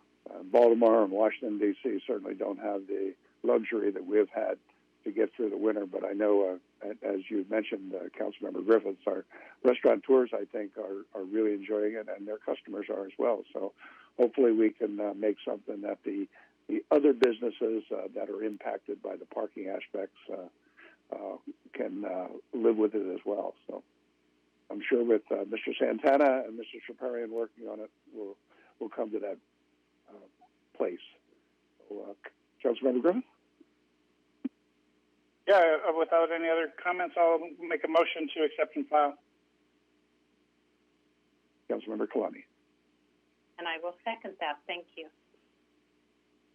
Speaker 21: Baltimore and Washington, D.C. certainly don't have the luxury that we've had to get through the winter. But I know, as you mentioned, Councilmember Griffiths, our restaurateurs, I think, are really enjoying it, and their customers are as well. So hopefully we can make something that the other businesses that are impacted by the parking aspects can live with it as well. So I'm sure with Mr. Santana and Mr. Chaparian working on it, we'll come to that place. So, Councilmember Griffith?
Speaker 25: Yeah, without any other comments, I'll make a motion to accept and file.
Speaker 21: Councilmember Kalani.
Speaker 23: And I will second that. Thank you.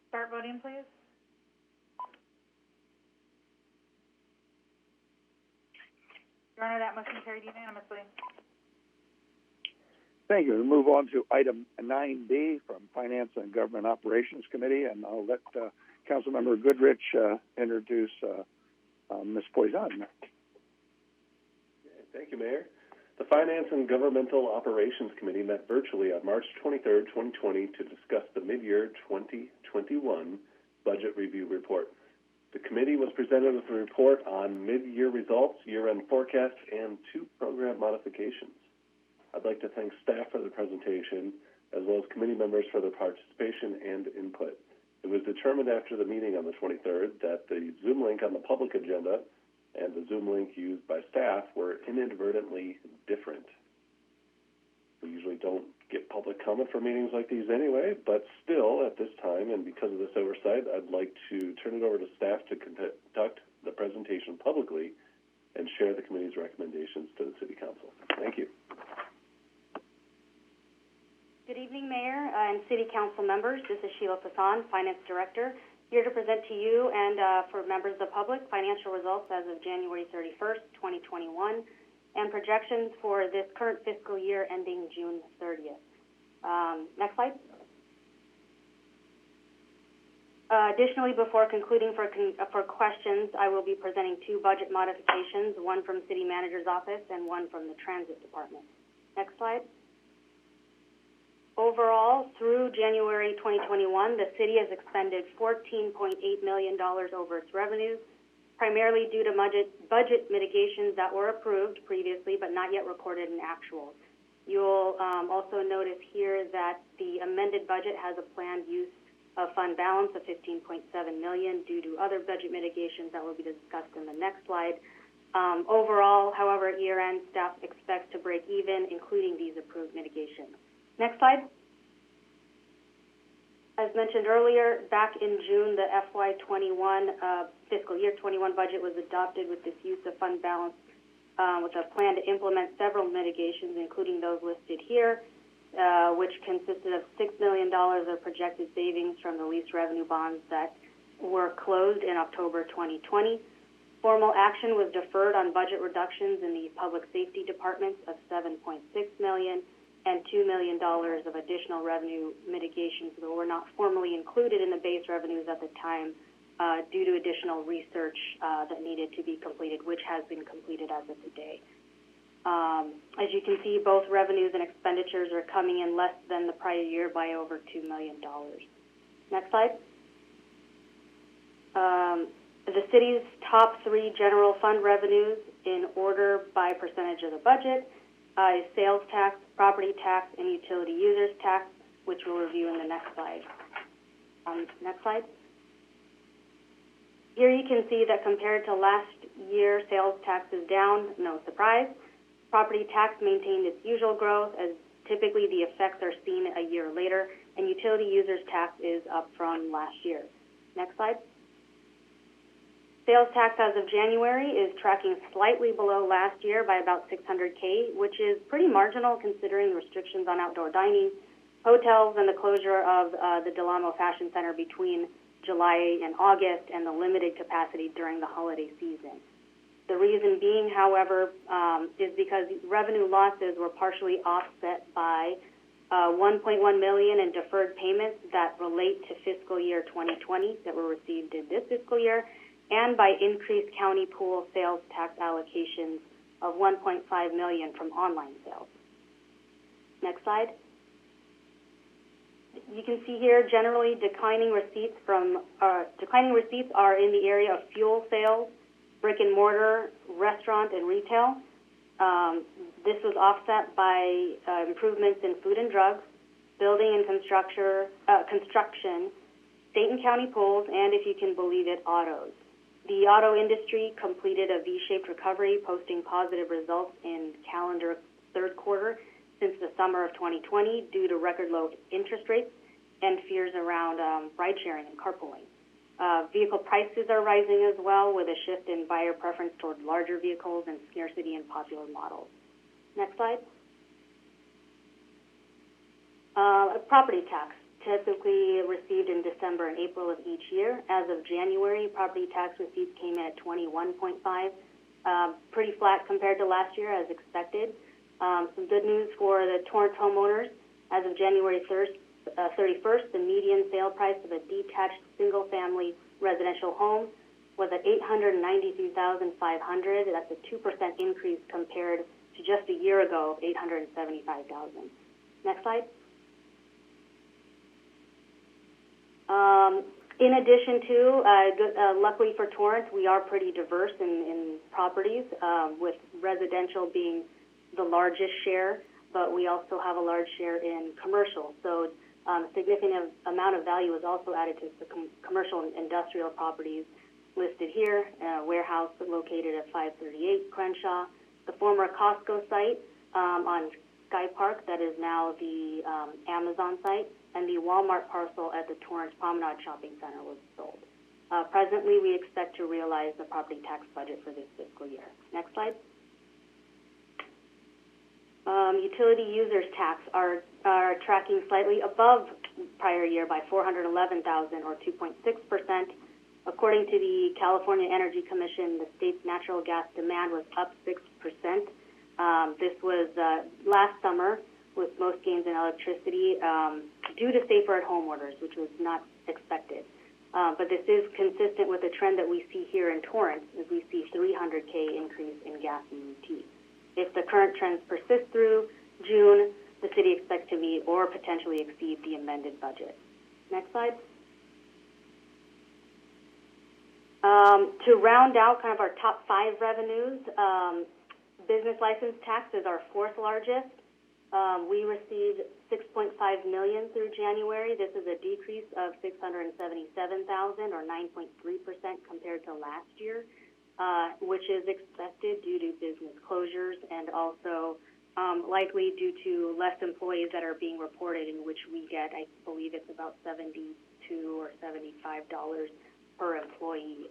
Speaker 26: Start voting, please. Your Honor, that motion carried unanimously.
Speaker 21: Thank you. We'll move on to item 9B from Finance and Government Operations Committee, and I'll let Councilmember Goodrich introduce Ms. Poison.
Speaker 2: Thank you, Mayor. The Finance and Governmental Operations Committee met virtually on March 23, 2020 to discuss the mid-year 2021 budget review report. The committee was presented with a report on mid-year results, year-end forecasts, and 2 program modifications. I'd like to thank staff for the presentation, as well as committee members for their participation and input. It was determined after the meeting on the 23rd that the Zoom link on the public agenda and the Zoom link used by staff were inadvertently different. We usually don't get public comment for meetings like these anyway, but still, at this time, and because of this oversight, I'd like to turn it over to staff to conduct the presentation publicly and share the committee's recommendations to the City Council. Thank you.
Speaker 9: Good evening, Mayor and City Council members. This is Sheila Passan, Finance Director, here to present to you and for members of the public financial results as of January 31st, 2021, and projections for this current fiscal year ending June 30th. Next slide. Additionally, before concluding for questions, I will be presenting 2 budget modifications, one from City Manager's Office and one from the Transit Department. Next slide. Overall, through January 2021, the city has expended $14.8 million over its revenues, primarily due to budget mitigations that were approved previously but not yet recorded in actuals. You'll also notice here that the amended budget has a planned use of fund balance of $15.7 million due to other budget mitigations that will be discussed in the next slide. Overall, however, at year-end, staff expects to break even, including these approved mitigations. Next slide. As mentioned earlier, back in June, the FY21 fiscal year 21 budget was adopted with this use of fund balance with a plan to implement several mitigations, including those listed here, which consisted of $6 million of projected savings from the lease revenue bonds that were closed in October 2020. Formal action was deferred on budget reductions in the public safety departments of $7.6 million, and $2 million of additional revenue mitigations that were not formally included in the base revenues at the time due to additional research that needed to be completed, which has been completed as of today. As you can see, both revenues and expenditures are coming in less than the prior year by over $2 million. Next slide. The city's top three general fund revenues in order by percentage of the budget is sales tax, property tax, and utility users tax, which we'll review in the next slide. Next slide. Here you can see that compared to last year, sales tax is down, no surprise. Property tax maintained its usual growth, as typically the effects are seen a year later, and utility users tax is up from last year. Next slide. Sales tax as of January is tracking slightly below last year by about $600K, which is pretty marginal considering the restrictions on outdoor dining, hotels, and the closure of the Del Amo Fashion Center between July and August, and the limited capacity during the holiday season. The reason being, however, is because revenue losses were partially offset by $1.1 million in deferred payments that relate to fiscal year 2020 that were received in this fiscal year, and by increased county pool sales tax allocations of $1.5 million from online sales. Next slide. You can see here generally declining receipts are in the area of fuel sales, brick and mortar, restaurant, and retail. This was offset by improvements in food and drugs, building and construction, state and county pools, and, if you can believe it, autos. The auto industry completed a V-shaped recovery, posting positive results in calendar third quarter since the summer of 2020 due to record low interest rates and fears around ride-sharing and carpooling. Vehicle prices are rising as well, with a shift in buyer preference toward larger vehicles and scarcity in popular models. Next slide. Property tax, typically received in December and April of each year. As of January, property tax receipts came in at $21.5, pretty flat compared to last year as expected. Some good news for the Torrance homeowners. As of January 31st, the median sale price of a detached single-family residential home was at $893,500. That's a 2% increase compared to just a year ago of $875,000. Next slide. In addition to, luckily for Torrance, we are pretty diverse in properties, with residential being the largest share, but we also have a large share in commercial. So a significant amount of value is also added to the commercial and industrial properties listed here. Warehouse located at 538 Crenshaw, the former Costco site on Sky Park that is now the Amazon site, and the Walmart parcel at the Torrance Promenade Shopping Center was sold. Presently, we expect to realize the property tax budget for this fiscal year. Next slide. Utility users tax are tracking slightly above prior year by $411,000 or 2.6%. According to the California Energy Commission, the state's natural gas demand was up 6%. This was last summer, with most gains in electricity due to safer-at-home orders, which was not expected. But this is consistent with the trend that we see here in Torrance, as we see $300K increase in gas and UT. If the current trends persist through June, the city expects to meet or potentially exceed the amended budget. Next slide. To round out kind of our top 5 revenues, business license tax is our 4th largest. We received $6.5 million through January. This is a decrease of $677,000 or 9.3% compared to last year, which is expected due to business closures and also likely due to less employees that are being reported, in which we get, I believe it's about $72 or $75 per employee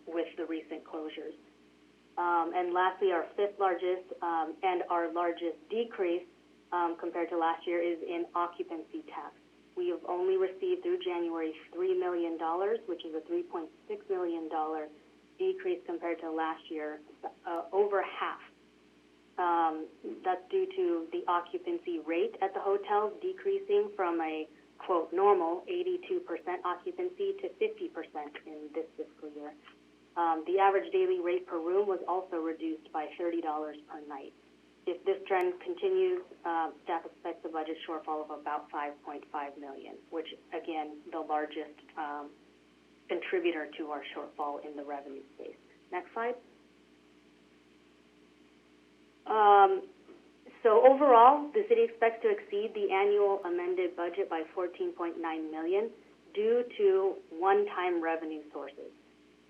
Speaker 9: with the recent closures. And lastly, our 5th largest and our largest decrease compared to last year is in occupancy tax. We have only received through January $3 million, which is a $3.6 million decrease compared to last year, over half. That's That's due to the occupancy rate at the hotels decreasing from a, quote, normal 82% occupancy to 50% in this fiscal year. The average daily rate per room was also reduced by $30 per night. If this trend continues, staff expects a budget shortfall of about $5.5 million, which, again, the largest contributor to our shortfall in the revenue space. Next slide. So overall, the city expects to exceed the annual amended budget by $14.9 million due to one-time revenue sources,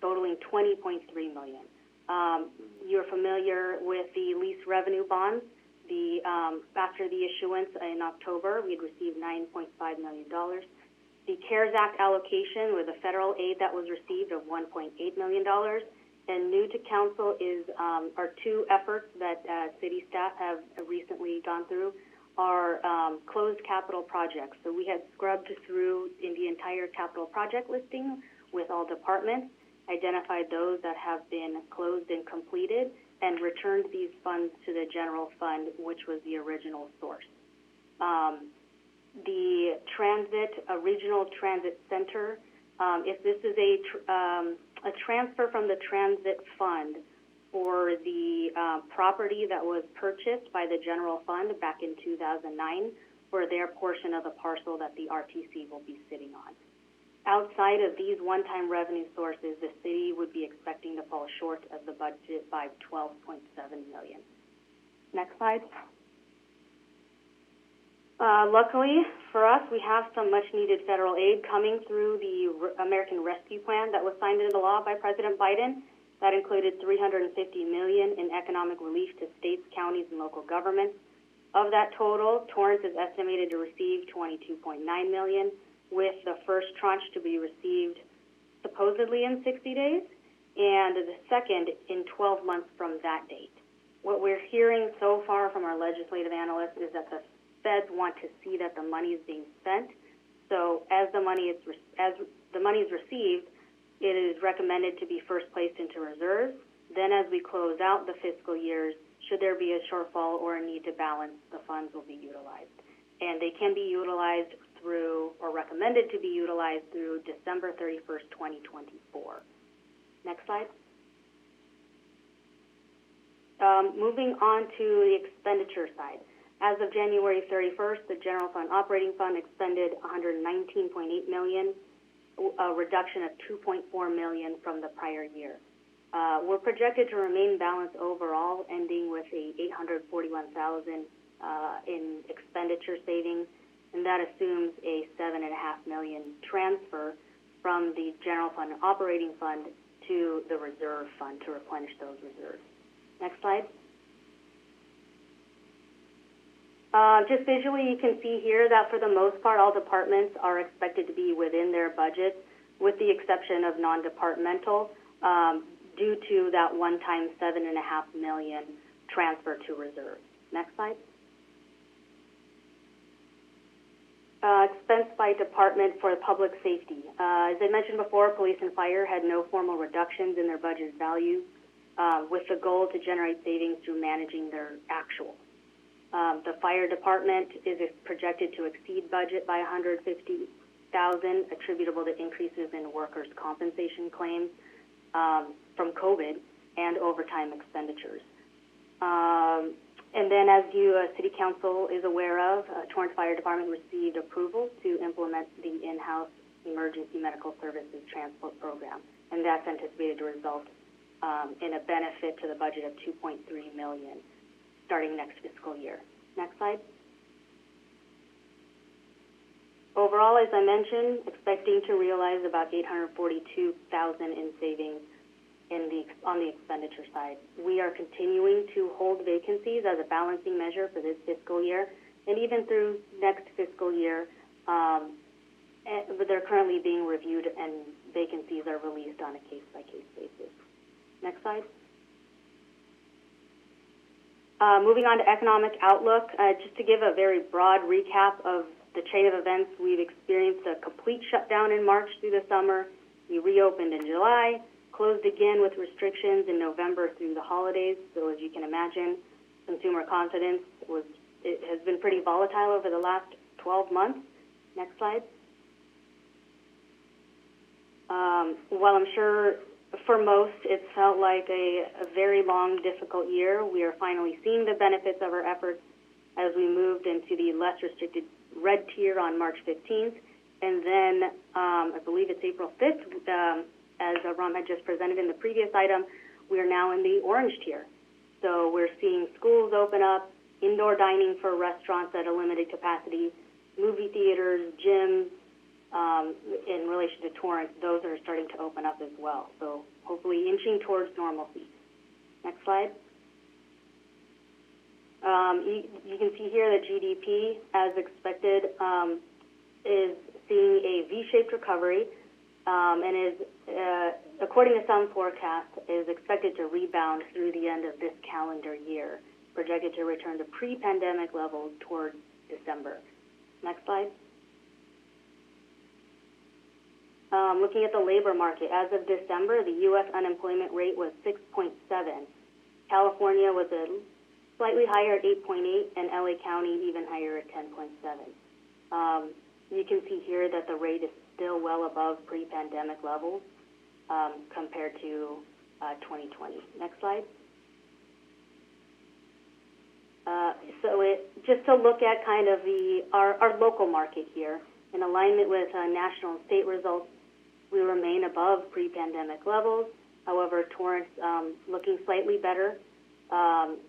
Speaker 9: totaling $20.3 million. You're familiar with the lease revenue bonds. After the issuance in October, we'd received $9.5 million. The CARES Act allocation, or the federal aid that was received, of $1.8 million. And new to council are two efforts that city staff have recently gone through, are closed capital projects. So we had scrubbed through in the entire capital project listing with all departments, identified those that have been closed and completed, and returned these funds to the general fund, which was the original source. The regional transit center, if this is a transfer from the transit fund for the property that was purchased by the general fund back in 2009 for their portion of the parcel that the RTC will be sitting on. Outside of these one-time revenue sources, the city would be expecting to fall short of the budget by $12.7 million. Next slide. Luckily for us, we have some much-needed federal aid coming through the American Rescue Plan that was signed into law by President Biden. That included $350 million in economic relief to states, counties, and local governments. Of that total, Torrance is estimated to receive $22.9 million, with the first tranche to be received supposedly in 60 days, and the second in 12 months from that date. What we're hearing so far from our legislative analysts is that the feds want to see that the money is being spent. So as the money is received, it is recommended to be first placed into reserves. Then as we close out the fiscal years, should there be a shortfall or a need to balance, the funds will be utilized. And they can be utilized through, or recommended to be utilized through, December 31st, 2024. Next slide. Moving on to the expenditure side. As of January 31st, the General Fund Operating Fund expended $119.8 million, a reduction of $2.4 million from the prior year. We're projected to remain balanced overall, ending with a $841,000 in expenditure savings, and that assumes a $7.5 million transfer from the General Fund Operating Fund to the Reserve Fund to replenish those reserves. Next slide. Just visually, you can see here that for the most part, all departments are expected to be within their budget, with the exception of non-departmental, due to that one-time $7.5 million transfer to reserve. Next slide. Expense by department for public safety. As I mentioned before, police and fire had no formal reductions in their budget values, with the goal to generate savings through managing their actuals. The fire department is projected to exceed budget by $150,000, attributable to increases in workers' compensation claims from COVID and overtime expenditures. And then, as you, City Council is aware of, Torrance Fire Department received approval to implement the in-house emergency medical services transport program, and that's anticipated to result in a benefit to the budget of $2.3 million starting next fiscal year. Next slide. Overall, as I mentioned, expecting to realize about $842,000 in savings on the expenditure side. We are continuing to hold vacancies as a balancing measure for this fiscal year, and even through next fiscal year, but they're currently being reviewed and vacancies are released on a case-by-case basis. Next slide. Moving on to economic outlook, just to give a very broad recap of the chain of events, we've experienced a complete shutdown in March through the summer. We reopened in July, closed again with restrictions in November through the holidays. So as you can imagine, consumer confidence has been pretty volatile over the last 12 months. Next slide. While I'm sure for most it felt like a very long, difficult year, we are finally seeing the benefits of our efforts as we moved into the less restricted red tier on March 15th. And then I believe it's April 5th, as Ram had just presented in the previous item, we are now in the orange tier. So we're seeing schools open up, indoor dining for restaurants at a limited capacity, movie theaters, gyms. In relation to Torrance, those are starting to open up as well. So hopefully inching towards normalcy. Next slide. You can see here that GDP, as expected, is seeing a V-shaped recovery and is, according to some forecasts, is expected to rebound through the end of this calendar year, projected to return to pre-pandemic levels towards December. Next slide. Looking at the labor market, as of December, the U.S. unemployment rate was 6.7. California was slightly higher at 8.8, and LA County even higher at 10.7. You can see here that the rate is still well above pre-pandemic levels compared to 2020. Next slide. Just to look at kind of our local market here, in alignment with national and state results, we remain above pre-pandemic levels. However, Torrance looking slightly better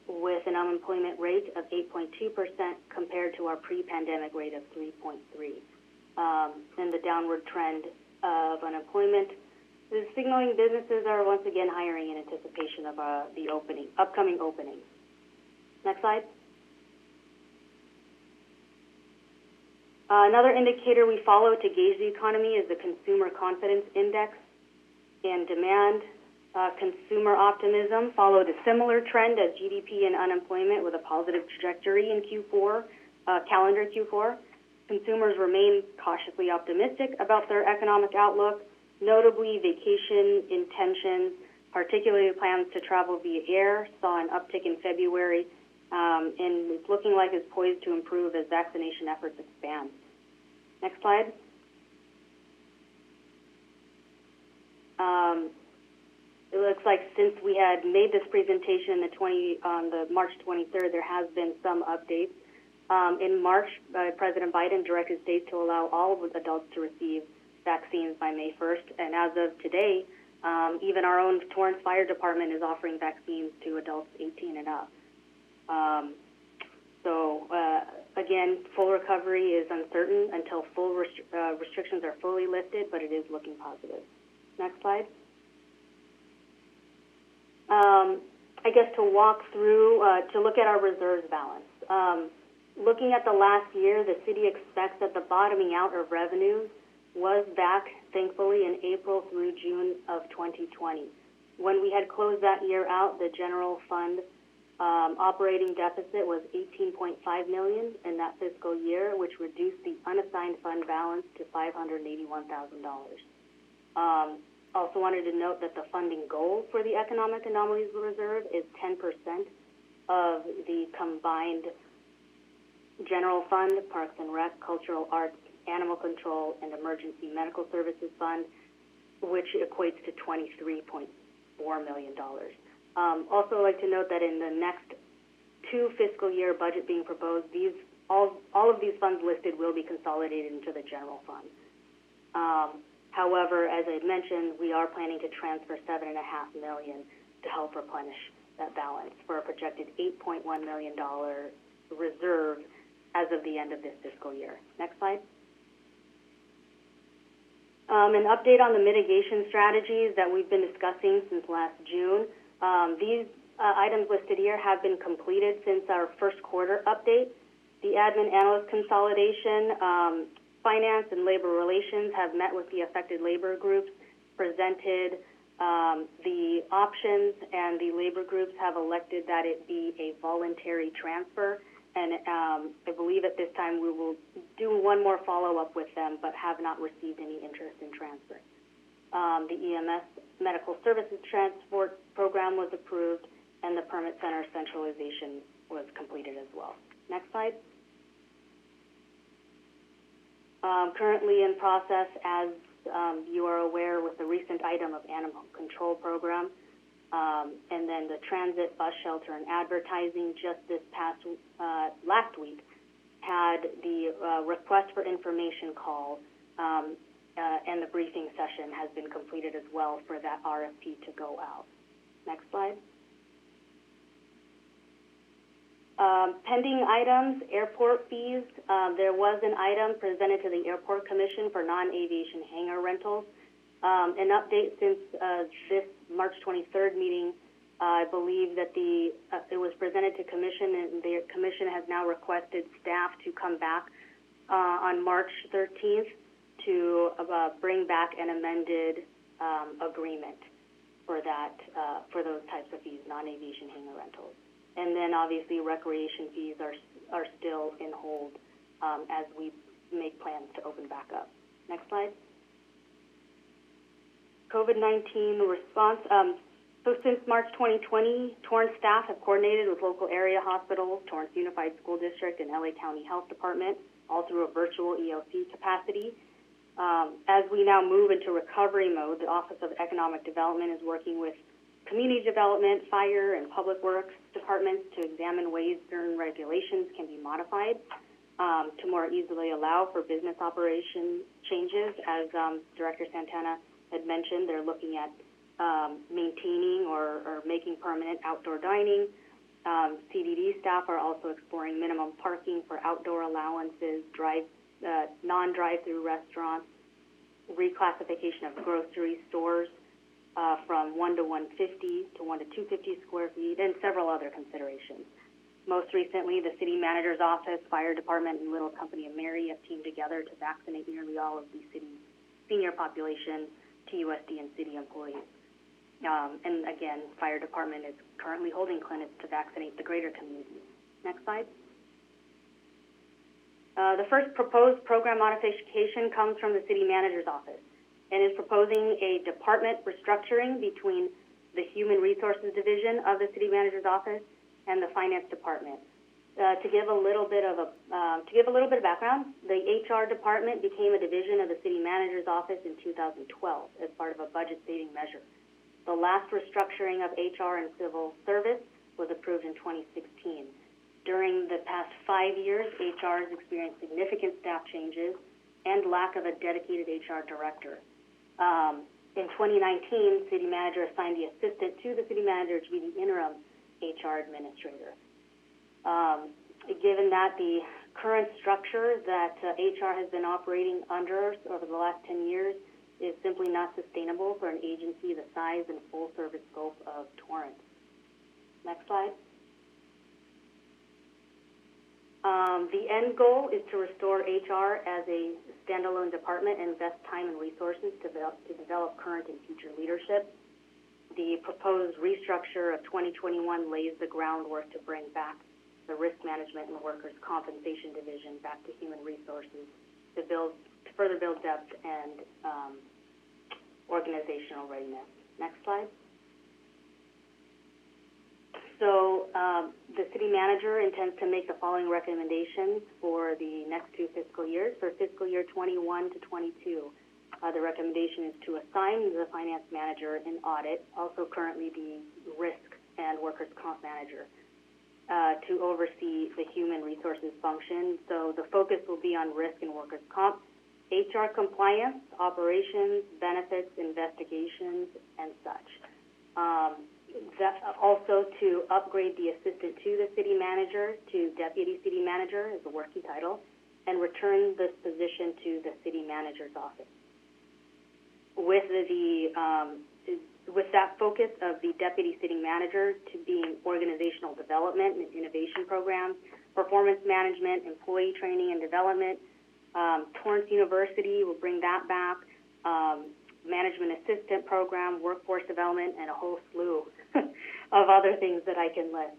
Speaker 9: with an unemployment rate of 8.2% compared to our pre-pandemic rate of 3.3%. And the downward trend of unemployment is signaling businesses are once again hiring in anticipation of the upcoming openings. Next slide. Another indicator we follow to gauge the economy is the Consumer Confidence Index and demand. Consumer optimism followed a similar trend as GDP and unemployment with a positive trajectory in Q4, calendar Q4. Consumers remain cautiously optimistic about their economic outlook, notably vacation intentions, particularly plans to travel via air, saw an uptick in February, and it's looking like it's poised to improve as vaccination efforts expand. Next slide. It looks like since we had made this presentation on the March 23rd, there has been some updates. In March, President Biden directed states to allow all adults to receive vaccines by May 1st, and as of today, even our own Torrance Fire Department is offering vaccines to adults 18 and up. Again, full recovery is uncertain until full restrictions are fully lifted, but it is looking positive. Next slide. I guess to walk through, to look at our reserves balance. Looking at the last year, the city expects that the bottoming out of revenues was back, thankfully, in April through June of 2020. When we had closed that year out, the general fund operating deficit was $18.5 million in that fiscal year, which reduced the unassigned fund balance to $581,000. Also wanted to note that the funding goal for the Economic Anomalies Reserve is 10% of the combined general fund, Parks and Rec, Cultural Arts, Animal Control, and Emergency Medical Services Fund, which equates to $23.4 million. Also like to note that in the next 2 fiscal year budget being proposed, all of these funds listed will be consolidated into the general fund. However, as I mentioned, we are planning to transfer $7.5 million to help replenish that balance for a projected $8.1 million reserve as of the end of this fiscal year. Next slide. An update on the mitigation strategies that we've been discussing since last June. These items listed here have been completed since our first quarter update. The admin analyst consolidation, finance and labor relations have met with the affected labor groups, presented the options, and the labor groups have elected that it be a voluntary transfer. And I believe at this time we will do one more follow-up with them, but have not received any interest in transfer. The EMS Medical Services Transport Program was approved, and the Permit Center centralization was completed as well. Next slide. Currently in process, as you are aware, with the recent item of animal control program, and then the transit bus shelter and advertising just this past last week had the request for information call, and the briefing session has been completed as well for that RFP to go out. Next slide. Pending items, airport fees. There was an item presented to the Airport Commission for non-aviation hangar rentals. An update since this March 23rd meeting. I believe that it was presented to Commission, and the Commission has now requested staff to come back on March 13th to bring back an amended agreement for that for those types of fees, non-aviation hangar rentals. And then obviously recreation fees are still in hold as we make plans to open back up. Next slide. COVID-19 response. So since March 2020, Torrance staff have coordinated with local area hospitals, Torrance Unified School District, and LA County Health Department, all through a virtual ELC capacity. As we now move into recovery mode, the Office of Economic Development is working with community development, fire, and public works departments to examine ways certain regulations can be modified to more easily allow for business operation changes. As Director Santana had mentioned, they're looking at maintaining or making permanent outdoor dining. CDD staff are also exploring minimum parking for outdoor allowances, non-drive-through restaurants, reclassification of grocery stores from 1 to 150 to 1 to 250 square feet, and several other considerations. Most recently, the City Manager's Office, Fire Department, and Little Company of Mary have teamed together to vaccinate nearly all of the city's senior population, TUSD, and city employees. And again, Fire Department is currently holding clinics to vaccinate the greater community. Next slide. The first proposed program modification comes from the City Manager's Office and is proposing a department restructuring between the Human Resources Division of the City Manager's Office and the Finance Department. To give a little bit of background, the HR department became a division of the City Manager's Office in 2012 as part of a budget-saving measure. The last restructuring of HR and civil service was approved in 2016. During the past 5 years, HR has experienced significant staff changes and lack of a dedicated HR director. In 2019, City Manager assigned the assistant to the City Manager to be the interim HR administrator. Given that the current structure that HR has been operating under over the last 10 years is simply not sustainable for an agency the size and full service scope of Torrance. Next slide. The end goal is to restore HR as a standalone department and invest time and resources to develop current and future leadership. The proposed restructure of 2021 lays the groundwork to bring back the Risk Management and Workers' Compensation Division back to Human Resources to further build depth and organizational readiness. Next slide. So the City Manager intends to make the following recommendations for the next 2 fiscal years. For fiscal year 21 to 22, the recommendation is to assign the Finance Manager in audit, also currently the Risk and Workers' Comp Manager, to oversee the Human Resources function. So the focus will be on Risk and Workers' Comp, HR compliance, operations, benefits, investigations, and such. Also to upgrade the assistant to the City Manager to Deputy City Manager is the working title, and return this position to the City Manager's Office. With that focus of the Deputy City Manager to being organizational development and innovation programs, performance management, employee training and development. Torrance University will bring that back, management assistant program, workforce development, and a whole slew of other things that I can list.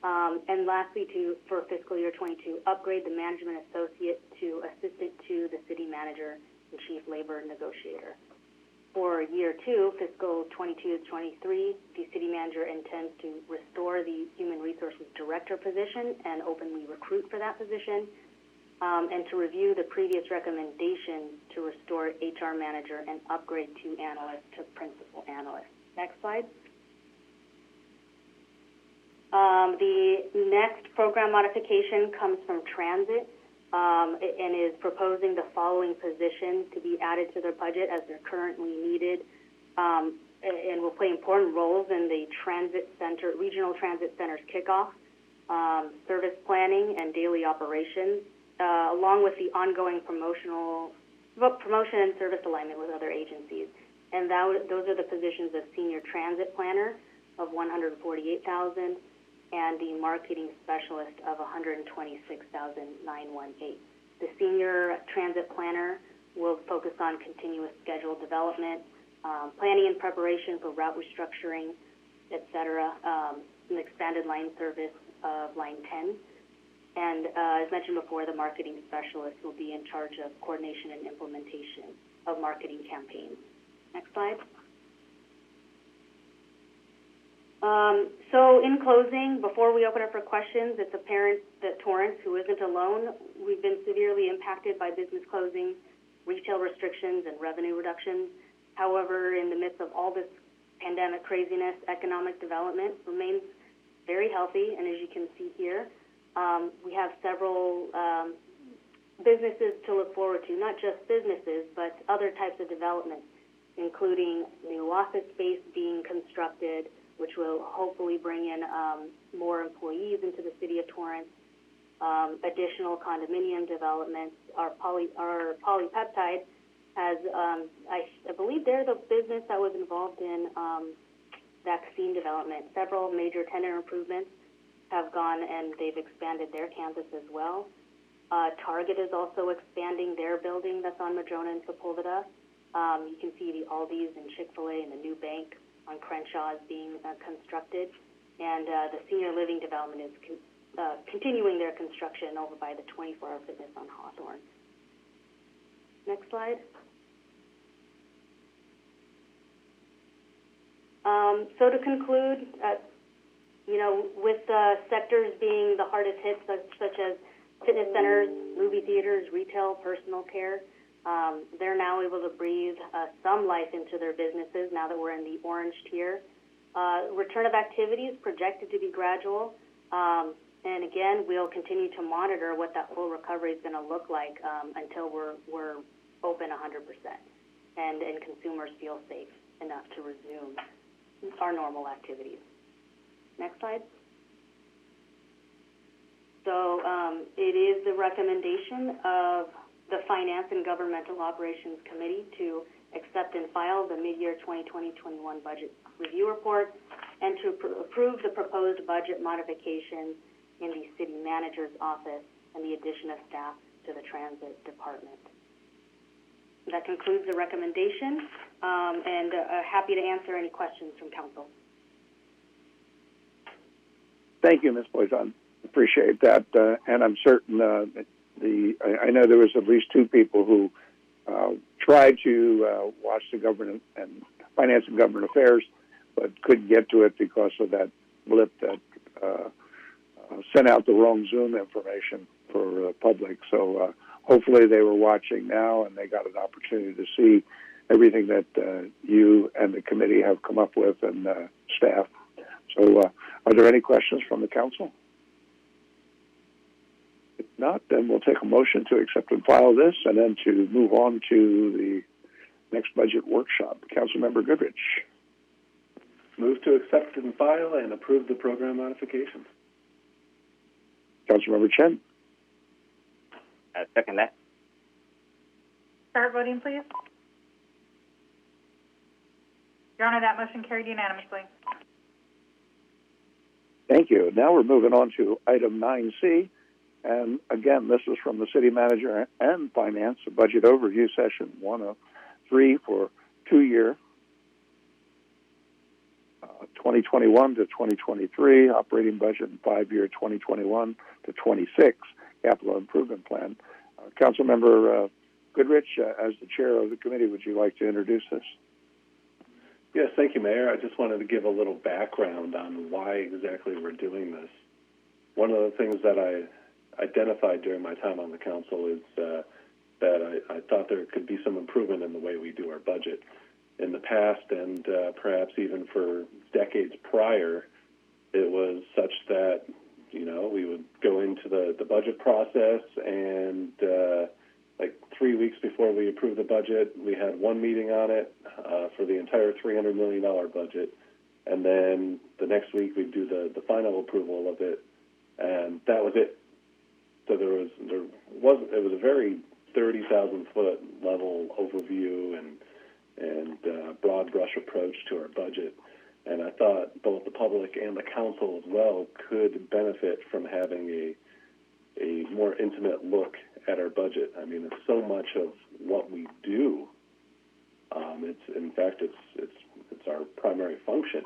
Speaker 9: And lastly, for fiscal year 22, upgrade the management associate to assistant to the City Manager and Chief Labor Negotiator. For year 2, fiscal 22 to 23, the city manager intends to restore the human resources director position and openly recruit for that position, and to review the previous recommendation to restore HR manager and upgrade 2 analysts to principal analyst. Next slide. The next program modification comes from Transit, and is proposing the following positions to be added to their budget as they're currently needed, and will play important roles in the transit center, regional transit center's kickoff, service planning, and daily operations, along with the ongoing promotion and service alignment with other agencies. And those are the positions of senior transit planner of $148,000 and the marketing specialist of $126,918. The senior transit planner will focus on continuous schedule development, planning and preparation for route restructuring, et cetera, an expanded line service of line 10. And as mentioned before, the marketing specialist will be in charge of coordination and implementation of marketing campaigns. Next slide. So in closing, before we open up for questions, it's apparent that Torrance, who isn't alone, we've been severely impacted by business closing, retail restrictions, and revenue reductions. However, in the midst of all this pandemic craziness, economic development remains very healthy, and as you can see here, we have several businesses to look forward to, not just businesses, but other types of development, including new office space being constructed, which will hopefully bring in more employees into the city of Torrance, additional condominium developments. Our polypeptide has, I believe they're the business that was involved in vaccine development. Several major tenant improvements have gone, and they've expanded their campus as well. Target is also expanding their building that's on Madrona and Sepulveda. You can see the Aldi's and Chick-fil-A and the new bank on Crenshaw is being constructed, and the senior living development is continuing their construction over by the 24-hour fitness on Hawthorne. Next slide. So to conclude, with sectors being the hardest hit, such as fitness centers, movie theaters, retail, personal care, they're now able to breathe some life into their businesses now that we're in the orange tier. Return of activity is projected to be gradual. And again, we'll continue to monitor what that full recovery is going to look like until we're open 100% and consumers feel safe enough to resume our normal activities. Next slide. So it is the recommendation of the Finance and Governmental Operations Committee to accept and file the mid-year 2020-21 budget review report and to approve the proposed budget modifications in the city manager's office and the addition of staff to the transit department. That concludes the recommendation, and happy to answer any questions from council.
Speaker 21: Thank you, Ms. Poisson. Appreciate that, and I'm certain I know there was at least 2 people who tried to watch the government and finance and government affairs, but couldn't get to it because of that blip that sent out the wrong Zoom information for the public. So hopefully they were watching now and they got an opportunity to see everything that you and the committee have come up with and staff. So are there any questions from the council? If not, then we'll take a motion to accept and file this and then to move on to the next budget workshop. Councilmember Goodrich.
Speaker 2: Move to accept and file and approve the program modifications.
Speaker 21: Councilmember Chen.
Speaker 24: Second that.
Speaker 26: Start voting, please. Your Honor, that motion carried unanimously.
Speaker 21: Thank you. Now we're moving on to item 9C. And again, this is from the city manager and finance, a budget overview session 103 for 2-year 2021 to 2023 operating budget and 5-year 2021 to 26 capital improvement plan. Councilmember Goodrich, as the chair of the committee, would you like to introduce this?
Speaker 2: Yes, thank you, Mayor. I just wanted to give a little background on why exactly we're doing this. One of the things that I identified during my time on the council is that I thought there could be some improvement in the way we do our budget. In the past, and perhaps even for decades prior, it was such that, we would go into the budget process and like 3 weeks before we approved the budget, we had one meeting on it for the entire $300 million budget. And then the next week we'd do the final approval of it, and that was it. So it was a very 30,000-foot level overview and broad brush approach to our budget. And I thought both the public and the council as well could benefit from having a more intimate look at our budget. I mean, it's so much of what we do. It's our primary function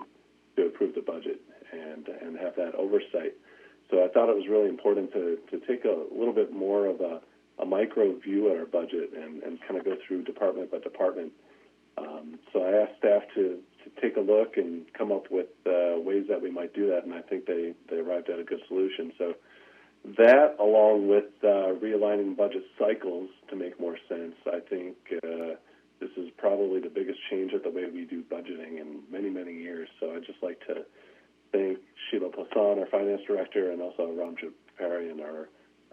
Speaker 2: to approve the budget and have that oversight. So I thought it was really important to take a little bit more of a micro view at our budget and kind of go through department by department. So I asked staff to take a look and come up with ways that we might do that, and I think they arrived at a good solution. So that, along with realigning budget cycles to make more sense, I think this is probably the biggest change at the way we do budgeting in many, many years. So I'd just like to thank Sheila Poisson, our finance director, and also Ram Japarian,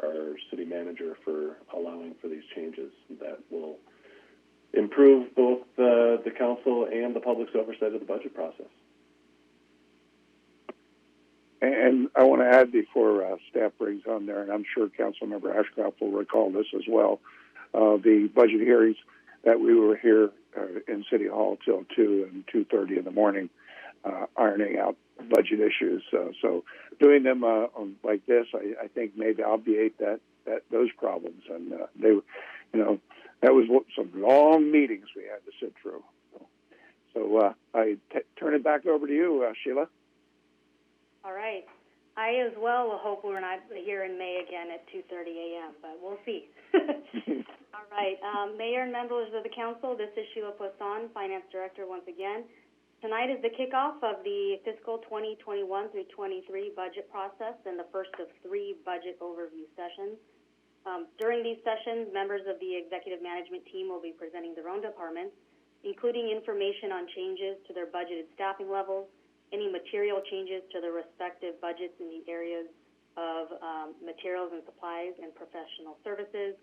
Speaker 2: our city manager, for allowing for these changes that will improve both the council and the public's oversight of the budget process.
Speaker 21: And I want to add before staff brings on there, and I'm sure Councilmember Ashcroft will recall this as well, the budget hearings that we were here in City Hall till 2 and 2:30 in the morning, ironing out budget issues. So doing them like this, I think maybe obviate those problems. And that was some long meetings we had to sit through. So I turn it back over to you, Sheila.
Speaker 9: All right. I as well will hope we're not here in May again at 2:30 a.m., but we'll see. All right. Mayor and members of the council, this is Sheila Poisson, Finance Director once again. Tonight is the kickoff of the fiscal 2021 through 23 budget process and the first of 3 budget overview sessions. During these sessions, members of the executive management team will be presenting their own departments, including information on changes to their budgeted staffing levels, any material changes to their respective budgets in the areas of materials and supplies and professional services,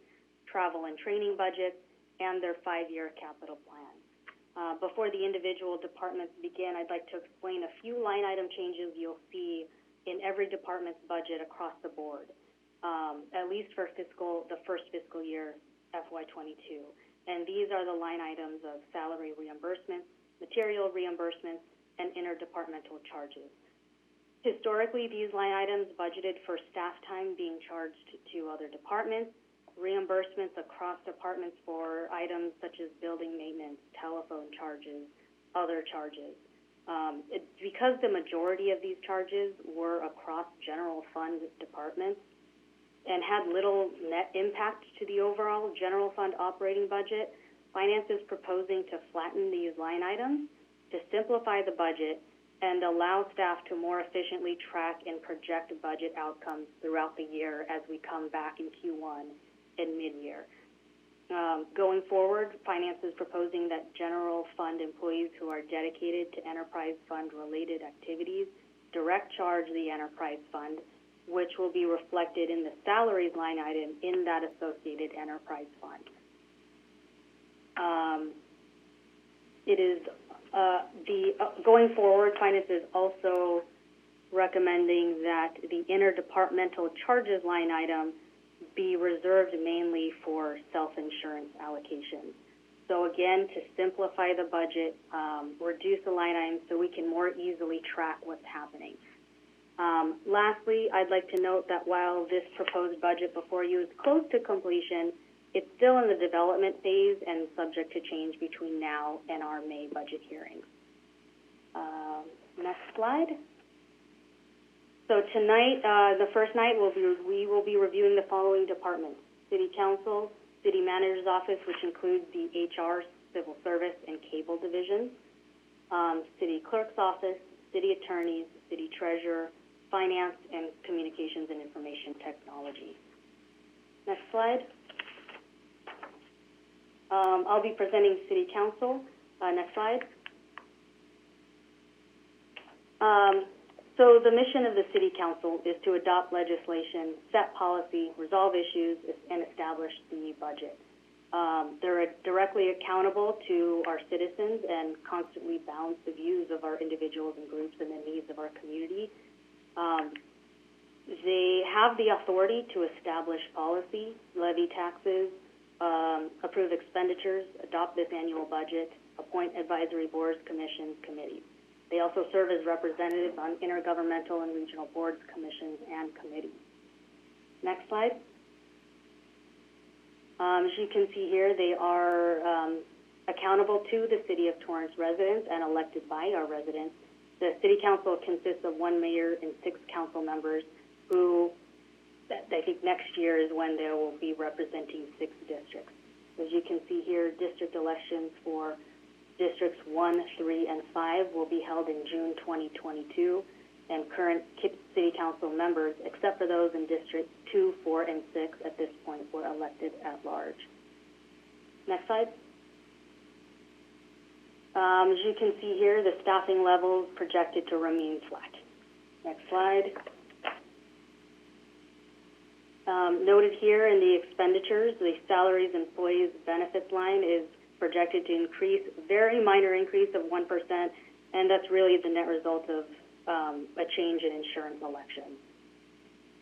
Speaker 9: travel and training budgets, and their 5-year capital plan. Before the individual departments begin, I'd like to explain a few line item changes you'll see in every department's budget across the board, at least for the first fiscal year, FY22. And these are the line items of salary reimbursements, material reimbursements, and interdepartmental charges. Historically, these line items budgeted for staff time being charged to other departments, reimbursements across departments for items such as building maintenance, telephone charges, other charges. Because the majority of these charges were across general fund departments and had little net impact to the overall general fund operating budget, Finance is proposing to flatten these line items to simplify the budget and allow staff to more efficiently track and project budget outcomes throughout the year as we come back in Q1 and mid-year. Going forward, Finance is proposing that general fund employees who are dedicated to enterprise fund-related activities direct charge the enterprise fund, which will be reflected in the salaries line item in that associated enterprise fund. Going forward, Finance is also recommending that the interdepartmental charges line item be reserved mainly for self-insurance allocations. So again, to simplify the budget, reduce the line items so we can more easily track what's happening. Lastly, I'd like to note that while this proposed budget before you is close to completion, it's still in the development phase and subject to change between now and our May budget hearings. Next slide. So tonight, the first night, we will be reviewing the following departments: City Council, City Manager's Office, which includes the HR, Civil Service, and Cable divisions; city clerk's office, city attorneys, city treasurer, finance, and communications and information technology. Next slide. I'll be presenting City Council. Next slide. So the mission of the City Council is to adopt legislation, set policy, resolve issues, and establish the budget. They're directly accountable to our citizens and constantly balance the views of our individuals and groups and the needs of our community. They have the authority to establish policy, levy taxes, approve expenditures, adopt this annual budget, appoint advisory boards, commissions, committees. They also serve as representatives on intergovernmental and regional boards, commissions, and committees. Next slide. As you can see here, they are accountable to the City of Torrance residents and elected by our residents. The City Council consists of 1 mayor and 6 council members who, I think next year is when they will be representing 6 districts. As you can see here, district elections for districts 1, 3, and 5 will be held in June 2022, and current City Council members, except for those in districts 2, 4, and 6 at this point, were elected at large. Next slide. As you can see here, the staffing levels projected to remain flat. Next slide. Noted here in the expenditures, the salaries, employees, benefits line is projected to increase, very minor increase of 1%, and that's really the net result of a change in insurance elections.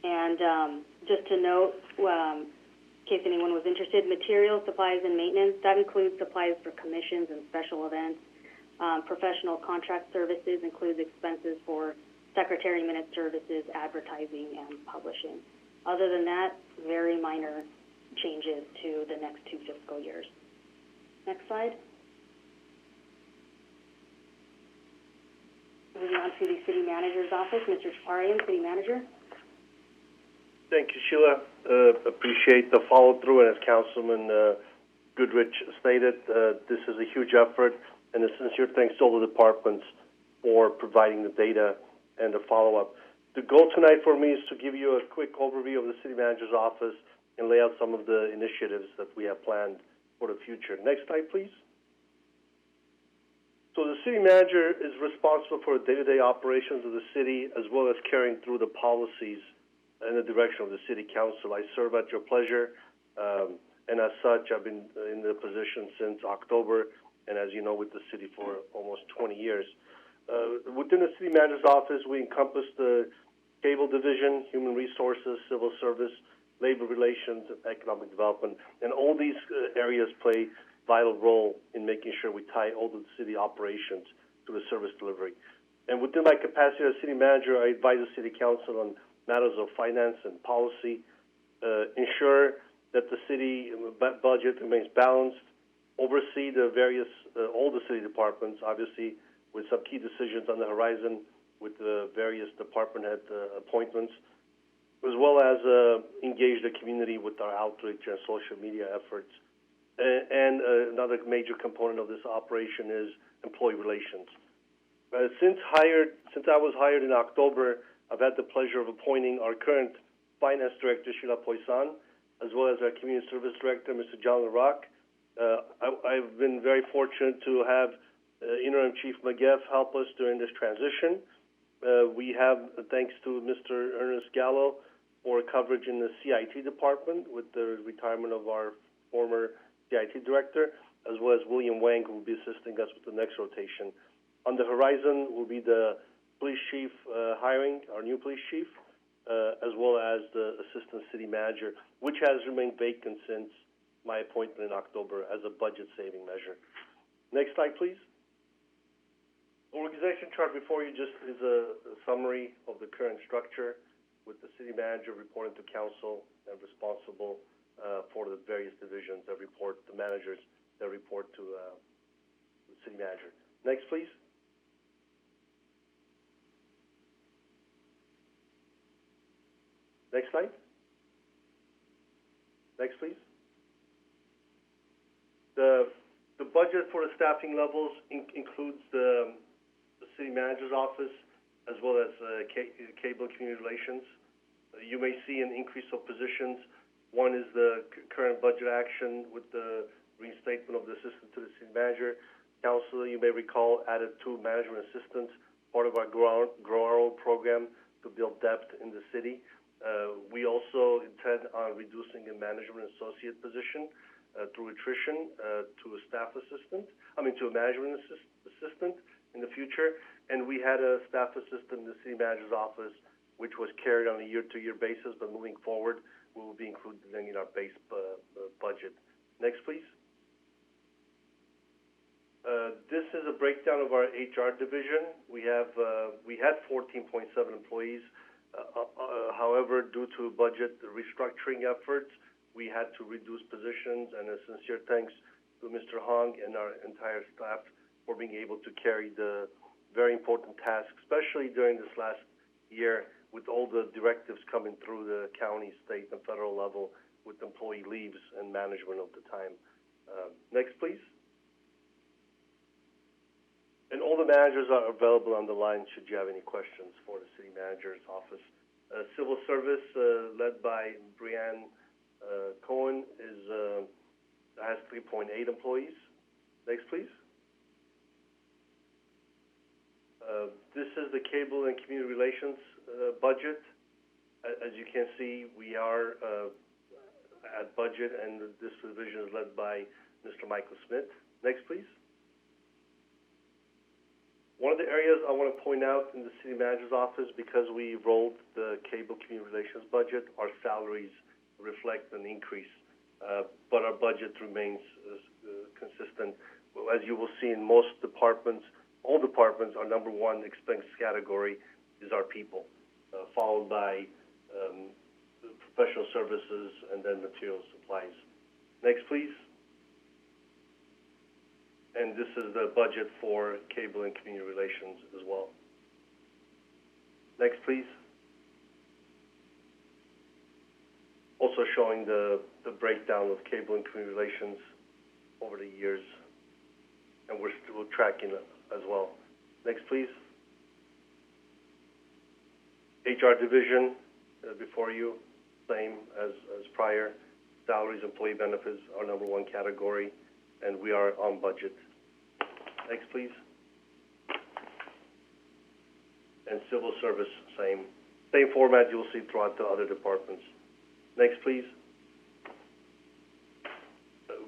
Speaker 9: And just to note, in case anyone was interested, materials, supplies, and maintenance, that includes supplies for commissions and special events. Professional contract services includes expenses for secretary minute services, advertising, and publishing. Other than that, very minor changes to the next 2 fiscal years. Next slide. Moving on to the City Manager's Office, Mr. Chaparian, City Manager.
Speaker 4: Thank you, Sheila. Appreciate the follow-through, and as Councilman Goodrich stated, this is a huge effort, and a sincere thanks to all the departments for providing the data and the follow-up. The goal tonight for me is to give you a quick overview of the City Manager's Office and lay out some of the initiatives that we have planned for the future. Next slide, please. So the City Manager is responsible for the day-to-day operations of the city, as well as carrying through the policies in the direction of the City Council. I serve at your pleasure, and as such, I've been in the position since October, and as you know, with the city for almost 20 years. Within the City Manager's Office, we encompass the Cable Division, Human Resources, Civil Service, Labor Relations, and Economic Development, and all these areas play vital role in making sure we tie all the city operations to the service delivery. And within my capacity as City Manager, I advise the City Council on matters of finance and policy, ensure that the city budget remains balanced, oversee the various, all the city departments, obviously, with some key decisions on the horizon with the various department head appointments, as well as engage the community with our outreach and social media efforts. And another major component of this operation is employee relations. Since I was hired in October, I've had the pleasure of appointing our current Finance Director, Sheila Poisson, as well as our Community Service Director, Mr. John LaRock. I've been very fortunate to have Interim Chief McGeff help us during this transition. We have, thanks to Mr. Ernest Gallo, for coverage in the CIT department with the retirement of our former CIT director, as well as William Wang, who will be assisting us with the next rotation. On the horizon will be the police chief hiring, our new police chief, as well as the assistant city manager, which has remained vacant since my appointment in October as a budget-saving measure. Next slide, please. The organization chart before you just is a summary of the current structure, with the city manager reporting to council and responsible for the various divisions that report, the managers that report to the city manager. Next, please. Next slide. Next, please. The budget for the staffing levels includes the city manager's office as well as cable and community relations. You may see an increase of positions. One is the current budget action with the reinstatement of the assistant to the city manager. Council, you may recall, added 2 management assistants, part of our Grow Our Own program to build depth in the city. We also intend on reducing a management associate position through attrition to a to a management assistant in the future. And we had a staff assistant in the city manager's office, which was carried on a year-to-year basis, but moving forward, we will be included in our base budget. Next, please. This is a breakdown of our HR division. We had 14.7 employees. However, due to budget restructuring efforts, we had to reduce positions, and a sincere thanks to Mr. Hong and our entire staff for being able to carry the very important task, especially during this last year with all the directives coming through the county, state, and federal level with employee leaves and management of the time. Next, please. And all the managers are available on the line should you have any questions for the city manager's office. Civil service, led by Brianne Cohen, has 3.8 employees. Next, please. This is the cable and community relations budget. As you can see, we are at budget, and this division is led by Mr. Michael Smith. Next, please. One of the areas I want to point out in the city manager's office, because we rolled the cable community relations budget, our salaries reflect an increase, but our budget remains consistent. As you will see in most departments, all departments, our number one expense category is our people, followed by professional services and then materials supplies. Next, please. And this is the budget for cable and community relations as well. Next, please. Also showing the breakdown of cable and community relations over the years, and we're still tracking it as well. Next, please. HR division, before you, same as prior. Salaries, employee benefits, our number one category, and we are on budget. Next, please. And civil service, same format you'll see throughout the other departments. Next, please.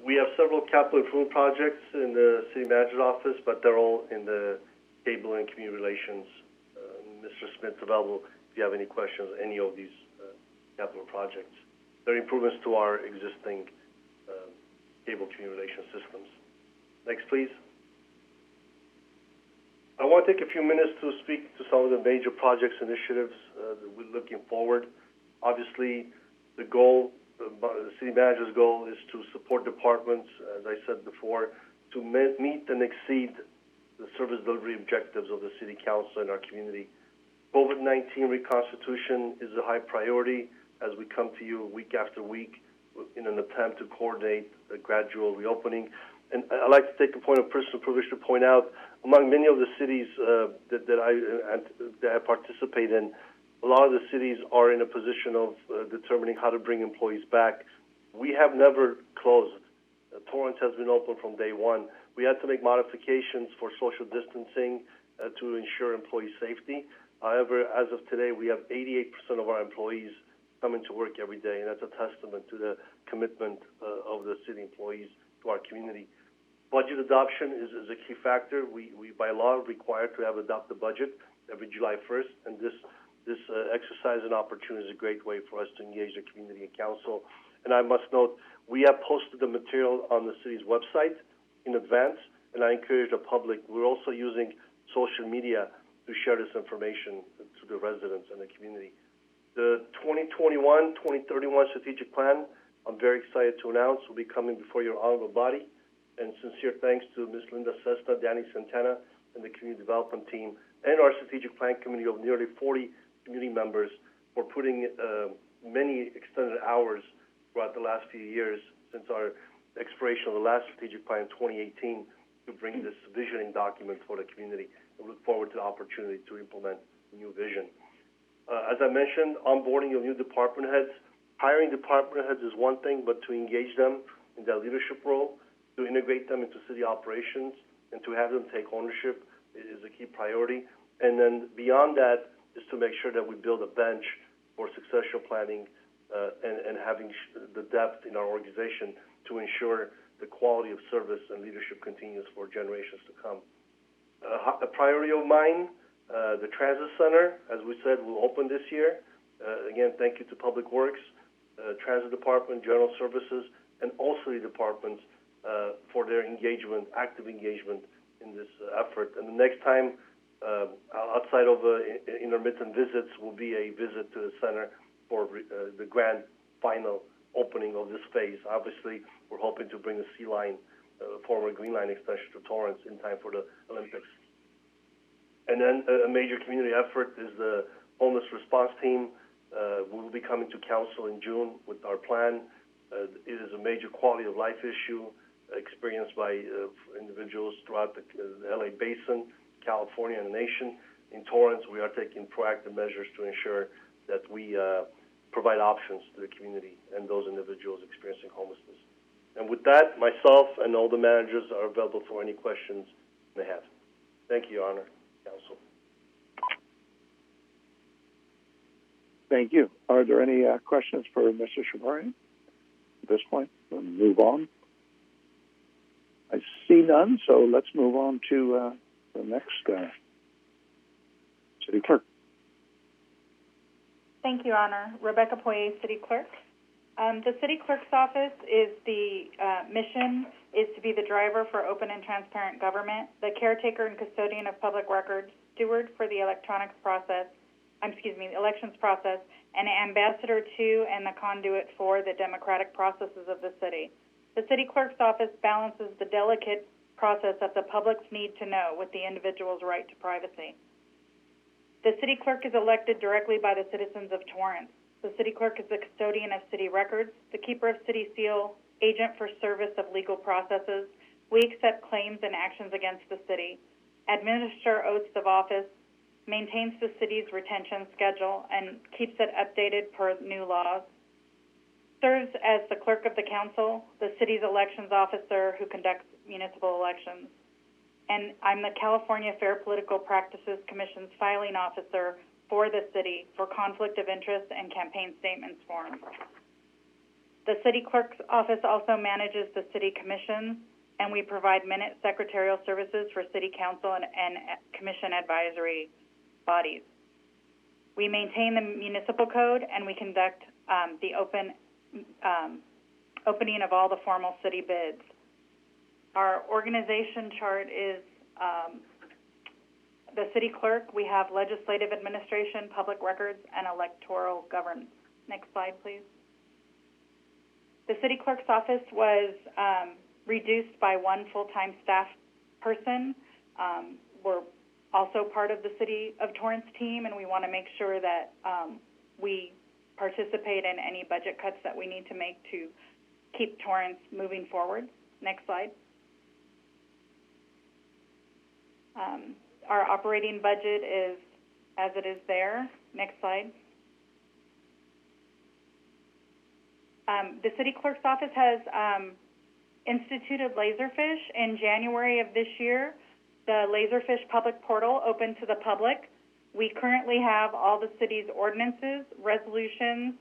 Speaker 4: We have several capital improvement projects in the city manager's office, but they're all in the cable and community relations. Mr. Smith available if you have any questions, any of these capital projects. They're improvements to our existing cable community relations systems. Next, please. I want to take a few minutes to speak to some of the major projects initiatives that we're looking forward. Obviously, the goal, the city manager's goal, is to support departments, as I said before, to meet and exceed the service delivery objectives of the city council and our community. COVID-19 reconstitution is a high priority as we come to you week after week in an attempt to coordinate a gradual reopening. And I'd like to take a point of personal privilege to point out, among many of the cities that I participate in, a lot of the cities are in a position of determining how to bring employees back. We have never closed. Torrance has been open from day one. We had to make modifications for social distancing to ensure employee safety. However, as of today, we have 88% of our employees coming to work every day, and that's a testament to the commitment of the city employees to our community. Budget adoption is a key factor. We by law, are required to have adopt the budget every July 1st, and this exercise and opportunity is a great way for us to engage the community and council. And I must note, we have posted the material on the city's website in advance, and I encourage the public. We're also using social media to share this information to the residents and the community. The 2021-2031 strategic plan, I'm very excited to announce, will be coming before your honorable body. And sincere thanks to Ms. Linda Cesta, Danny Santana, and the community development team, and our strategic plan committee of nearly 40 community members for putting many extended hours throughout the last few years since our expiration of the last strategic plan in 2018 to bring this visioning document for the community. We look forward to the opportunity to implement the new vision. As I mentioned, onboarding of new department heads. Hiring department heads is one thing, but to engage them in their leadership role, to integrate them into city operations, and to have them take ownership is a key priority. And then beyond that is to make sure that we build a bench for succession planning and having the depth in our organization to ensure the quality of service and leadership continues for generations to come. A priority of mine, the Transit Center, as we said, will open this year. Again, thank you to Public Works, Transit Department, General Services, and all city departments for their engagement, active engagement in this effort. And the next time, outside of intermittent visits, will be a visit to the center for the grand final opening of this phase. Obviously, we're hoping to bring the Sea Line, former Green Line extension to Torrance in time for the Olympics. And then a major community effort is the homeless response team. We will be coming to council in June with our plan. It is a major quality of life issue experienced by individuals throughout the LA Basin, California, and the nation. In Torrance, we are taking proactive measures to ensure that we provide options to the community and those individuals experiencing homelessness. And with that, myself and all the managers are available for any questions they have. Thank you, Your Honor, Council.
Speaker 21: Thank you. Are there any questions for Mr. Shaparian at this point? We'll move on. I see none, so let's move on to the next City Clerk.
Speaker 26: Thank you, Your Honor. Rebecca Poirier, City Clerk. The City Clerk's office is the mission is to be the driver for open and transparent government, the caretaker and custodian of public records, steward for the elections process, and ambassador to and the conduit for the democratic processes of the city. The City Clerk's office balances the delicate process of the public's need to know with the individual's right to privacy. The City Clerk is elected directly by the citizens of Torrance. The City Clerk is the custodian of city records, the keeper of city seal, agent for service of legal processes. We accept claims and actions against the city, administer oaths of office, maintains the city's retention schedule, and keeps it updated per new laws, serves as the clerk of the council, the city's elections officer who conducts municipal elections, and I'm the California Fair Political Practices Commission's filing officer for the city for conflict of interest and campaign statements forms. The City Clerk's office also manages the city commissions, and we provide minute secretarial services for city council and commission advisory bodies. We maintain the municipal code, and we conduct the opening of all the formal city bids. Our organization chart is the City Clerk. We have legislative administration, public records, and electoral governance. Next slide, please. The City Clerk's office was reduced by one full-time staff person. We're also part of the City of Torrance team, and we want to make sure that we participate in any budget cuts that we need to make to keep Torrance moving forward. Next slide. Our operating budget is as it is there. Next slide. The City Clerk's office has instituted Laserfish in January of this year. The Laserfish public portal open to the public. We currently have all the city's ordinances, resolutions,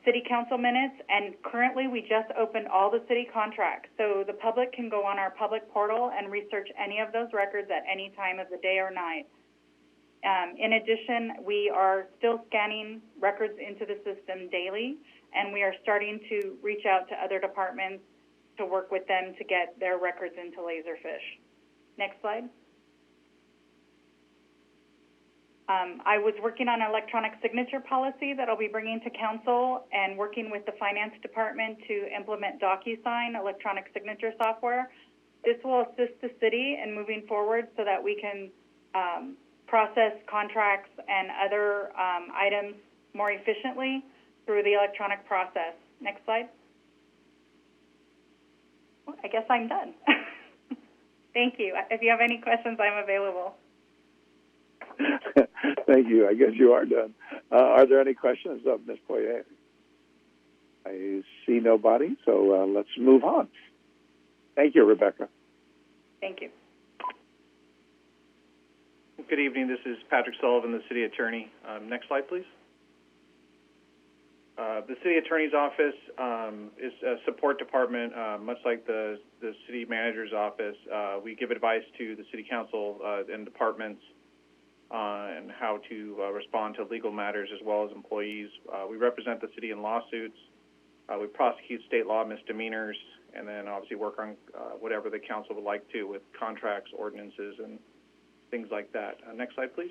Speaker 26: city council minutes, and currently we just opened all the city contracts. So the public can go on our public portal and research any of those records at any time of the day or night. In addition, we are still scanning records into the system daily, and we are starting to reach out to other departments to work with them to get their records into Laserfish. Next slide. I was working on an electronic signature policy that I'll be bringing to council and working with the finance department to implement DocuSign electronic signature software. This will assist the city in moving forward so that we can process contracts and other items more efficiently through the electronic process. Next slide. Well, I guess I'm done. Thank you. If you have any questions, I'm available.
Speaker 21: Thank you. I guess you are done. Are there any questions of Ms. Poirier? I see nobody, so let's move on. Thank you, Rebecca.
Speaker 26: Thank you.
Speaker 10: Good evening. This is Patrick Sullivan, the City Attorney. Next slide, please. The City Attorney's Office is a support department, much like the City Manager's Office. We give advice to the City Council and departments on how to respond to legal matters as well as employees. We represent the city in lawsuits. We prosecute state law misdemeanors, and then obviously work on whatever the council would like to with contracts, ordinances, and things like that. Next slide, please.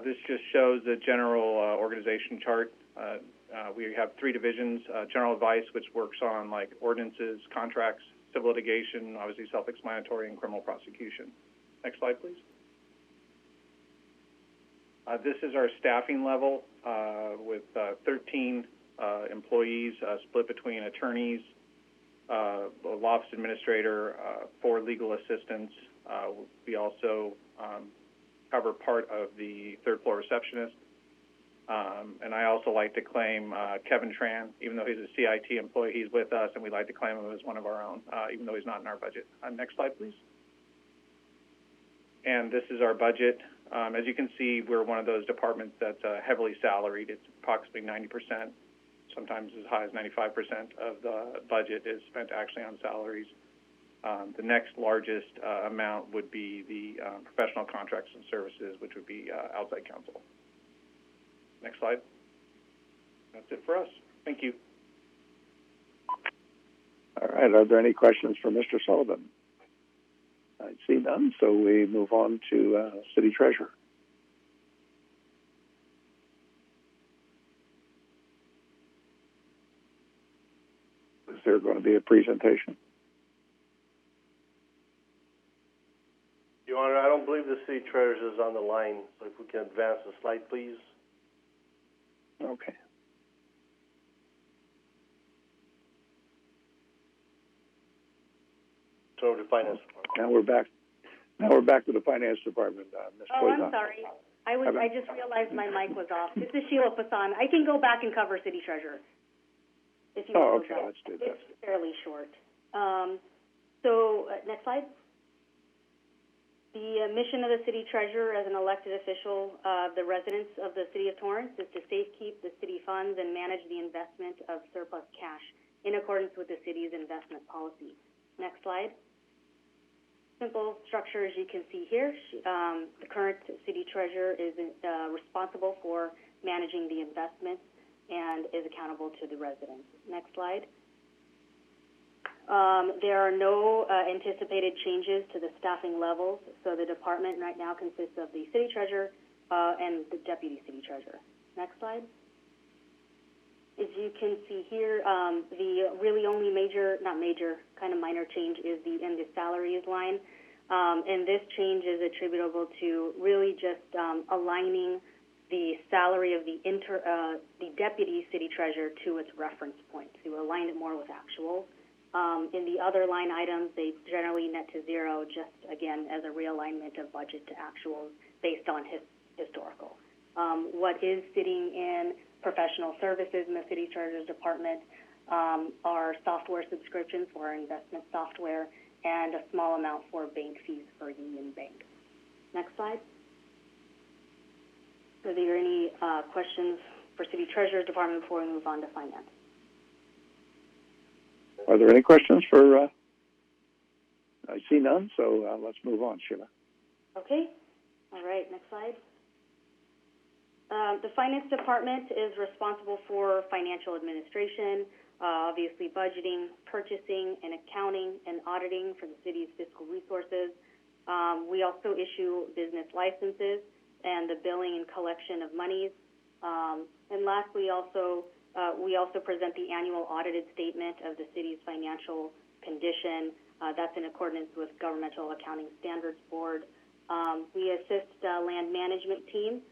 Speaker 10: This just shows the general organization chart. We have 3 divisions: general advice, which works on like ordinances, contracts, civil litigation, obviously self-explanatory, and criminal prosecution. Next slide, please. This is our staffing level with 13 employees split between attorneys, a law office administrator, 4 legal assistants. We also cover part of the third floor receptionist. And I also like to claim Kevin Tran, even though he's a CIT employee, he's with us, and we like to claim him as one of our own, even though he's not in our budget. Next slide, please. And this is our budget. As you can see, we're one of those departments that's heavily salaried. It's approximately 90%, sometimes as high as 95% of the budget is spent actually on salaries. The next largest amount would be the professional contracts and services, which would be outside counsel. Next slide. That's it for us. Thank you.
Speaker 21: All right. Are there any questions for Mr. Sullivan? I see none, so we move on to City Treasurer. Is there going to be a presentation?
Speaker 4: Your Honor, I don't believe the City Treasurer is on the line, so if we can advance the slide, please.
Speaker 21: Okay.
Speaker 4: Turn over to Finance Department.
Speaker 21: Now we're back to the Finance Department. Ms. Poison.
Speaker 9: I'm sorry. I just realized my mic was off. This is Sheila Pasan. I can go back and cover City Treasurer. If you want
Speaker 21: okay. Let's do that.
Speaker 9: It's fairly short. Next slide. The mission of the City Treasurer as an elected official of the residents of the City of Torrance is to safekeep the city funds and manage the investment of surplus cash in accordance with the city's investment policy. Next slide. Simple structure, as you can see here. The current City Treasurer is responsible for managing the investments and is accountable to the residents. Next slide. There are no anticipated changes to the staffing levels, so the department right now consists of the City Treasurer and the Deputy City Treasurer. Next slide. As you can see here, the really only minor change is in the salaries line, and this change is attributable to really just aligning the salary of the Deputy City Treasurer to its reference point, to align it more with actuals. In the other line items, they generally net to zero, just again as a realignment of budget to actuals based on historical. What is sitting in professional services in the City Treasurer's Department are software subscriptions for our investment software and a small amount for bank fees for Union Bank. Next slide. Are there any questions for City Treasurer's Department before we move on to finance?
Speaker 21: Are there any questions for? I see none, so let's move on, Sheila.
Speaker 9: Okay. All right. Next slide. The Finance Department is responsible for financial administration, obviously budgeting, purchasing, and accounting and auditing for the city's fiscal resources. We also issue business licenses and the billing and collection of monies. And lastly, we also present the annual audited statement of the city's financial condition. That's in accordance with Governmental Accounting Standards Board. We assist land management team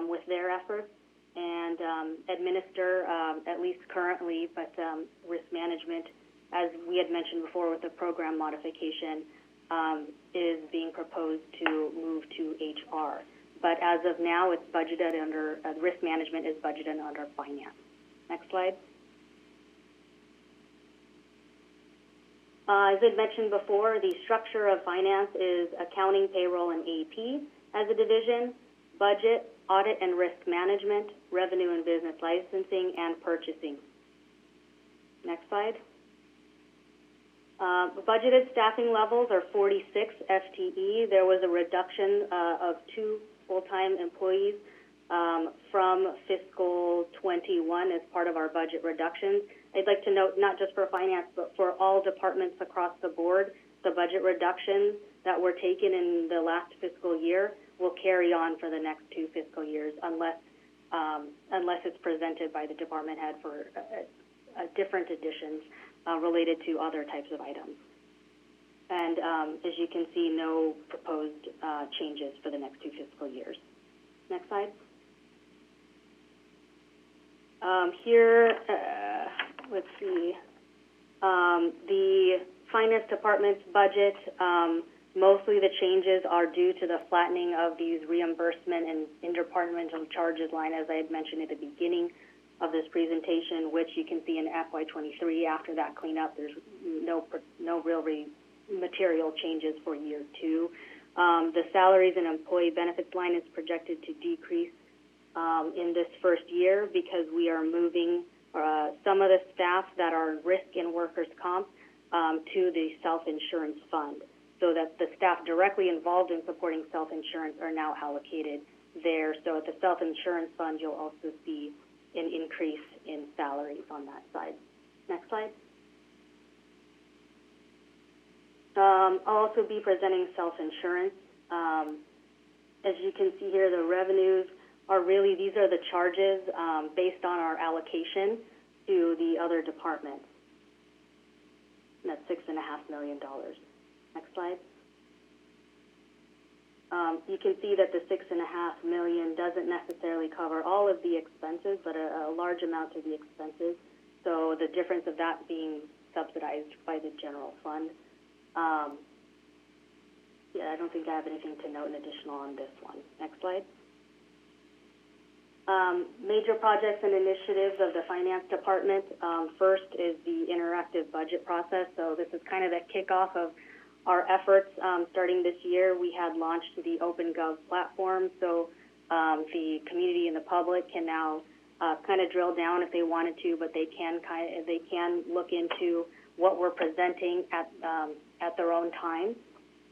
Speaker 9: with their efforts, and and administer, at least currently, but risk management, as we had mentioned before with the program modification, is being proposed to move to HR. But as of now, it's budgeted under, risk management is budgeted under finance. Next slide. As I mentioned before, the structure of finance is accounting, payroll, and AP as a division, budget, audit and risk management, revenue and business licensing, and purchasing. Next slide. Budgeted staffing levels are 46 FTE. There was a reduction of 2 full-time employees from fiscal 21 as part of our budget reductions. I'd like to note, not just for finance, but for all departments across the board, the budget reductions that were taken in the last fiscal year will carry on for the next 2 fiscal years unless it's presented by the department head for different additions related to other types of items. And as you can see, no proposed changes for the next 2 fiscal years. Next slide. Here, let's see, the finance department's budget, mostly the changes are due to the flattening of these reimbursement and interdepartmental charges line, as I had mentioned at the beginning of this presentation, which you can see in FY23. After that cleanup, there's no real material changes for year 2. The salaries and employee benefits line is projected to decrease in this first year because we are moving some of the staff that are risk in workers' comp to the self-insurance fund, so that the staff directly involved in supporting self-insurance are now allocated there. So at the self-insurance fund, you'll also see an increase in salaries on that side. Next slide. I'll also be presenting self-insurance. As you can see here, the revenues are really, these are the charges based on our allocation to the other departments. And that's $6.5 million. Next slide. You can see that the $6.5 million doesn't necessarily cover all of the expenses, but a large amount of the expenses. So the difference of that being subsidized by the general fund. Yeah, I don't think I have anything to note in additional on this one. Next slide. Major projects and initiatives of the finance department. First is the interactive budget process. So this is kind of the kickoff of our efforts. Starting this year, we had launched the OpenGov platform. So the community and the public can now kind of drill down if they wanted to, but they can look into what we're presenting at their own time.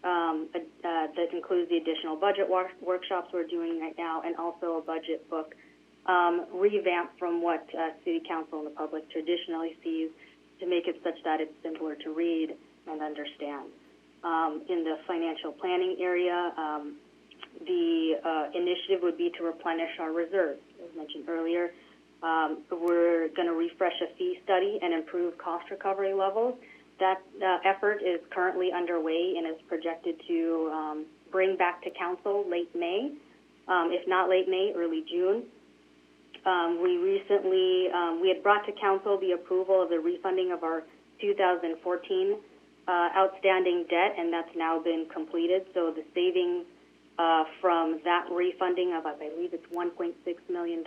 Speaker 9: That includes the additional budget workshops we're doing right now, and also a budget book revamped from what City Council and the public traditionally sees, to make it such that it's simpler to read and understand. In the financial planning area, the initiative would be to replenish our reserves, as mentioned earlier. We're going to refresh a fee study and improve cost recovery levels. That effort is currently underway and is projected to bring back to council late May, if not late May, early June. We had brought to council the approval of the refunding of our 2014 outstanding debt, and that's now been completed. So the savings from that refunding of, I believe it's $1.6 million,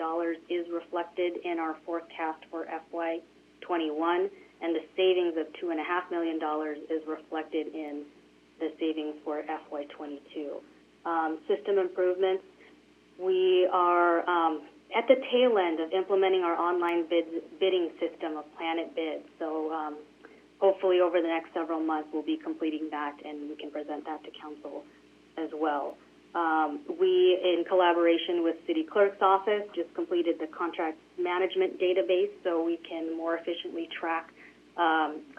Speaker 9: is reflected in our forecast for FY21. And the savings of $2.5 million is reflected in the savings for FY22. System improvements. We are at the tail end of implementing our online bidding system of Planet Bid. So hopefully over the next several months we'll be completing that, and we can present that to council as well. We, in collaboration with City Clerk's office, just completed the contract management database so we can more efficiently track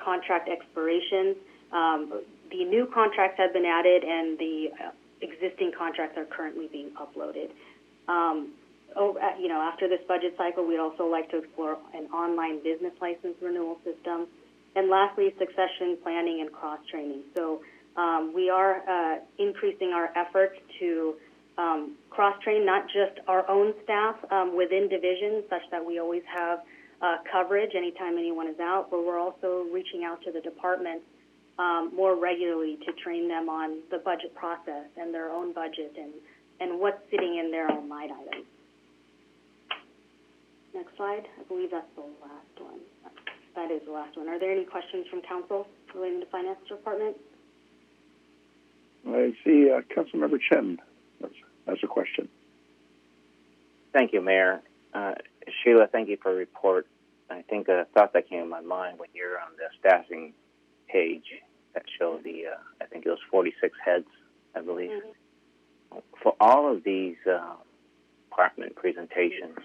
Speaker 9: contract expirations. The new contracts have been added, and the existing contracts are currently being uploaded. After this budget cycle, we'd also like to explore an online business license renewal system. And lastly, succession planning and cross-training. So we are increasing our efforts to cross-train not just our own staff within divisions, such that we always have coverage anytime anyone is out, but we're also reaching out to the departments more regularly to train them on the budget process and their own budget and what's sitting in their own line items. Next slide. I believe that's the last one. That is the last one. Are there any questions from council relating to finance department?
Speaker 21: I see Councilmember Chen has a question.
Speaker 24: Thank you, Mayor. Sheila, thank you for the report. I think a thought that came to my mind when you're on the staffing page that showed the, I think it was 46 heads, I believe. Mm-hmm. For all of these department presentations,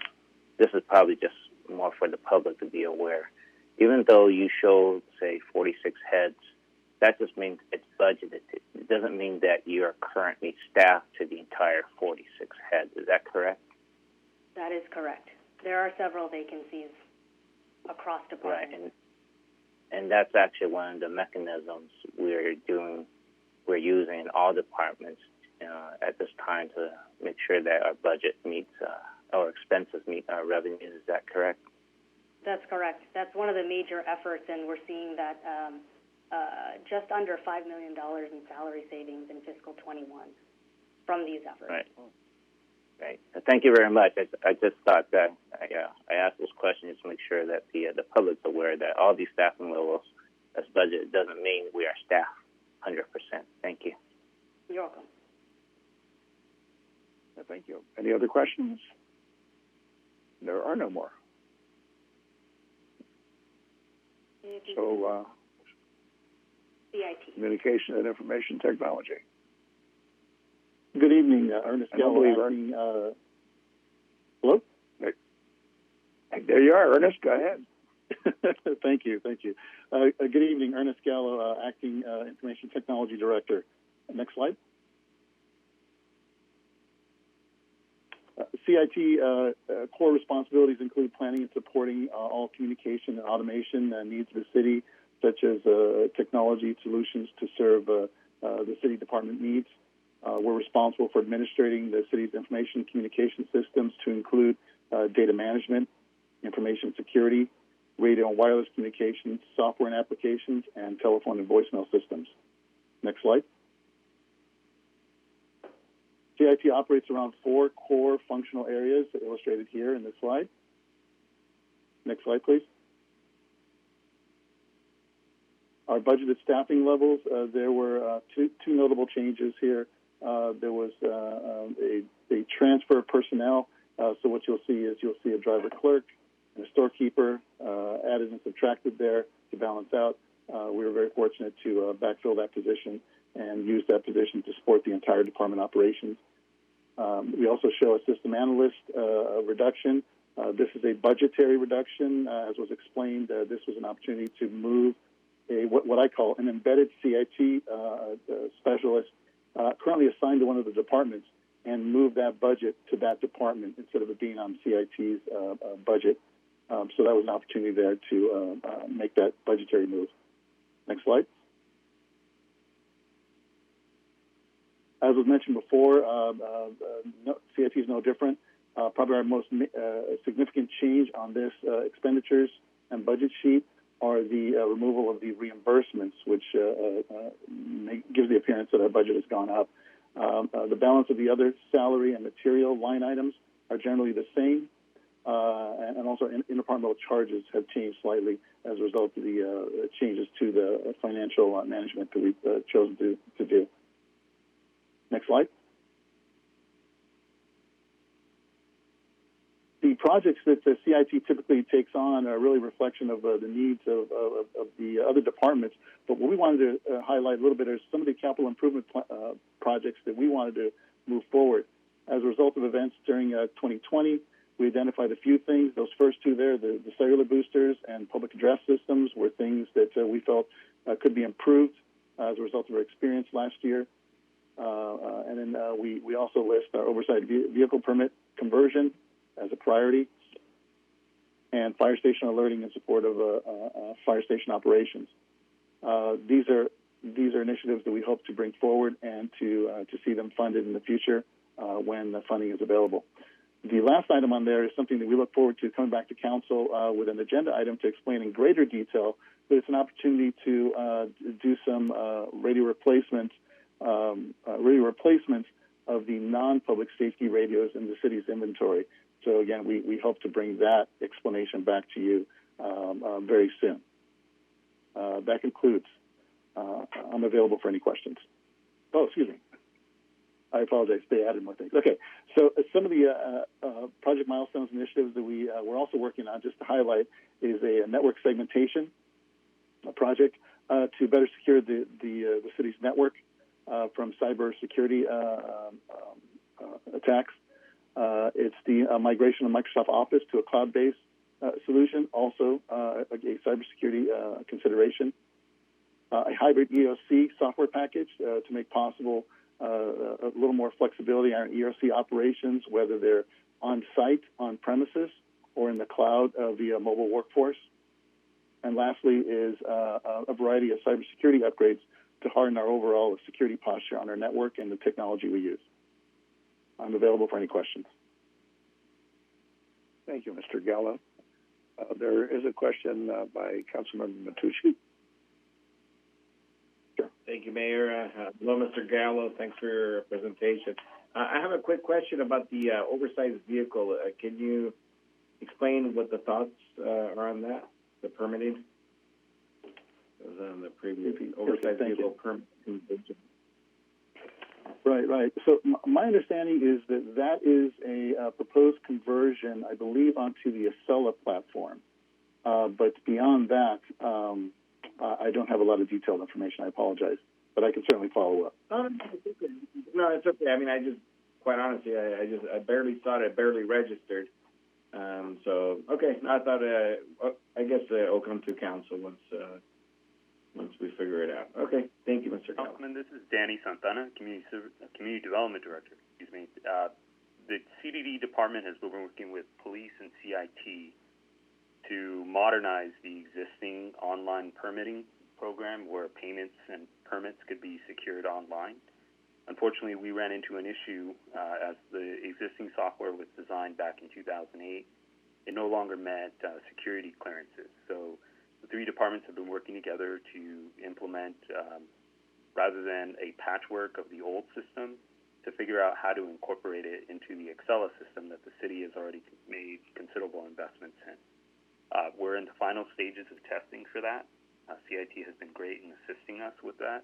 Speaker 24: this is probably just more for the public to be aware. Even though you show, say, 46 heads, that just means it's budgeted. It doesn't mean that you are currently staffed to the entire 46 heads. Is that correct?
Speaker 9: That is correct. There are several vacancies across departments.
Speaker 24: Right, and that's actually one of the mechanisms we're using in all departments at this time to make sure that our budget meets, our expenses meet our revenues. Is that correct?
Speaker 9: That's correct. That's one of the major efforts, and we're seeing that just under $5 million in salary savings in fiscal 21 from these efforts.
Speaker 24: Right. Right. Thank you very much. I just thought that I asked this question just to make sure that the public's aware that all these staffing levels as budgeted doesn't mean we are staffed 100%. Thank you.
Speaker 9: You're welcome.
Speaker 21: Thank you. Any other questions? There are no more. So,
Speaker 9: CIT.
Speaker 21: Communication and Information Technology.
Speaker 11: Good evening, Ernest Gallo. Hello?
Speaker 21: There you are, Ernest. Go ahead.
Speaker 11: Thank you. Good evening, Ernest Gallo, Acting Information Technology Director. Next slide. CIT core responsibilities include planning and supporting all communication and automation needs of the city, such as technology solutions to serve the city department needs. We're responsible for administrating the city's information communication systems to include data management, information security, radio and wireless communications, software and applications, and telephone and voicemail systems. Next slide. CIT operates around 4 core functional areas illustrated here in this slide. Next slide, please. Our budgeted staffing levels, there were two notable changes here. There was a transfer of personnel. So what you'll see is a driver clerk and a storekeeper added and subtracted there to balance out. We were very fortunate to backfill that position and use that position to support the entire department operations. We also show a system analyst reduction. This is a budgetary reduction. As was explained, this was an opportunity to move what I call an embedded CIT specialist currently assigned to one of the departments and move that budget to that department instead of it being on CIT's budget. So that was an opportunity there to make that budgetary move. Next slide. As was mentioned before, CIT is no different. Probably our most significant change on this expenditures and budget sheet are the removal of the reimbursements, which gives the appearance that our budget has gone up. The balance of the other salary and material line items are generally the same, and also interdepartmental charges have changed slightly as a result of the changes to the financial management that we've chosen to do. Next slide. The projects that the CIT typically takes on are really a reflection of the needs of the other departments. But what we wanted to highlight a little bit are some of the capital improvement projects that we wanted to move forward. As a result of events during 2020, we identified a few things. Those first two there, the cellular boosters and public address systems, were things that we felt could be improved as a result of our experience last year. And then we also list our oversight vehicle permit conversion as a priority, and fire station alerting in support of fire station operations. These are initiatives that we hope to bring forward and to see them funded in the future. when the funding is available. The last item on there is something that we look forward to coming back to council with an agenda item to explain in greater detail, but it's an opportunity to do some radio replacements of the non-public safety radios in the city's inventory. So again, we hope to bring that explanation back to you very soon. That concludes. I'm available for any questions. Oh, excuse me. I apologize. They added more things. Okay. So some of the project milestones initiatives that we're also working on, just to highlight, is a network segmentation project to better secure the city's network from cyber security attacks. It's the migration of Microsoft Office to a cloud-based solution, also a cybersecurity consideration. A hybrid EOC software package to make possible a little more flexibility on EOC operations, whether they're on-site, on-premises, or in the cloud via mobile workforce. And lastly is a variety of cybersecurity upgrades to harden our overall security posture on our network and the technology we use. I'm available for any questions.
Speaker 21: Thank you, Mr. Gallo. There is a question by Councilmember Matucci.
Speaker 13: Sure. Thank you, Mayor. Hello, Mr. Gallo. Thanks for your presentation. I have a quick question about the oversized vehicle. Can you explain what the thoughts are on that, the permitting? It was on the previous oversized vehicle permit.
Speaker 11: Right. So my understanding is that is a proposed conversion, I believe, onto the Acela platform. But beyond that, I don't have a lot of detailed information. I apologize, but I can certainly follow up.
Speaker 13: No, it's okay. I mean, I just, quite honestly, I barely saw it. I barely registered. So, okay. I thought, I guess it'll come to council once we figure it out. Okay. Thank you, Mr.
Speaker 8: Councilman, this is Danny Santana, Community Development Director. The CDD department has been working with police and CIT to modernize the existing online permitting program where payments and permits could be secured online. Unfortunately, we ran into an issue as the existing software was designed back in 2008. It no longer met security clearances. So the three departments have been working together to implement, rather than a patchwork of the old system, to figure out how to incorporate it into the Acela system that the city has already made considerable investments in. We're in the final stages of testing for that. CIT has been great in assisting us with that.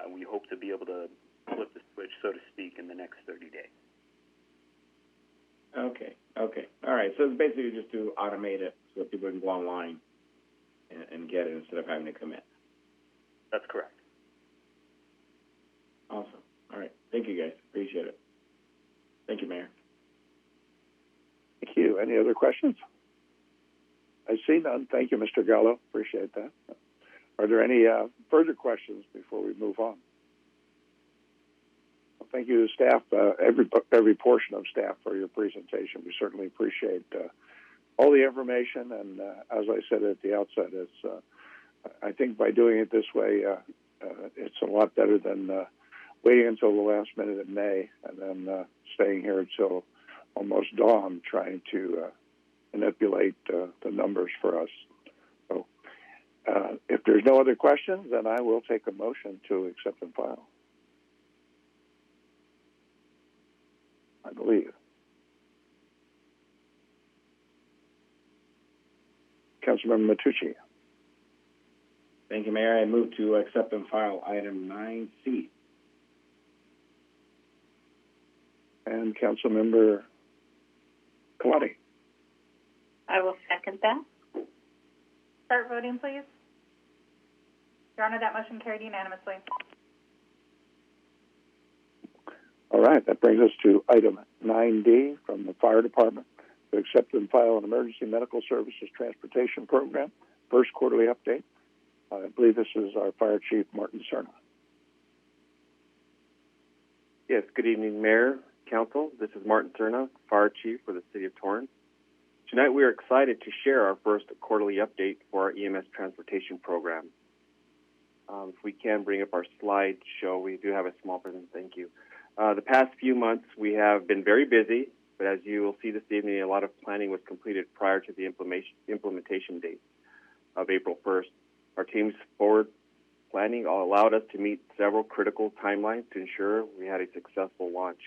Speaker 8: We hope to be able to flip the switch, so to speak, in the next 30 days.
Speaker 13: Okay. All right. So it's basically just to automate it so that people can go online and get it instead of having to come in.
Speaker 8: That's correct.
Speaker 13: Awesome. All right. Thank you, guys. Appreciate it. Thank you, Mayor.
Speaker 21: Thank you. Any other questions? I see none. Thank you, Mr. Gallo. Appreciate that. Are there any further questions before we move on? Well, thank you to staff, every portion of staff for your presentation. We certainly appreciate all the information. And as I said at the outset, I think by doing it this way, it's a lot better than waiting until the last minute in May and then staying here until almost dawn trying to manipulate the numbers for us. So if there's no other questions, then I will take a motion to accept and file. I believe. Councilmember Matucci.
Speaker 13: Thank you, Mayor. I move to accept and file item 9C.
Speaker 21: And Councilmember Kalani.
Speaker 23: I will second that.
Speaker 26: Start voting, please. Your Honor, that motion carried unanimously.
Speaker 21: All right, that brings us to item 9D from the Fire Department to accept and file an Emergency Medical Services Transportation Program, first quarterly update. I believe this is our Fire Chief, Martin Cerna.
Speaker 14: Yes, good evening, Mayor, Council. This is Martin Cerna, Fire Chief for the City of Torrance. Tonight we are excited to share our first quarterly update for our EMS transportation program. If we can bring up our slideshow, we do have a small present, thank you. The past few months, we have been very busy, but as you will see this evening, a lot of planning was completed prior to the implementation date of April 1st. Our team's forward planning allowed us to meet several critical timelines to ensure we had a successful launch.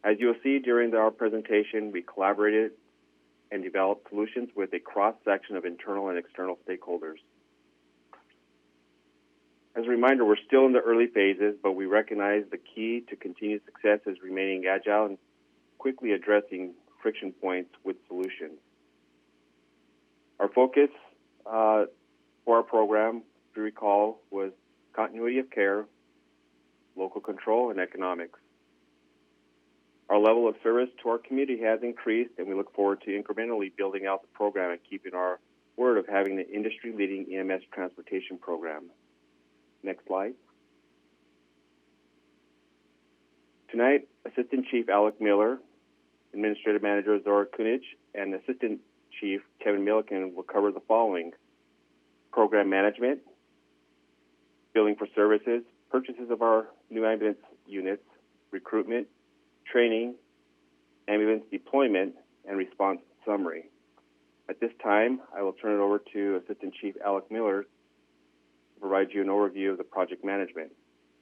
Speaker 14: As you will see during our presentation, we collaborated and developed solutions with a cross-section of internal and external stakeholders. As a reminder, we're still in the early phases, but we recognize the key to continued success is remaining agile and quickly addressing friction points with solutions. Our focus for our program, if you recall, was continuity of care, local control, and economics. Our level of service to our community has increased, and we look forward to incrementally building out the program and keeping our word of having the industry-leading EMS transportation program. Next slide. Tonight, Assistant Chief Alec Miller, Administrative Manager Zora Kunich, and Assistant Chief Kevin Milliken will cover the following: program management, billing for services, purchases of our new ambulance units, recruitment, training, ambulance deployment, and response summary. At this time, I will turn it over to Assistant Chief Alec Miller to provide you an overview of the project management.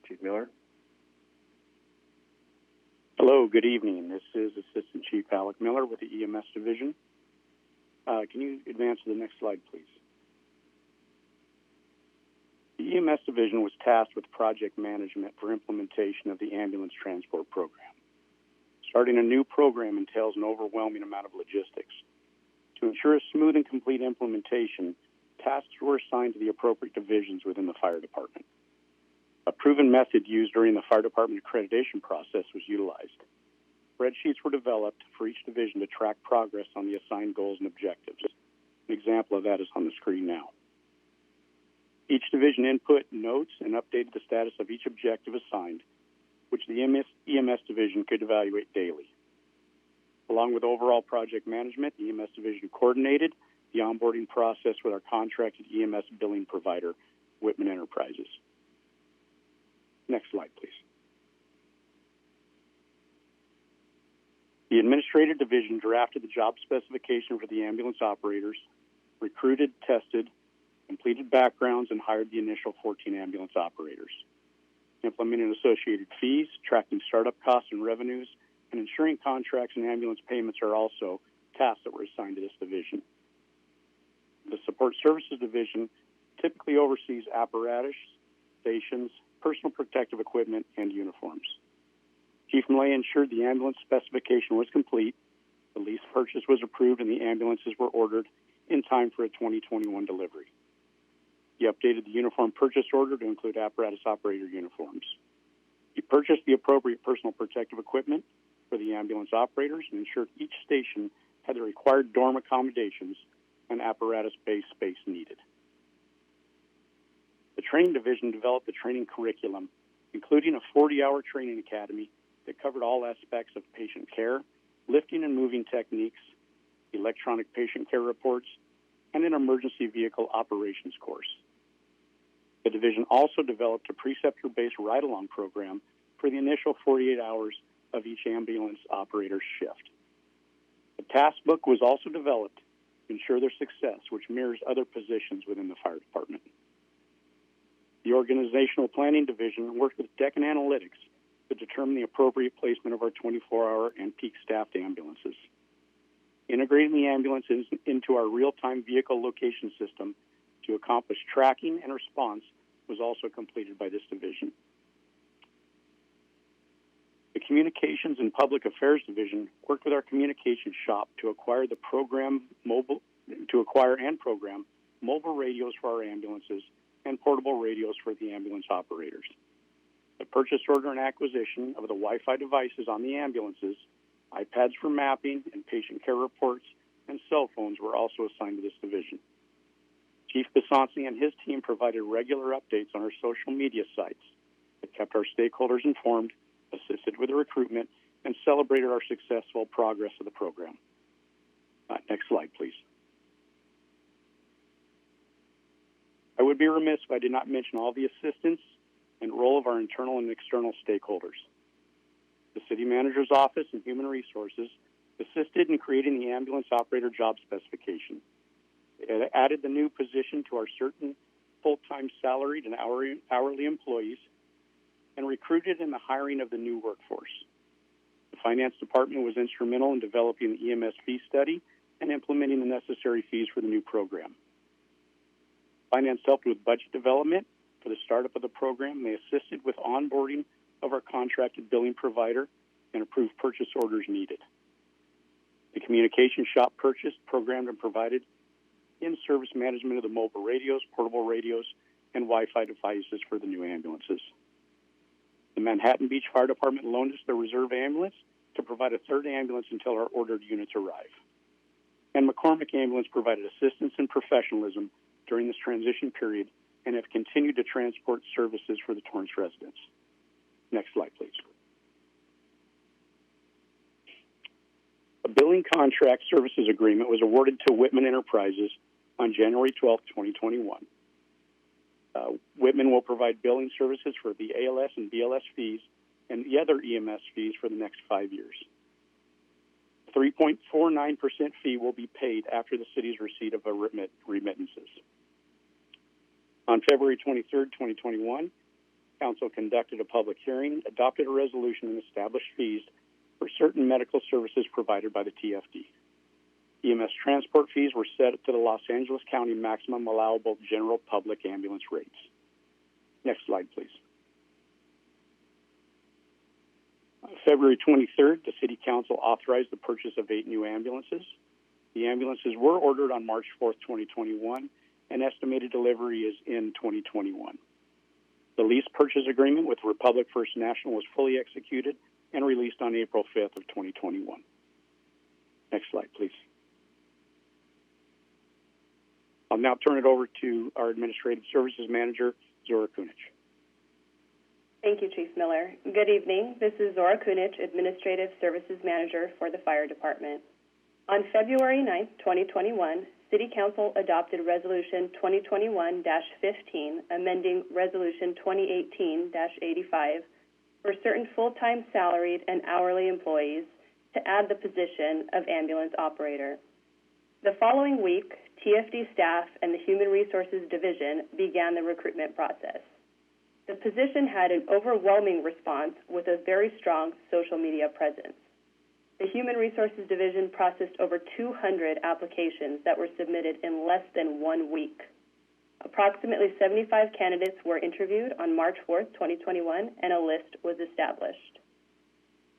Speaker 14: Chief Miller.
Speaker 7: Hello, good evening. This is Assistant Chief Alec Miller with the EMS Division. Can you advance to the next slide, please? The EMS Division was tasked with project management for implementation of the ambulance transport program. Starting a new program entails an overwhelming amount of logistics. To ensure a smooth and complete implementation, tasks were assigned to the appropriate divisions within the fire department. A proven method used during the fire department accreditation process was utilized. Spreadsheets were developed for each division to track progress on the assigned goals and objectives. An example of that is on the screen now. Each division input notes and updated the status of each objective assigned, which the EMS Division could evaluate daily. Along with overall project management, the EMS Division coordinated the onboarding process with our contracted EMS billing provider, Whitman Enterprises. Next slide, please. The Administrative Division drafted the job specification for the ambulance operators, recruited, tested, completed backgrounds, and hired the initial 14 ambulance operators. Implementing associated fees, tracking startup costs and revenues, and ensuring contracts and ambulance payments are also tasks that were assigned to this division. The Support Services Division typically oversees apparatus, stations, personal protective equipment, and uniforms. Chief Malay ensured the ambulance specification was complete, the lease purchase was approved, and the ambulances were ordered in time for a 2021 delivery. He updated the uniform purchase order to include apparatus operator uniforms. He purchased the appropriate personal protective equipment for the ambulance operators and ensured each station had the required dorm accommodations and apparatus-based space needed. The Training Division developed the training curriculum, including a 40-hour training academy that covered all aspects of patient care, lifting and moving techniques, electronic patient care reports, and an emergency vehicle operations course. The division also developed a preceptor-based ride-along program for the initial 48 hours of each ambulance operator's shift. A task book was also developed to ensure their success, which mirrors other positions within the fire department. The Organizational Planning Division worked with Deccan Analytics to determine the appropriate placement of our 24-hour and peak staffed ambulances. Integrating the ambulances into our real-time vehicle location system to accomplish tracking and response was also completed by this division. The Communications and Public Affairs Division worked with our communications shop to acquire and program mobile radios for our ambulances and portable radios for the ambulance operators. The purchase order and acquisition of the Wi-Fi devices on the ambulances, iPads for mapping and patient care reports, and cell phones were also assigned to this division. Chief Basansi and his team provided regular updates on our social media sites that kept our stakeholders informed, assisted with the recruitment, and celebrated our successful progress of the program. Next slide, please. I would be remiss if I did not mention all the assistance and role of our internal and external stakeholders. The City Manager's Office and Human Resources assisted in creating the ambulance operator job specification. It added the new position to our certain full-time salaried and hourly employees and recruited in the hiring of the new workforce. The Finance Department was instrumental in developing the EMS fee study and implementing the necessary fees for the new program. Finance helped with budget development for the startup of the program. They assisted with onboarding of our contracted billing provider and approved purchase orders needed. The communication shop purchased, programmed, and provided in-service management of the mobile radios, portable radios, and Wi-Fi devices for the new ambulances. The Manhattan Beach Fire Department loaned us the reserve ambulance to provide a third ambulance until our ordered units arrive. And McCormick Ambulance provided assistance and professionalism during this transition period and have continued to transport services for the Torrance residents. Next slide, please. A billing contract services agreement was awarded to Whitman Enterprises on January 12, 2021. Whitman will provide billing services for the ALS and BLS fees and the other EMS fees for the next 5 years. 3.49% fee will be paid after the city's receipt of remittances. On February 23, 2021, Council conducted a public hearing, adopted a resolution, and established fees for certain medical services provided by the TFD. EMS transport fees were set to the Los Angeles County maximum allowable general public ambulance rates. Next slide, please. On February 23rd, the City Council authorized the purchase of 8 new ambulances. The ambulances were ordered on March 4th, 2021, and estimated delivery is in 2021. The lease purchase agreement with Republic First National was fully executed and released on April 5th of 2021. Next slide, please. I'll now turn it over to our Administrative Services Manager, Zora Kunich.
Speaker 12: Thank you, Chief Miller. Good evening. This is Zora Kunich, Administrative Services Manager for the Fire Department. On February 9, 2021, City Council adopted Resolution 2021-15, amending Resolution 2018-85 for certain full-time salaried and hourly employees to add the position of ambulance operator. The following week, TFD staff and the Human Resources Division began the recruitment process. The position had an overwhelming response with a very strong social media presence. The Human Resources Division processed over 200 applications that were submitted in less than 1 week. Approximately 75 candidates were interviewed on March 4th, 2021, and a list was established.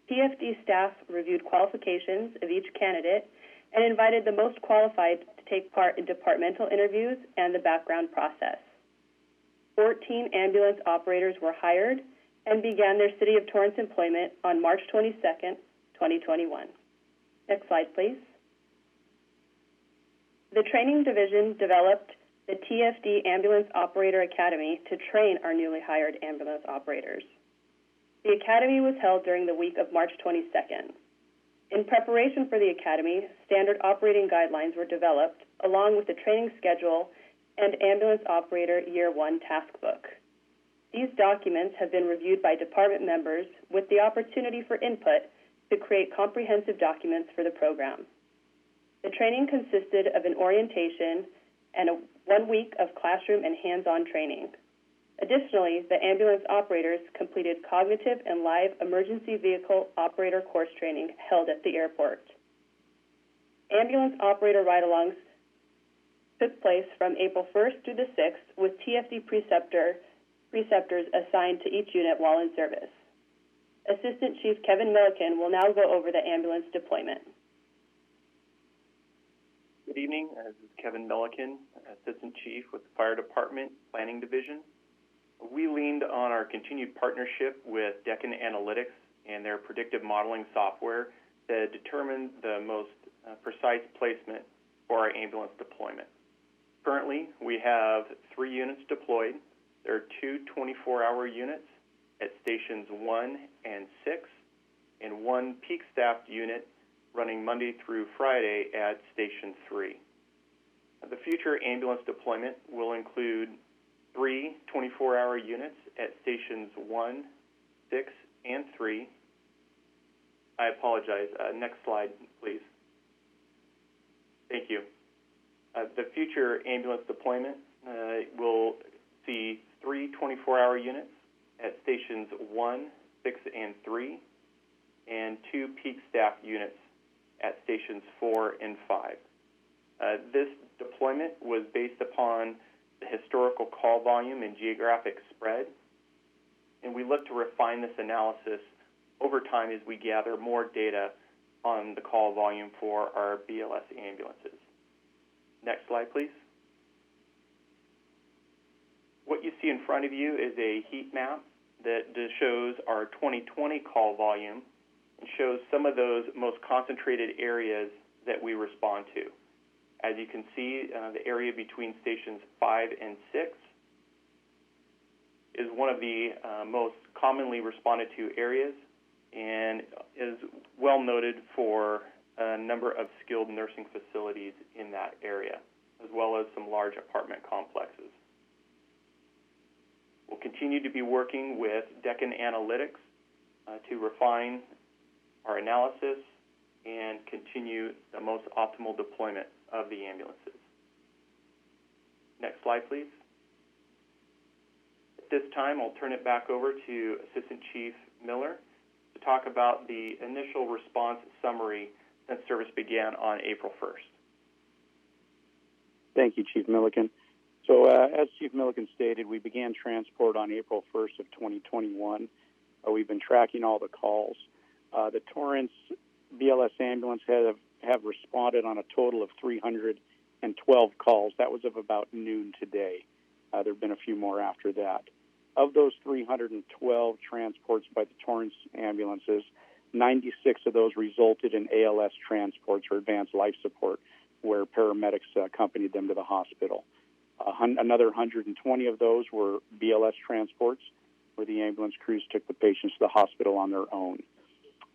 Speaker 12: TFD staff reviewed qualifications of each candidate and invited the most qualified to take part in departmental interviews and the background process. 14 ambulance operators were hired and began their City of Torrance employment on March 22nd, 2021. Next slide, please. The Training Division developed the TFD Ambulance Operator Academy to train our newly hired ambulance operators. The academy was held during the week of March 22nd. In preparation for the academy, standard operating guidelines were developed, along with the training schedule and Ambulance Operator Year 1 task book. These documents have been reviewed by department members with the opportunity for input to create comprehensive documents for the program. The training consisted of an orientation and 1 week of classroom and hands-on training. Additionally, the ambulance operators completed cognitive and live emergency vehicle operator course training held at the airport. Ambulance operator ride-alongs took place from April 1st through the 6th, with TFD preceptors assigned to each unit while in service. Assistant Chief Kevin Milliken will now go over the ambulance deployment.
Speaker 15: Good evening. This is Kevin Milliken, Assistant Chief with the Fire Department Planning Division. We leaned on our continued partnership with Deccan Analytics and their predictive modeling software to determine the most precise placement for our ambulance deployment. Currently, we have 3 units deployed. There are 2 24-hour units at stations 1 and 6, and 1 peak staffed unit running Monday through Friday at Station 3. The future ambulance deployment will include 3 24-hour units at Stations 1, 6, and 3, I apologize. Next slide, please. Thank you. The future ambulance deployment will see 3 24-hour units at stations 1, 6, and 3, and 2 peak staff units at stations 4 and 5. This deployment was based upon the historical call volume and geographic spread, and we look to refine this analysis over time as we gather more data on the call volume for our BLS ambulances. Next slide, please. What you see in front of you is a heat map that shows our 2020 call volume and shows some of those most concentrated areas that we respond to. As you can see, the area between stations 5 and 6 is one of the most commonly responded to areas and is well noted for a number of skilled nursing facilities in that area, as well as some large apartment complexes. We'll continue to be working with Deccan Analytics to refine our analysis and continue the most optimal deployment of the ambulances. Next slide, please. At this time, I'll turn it back over to Assistant Chief Miller to talk about the initial response summary since service began on April 1st.
Speaker 7: Thank you, Chief Milliken. So as Chief Milliken stated, we began transport on April 1st of 2021. We've been tracking all the calls. The Torrance BLS ambulance have responded on a total of 312 calls. That was of about noon today. There have been a few more after that. Of those 312 transports by the Torrance ambulances, 96 of those resulted in ALS transports, or advanced life support, where paramedics accompanied them to the hospital. Another 120 of those were BLS transports, where the ambulance crews took the patients to the hospital on their own.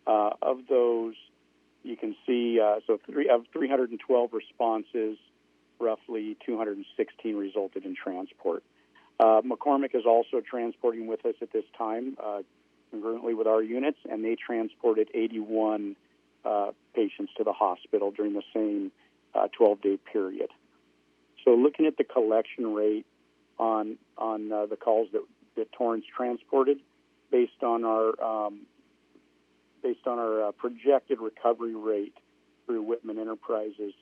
Speaker 7: Of those, you can see, of 312 responses, roughly 216 resulted in transport. McCormick is also transporting with us at this time, congruently with our units, and they transported 81 patients to the hospital during the same 12-day period. So looking at the collection rate on the calls that Torrance transported, based on our projected recovery rate through Whitman Enterprises,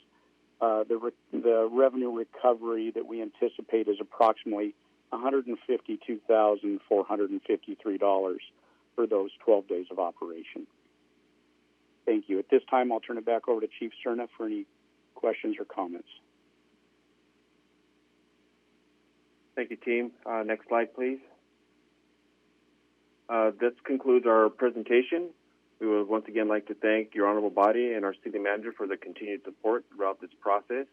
Speaker 7: the revenue recovery that we anticipate is approximately $152,453 for those 12 days of operation. Thank you. At this time, I'll turn it back over to Chief Cerna for any questions or comments.
Speaker 14: Thank you, team. Next slide, please. This concludes our presentation. We would once again like to thank your honorable body and our city manager for the continued support throughout this process.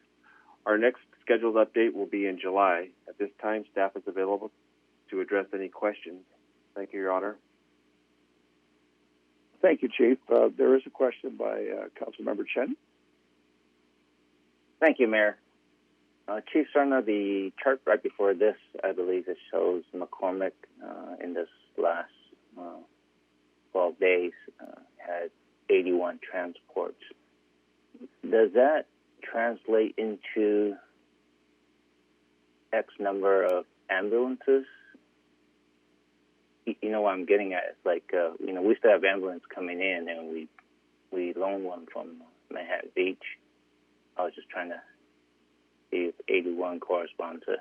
Speaker 14: Our next scheduled update will be in July. At this time, staff is available to address any questions. Thank you, Your Honor.
Speaker 21: Thank you, Chief. There is a question by Councilmember Chen.
Speaker 24: Thank you, Mayor. Chief Cerna, the chart right before this, I believe it shows McCormick in this last 12 days had 81 transports. Does that translate into X number of ambulances? You know what I'm getting at? It's like, we still have ambulance coming in, and we loan one from Manhattan Beach. I was just trying to see if 81 correspond to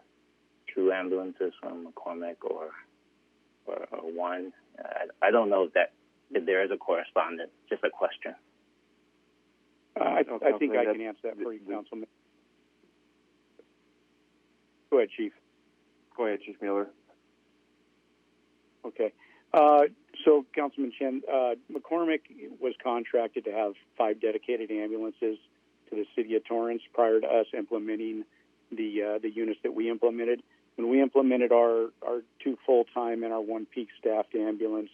Speaker 24: 2 ambulances from McCormick or one. I don't know if there is a correspondence. Just a question.
Speaker 7: I think I can answer that for you, Councilman. Go ahead, Chief.
Speaker 14: Go ahead, Chief Miller.
Speaker 7: Okay. So, Councilman Chen, McCormick was contracted to have 5 dedicated ambulances to the city of Torrance prior to us implementing the units that we implemented. When we implemented our 2 full-time and our 1 peak staffed ambulance,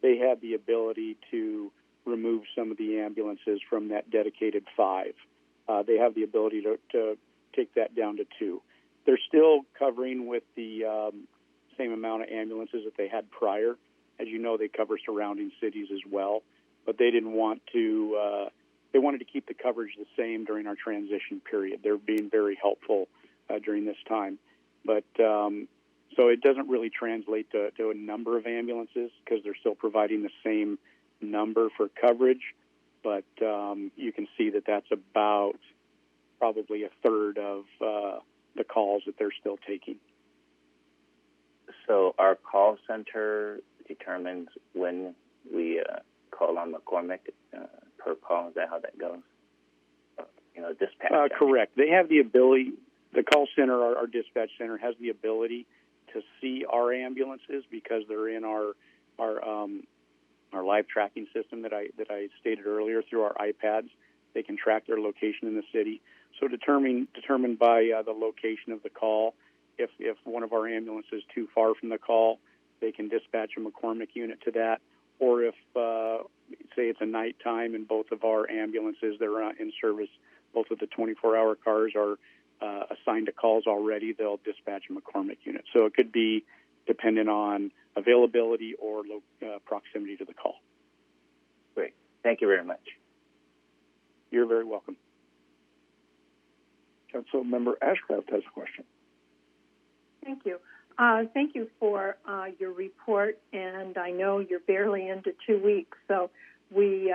Speaker 7: they had the ability to remove some of the ambulances from that dedicated 5. They have the ability to take that down to 2. They're still covering with the same amount of ambulances that they had prior. As you know, they cover surrounding cities as well. but they didn't want to. They wanted to keep the coverage the same during our transition period. They're being very helpful during this time, but so it doesn't really translate to a number of ambulances because they're still providing the same number for coverage. But you can see that that's about probably a third of the calls that they're still taking.
Speaker 24: So our call center determines when we call on McCormick per call. Is that how that goes? Dispatch.
Speaker 7: Correct. They have the ability. The call center, our dispatch center, has the ability to see our ambulances because they're in our live tracking system that I stated earlier through our iPads. They can track their location in the city. So determined by the location of the call, if one of our ambulances is too far from the call, they can dispatch a McCormick unit to that. Or if, say, it's a nighttime and both of our ambulances that are in service, both of the 24-hour cars are assigned to calls already, they'll dispatch a McCormick unit. So it could be dependent on availability or proximity to the call.
Speaker 24: Great. Thank you very much.
Speaker 7: You're very welcome.
Speaker 21: Councilmember Ashcraft has a question.
Speaker 3: Thank you. Thank you for your report, and I know you're barely into 2 weeks, so we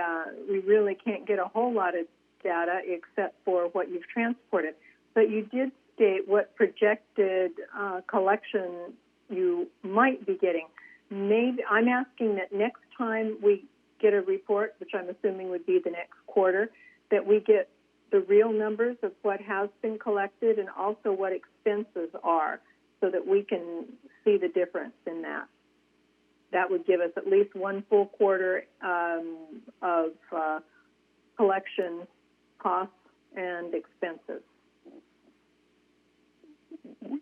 Speaker 3: really can't get a whole lot of data except for what you've transported. But you did state what projected collection you might be getting. Maybe I'm asking that next time we get a report, which I'm assuming would be the next quarter, that we get the real numbers of what has been collected and also what expenses are, so that we can see the difference in that. That would give us at least one full quarter of collection costs and expenses.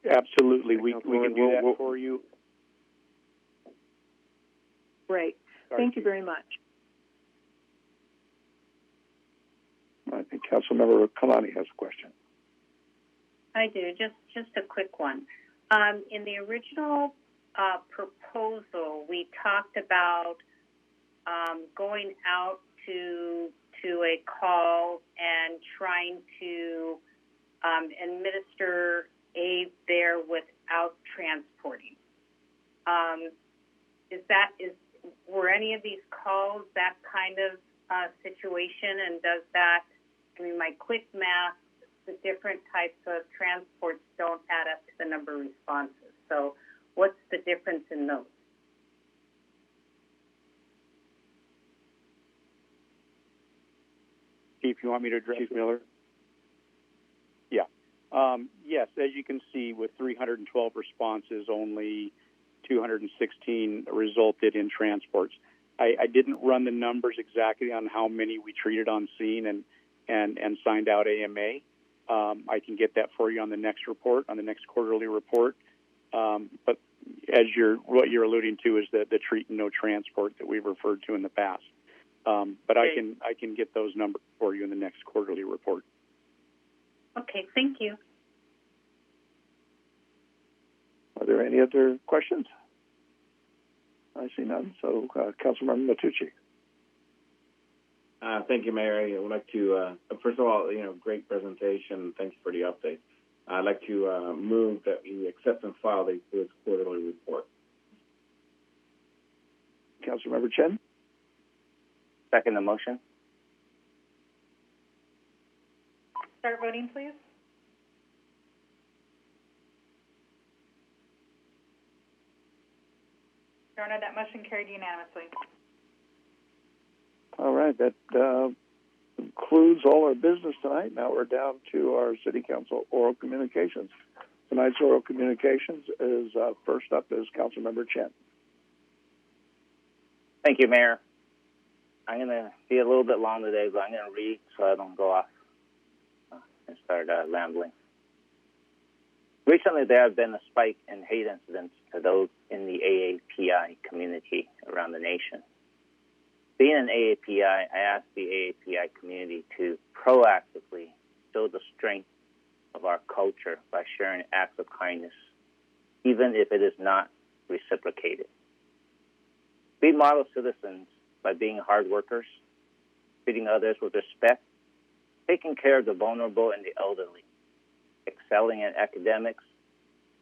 Speaker 7: Absolutely. We can do that for you.
Speaker 3: Great. Thank you very much.
Speaker 21: I think Councilmember Kalani has a question.
Speaker 23: I do. Just a quick one. In the original proposal, we talked about going out to a call and trying to administer aid there without transporting. Were any of these calls that kind of situation? And does that? I mean, my quick math, the different types of transports don't add up to the number of responses. So what's the difference in those?
Speaker 7: Chief, you want me to address Chief Miller? Yeah. Yes, as you can see, with 312 responses, only 216 resulted in transports. I didn't run the numbers exactly on how many we treated on scene and signed out AMA. I can get that for you on the next report, on the next quarterly report. But what you're alluding to is the treat and no transport that we've referred to in the past. But I can get those numbers for you in the next quarterly report.
Speaker 23: Okay, thank you.
Speaker 21: Are there any other questions? I see none. So, Councilmember Matucci.
Speaker 13: Thank you, Mayor. I would like to, first of all, great presentation. Thank you for the update. I'd like to move that we accept and file the quarterly report.
Speaker 21: Councilmember Chen.
Speaker 24: Second the motion.
Speaker 26: Start voting, please. Your Honor, that motion carried unanimously.
Speaker 21: All right, that concludes all our business tonight. Now we're down to our City Council oral communications. Tonight's oral communications is first up is Councilmember Chen.
Speaker 24: Thank you, Mayor. I'm going to be a little bit long today, but I'm going to read so I don't go off and start rambling. Recently, there have been a spike in hate incidents to those in the AAPI community around the nation. Being an AAPI, I ask the AAPI community to proactively show the strength of our culture by sharing acts of kindness, even if it is not reciprocated. Be model citizens by being hard workers, treating others with respect, taking care of the vulnerable and the elderly, excelling in academics,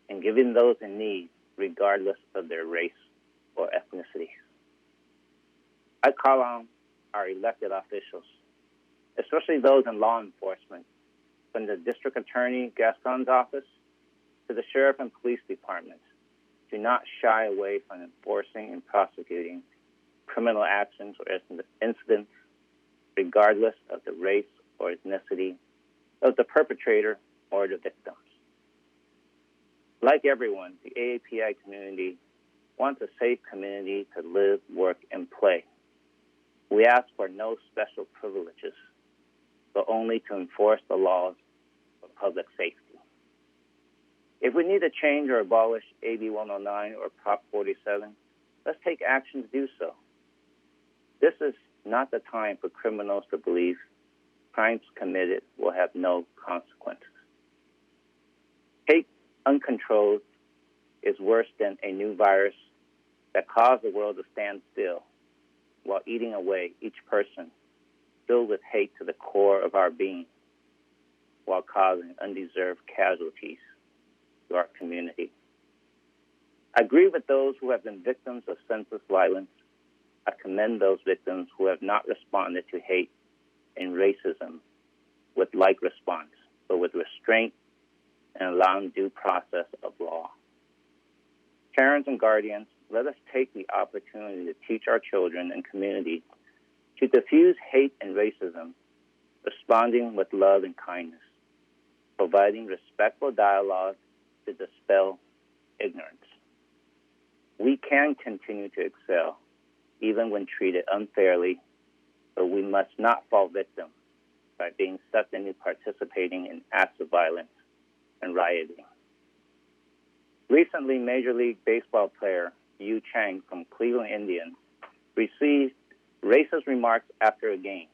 Speaker 24: and giving those in need regardless of their race or ethnicity. I call on our elected officials, especially those in law enforcement, from the District Attorney Gaston's office to the Sheriff and Police Departments, to not shy away from enforcing and prosecuting criminal actions or incidents regardless of the race or ethnicity of the perpetrator or the victims. Like everyone, the AAPI community wants a safe community to live, work, and play. We ask for no special privileges, but only to enforce the laws for public safety. If we need to change or abolish AB 109 or Prop 47, let's take action to do so. This is not the time for criminals to believe crimes committed will have no consequences. Hate uncontrolled is worse than a new virus that caused the world to stand still while eating away each person filled with hate to the core of our being while causing undeserved casualties to our community. I agree with those who have been victims of senseless violence. I commend those victims who have not responded to hate and racism with like response, but with restraint and allowing due process of law. Parents and guardians, let us take the opportunity to teach our children and community to diffuse hate and racism, responding with love and kindness, providing respectful dialogue to dispel ignorance. We can continue to excel, even when treated unfairly, but we must not fall victim by being sucked into participating in acts of violence and rioting. Recently, Major League Baseball player Yu Chang from Cleveland Indians received racist remarks after a game.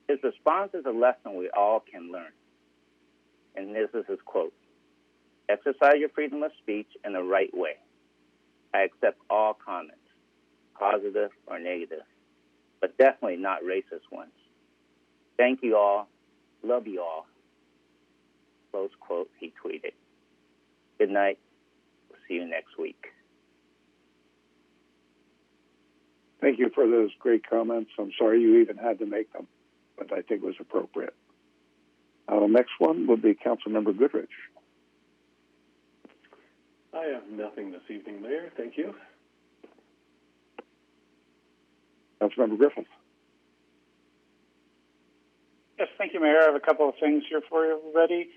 Speaker 24: His response is a lesson we all can learn. And this is his quote: "Exercise your freedom of speech in the right way. I accept all comments, positive or negative, but definitely not racist ones. Thank you all. Love you all." Close quote, he tweeted. Good night. We'll see you next week.
Speaker 21: Thank you for those great comments. I'm sorry you even had to make them, but I think it was appropriate. The next one would be Councilmember Goodrich.
Speaker 2: I have nothing this evening, Mayor. Thank you.
Speaker 21: Councilmember Griffith.
Speaker 25: Yes, thank you, Mayor. I have a couple of things here for everybody.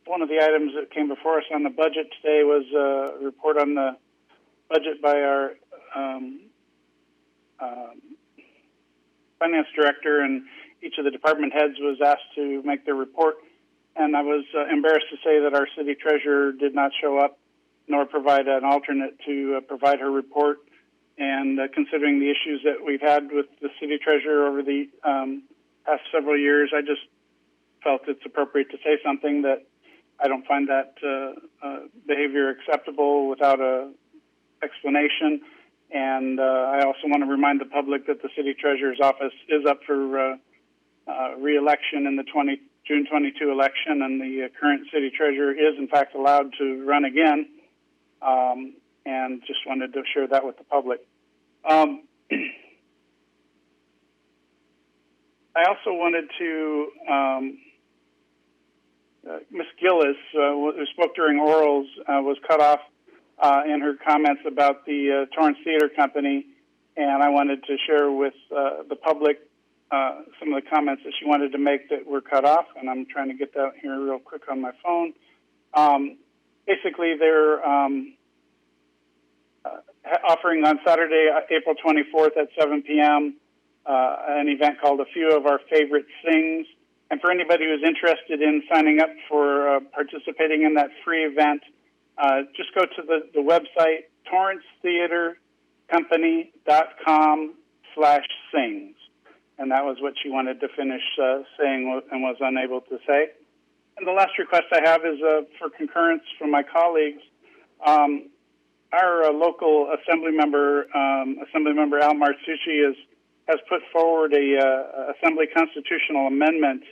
Speaker 25: One of the items that came before us on the budget today was a report on the budget by our finance director, and each of the department heads was asked to make their report. And I was embarrassed to say that our city treasurer did not show up, nor provide an alternate to provide her report. And considering the issues that we've had with the city treasurer over the past several years, I just felt it's appropriate to say something that I don't find that behavior acceptable without a explanation. And I also want to remind the public that the city treasurer's office is up for re-election in the June 22 election, and the current city treasurer is, in fact, allowed to run again. And just wanted to share that with the public. I also wanted to, Ms. Gillis, who spoke during orals, was cut off in her comments about the Torrance Theater Company, and I wanted to share with the public some of the comments that she wanted to make that were cut off, and I'm trying to get that here real quick on my phone. Basically, they're offering on Saturday, April 24th at 7 p.m., an event called A Few of Our Favorite Sings. And for anybody who's interested in signing up for participating in that free event, just go to the website, torrancetheatercompany.com/sings. And that was what she wanted to finish saying and was unable to say. And the last request I have is for concurrence from my colleagues. Our local Assemblymember Al Marsucci, is has put forward a Assembly constitutional amendment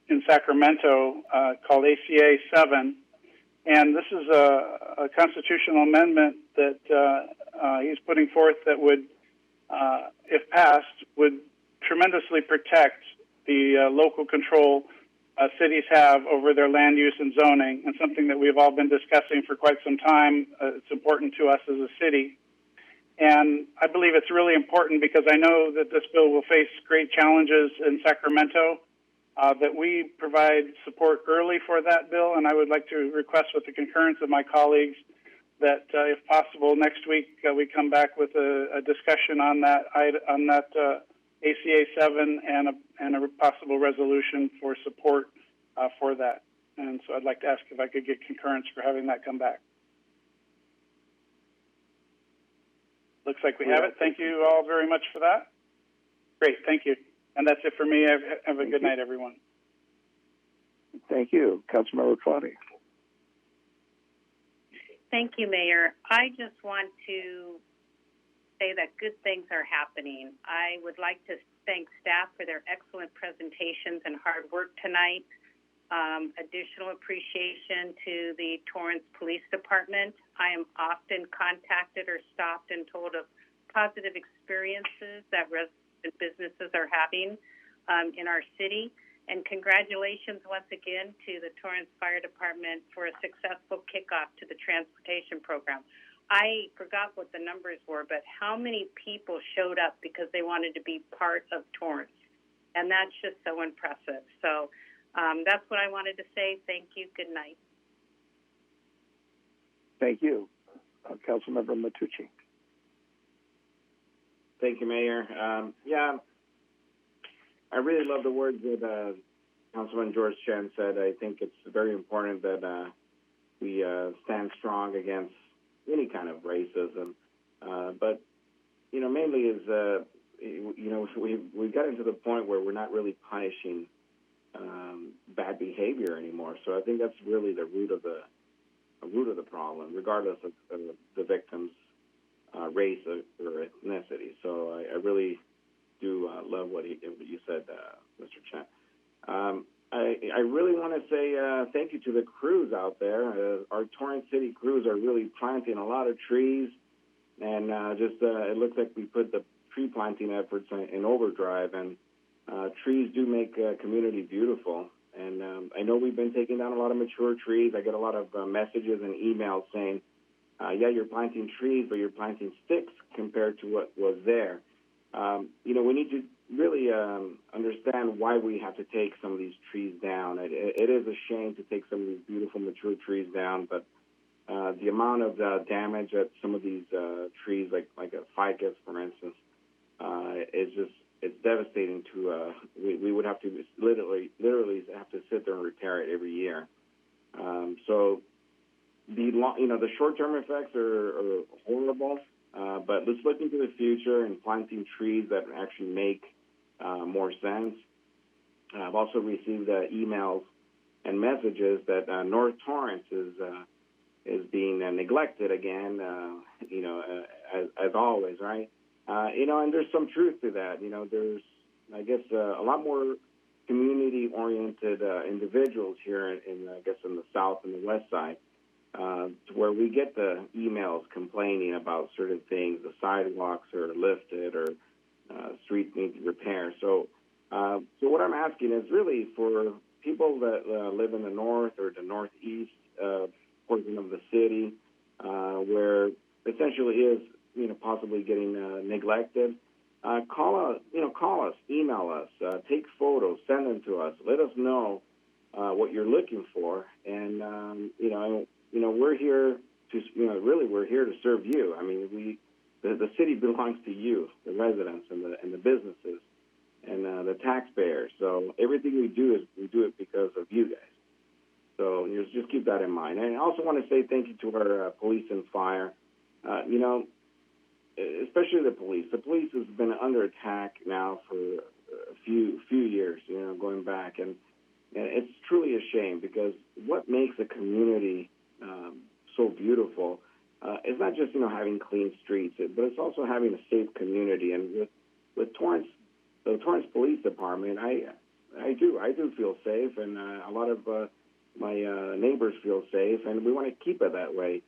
Speaker 25: in Sacramento called ACA 7, and this is a constitutional amendment that he's putting forth that would, if passed, would tremendously protect the local control cities have over their land use and zoning, and something that we've all been discussing for quite some time. It's important to us as a city. And I believe it's really important because I know that this bill will face great challenges in Sacramento, that we provide support early for that bill, and I would like to request with the concurrence of my colleagues that, if possible, next week we come back with a discussion on that ACA 7 and a possible resolution for support for that. And so I'd like to ask if I could get concurrence for having that come back. Looks like we have it. Thank you all very much for that. Great, thank you. And that's it for me. Have a good night, everyone.
Speaker 21: Thank you. Councilmember Claudia.
Speaker 23: Thank you, Mayor. I just want to say that good things are happening. I would like to thank staff for their excellent presentations and hard work tonight. Additional appreciation to the Torrance Police Department. I am often contacted or stopped and told of positive experiences that residents and businesses are having in our city. And congratulations once again to the Torrance Fire Department for a successful kickoff to the transportation program. I forgot what the numbers were, but how many people showed up because they wanted to be part of Torrance? And that's just so impressive. So that's what I wanted to say. Thank you. Good night.
Speaker 21: Thank you. Councilmember Matucci.
Speaker 13: Thank you, Mayor. I really love the words that Councilman George Chen said. I think it's very important that we stand strong against any kind of racism. But, mainly is, we got into the point where we're not really punishing bad behavior anymore. So I think that's really the root of the problem, regardless of the victim's race or ethnicity. So I really do love what you said, Mr. Chen. I really want to say thank you to the crews out there. Our Torrance City crews are really planting a lot of trees, and it looks like we put the tree planting efforts in overdrive, and trees do make a community beautiful. And I know we've been taking down a lot of mature trees. I get a lot of messages and emails saying, you're planting trees, but you're planting sticks compared to what was there. We need to really understand why we have to take some of these trees down. It is a shame to take some of these beautiful mature trees down, but the amount of damage that some of these trees, like a ficus, for instance, it's devastating to, we would have to literally have to sit there and repair it every year. So the short-term effects are horrible, but let's look into the future and planting trees that actually make more sense. I've also received emails and messages that North Torrance is being neglected again, as always, right? And there's some truth to that. There's, I guess, a lot more community-oriented individuals here in the south and the west side, to where we get the emails complaining about certain things. The sidewalks are lifted or streets need repair. So what I'm asking is really for people that live in the north or the northeast portion of the city, where essentially is possibly getting neglected. Call us, email us, take photos, send them to us. Let us know what you're looking for, and we're here to we're here to serve you. I mean, the city belongs to you, the residents and the businesses and the taxpayers. So everything we do it because of you guys. So just keep that in mind. And I also want to say thank you to our police and fire. Especially the police. The police has been under attack now for a few years, going back, and it's truly a shame because what makes a community so beautiful it's not just, having clean streets, but it's also having a safe community. And with Torrance, the Torrance Police Department, I do feel safe, and a lot of my neighbors feel safe, and we want to keep it that way.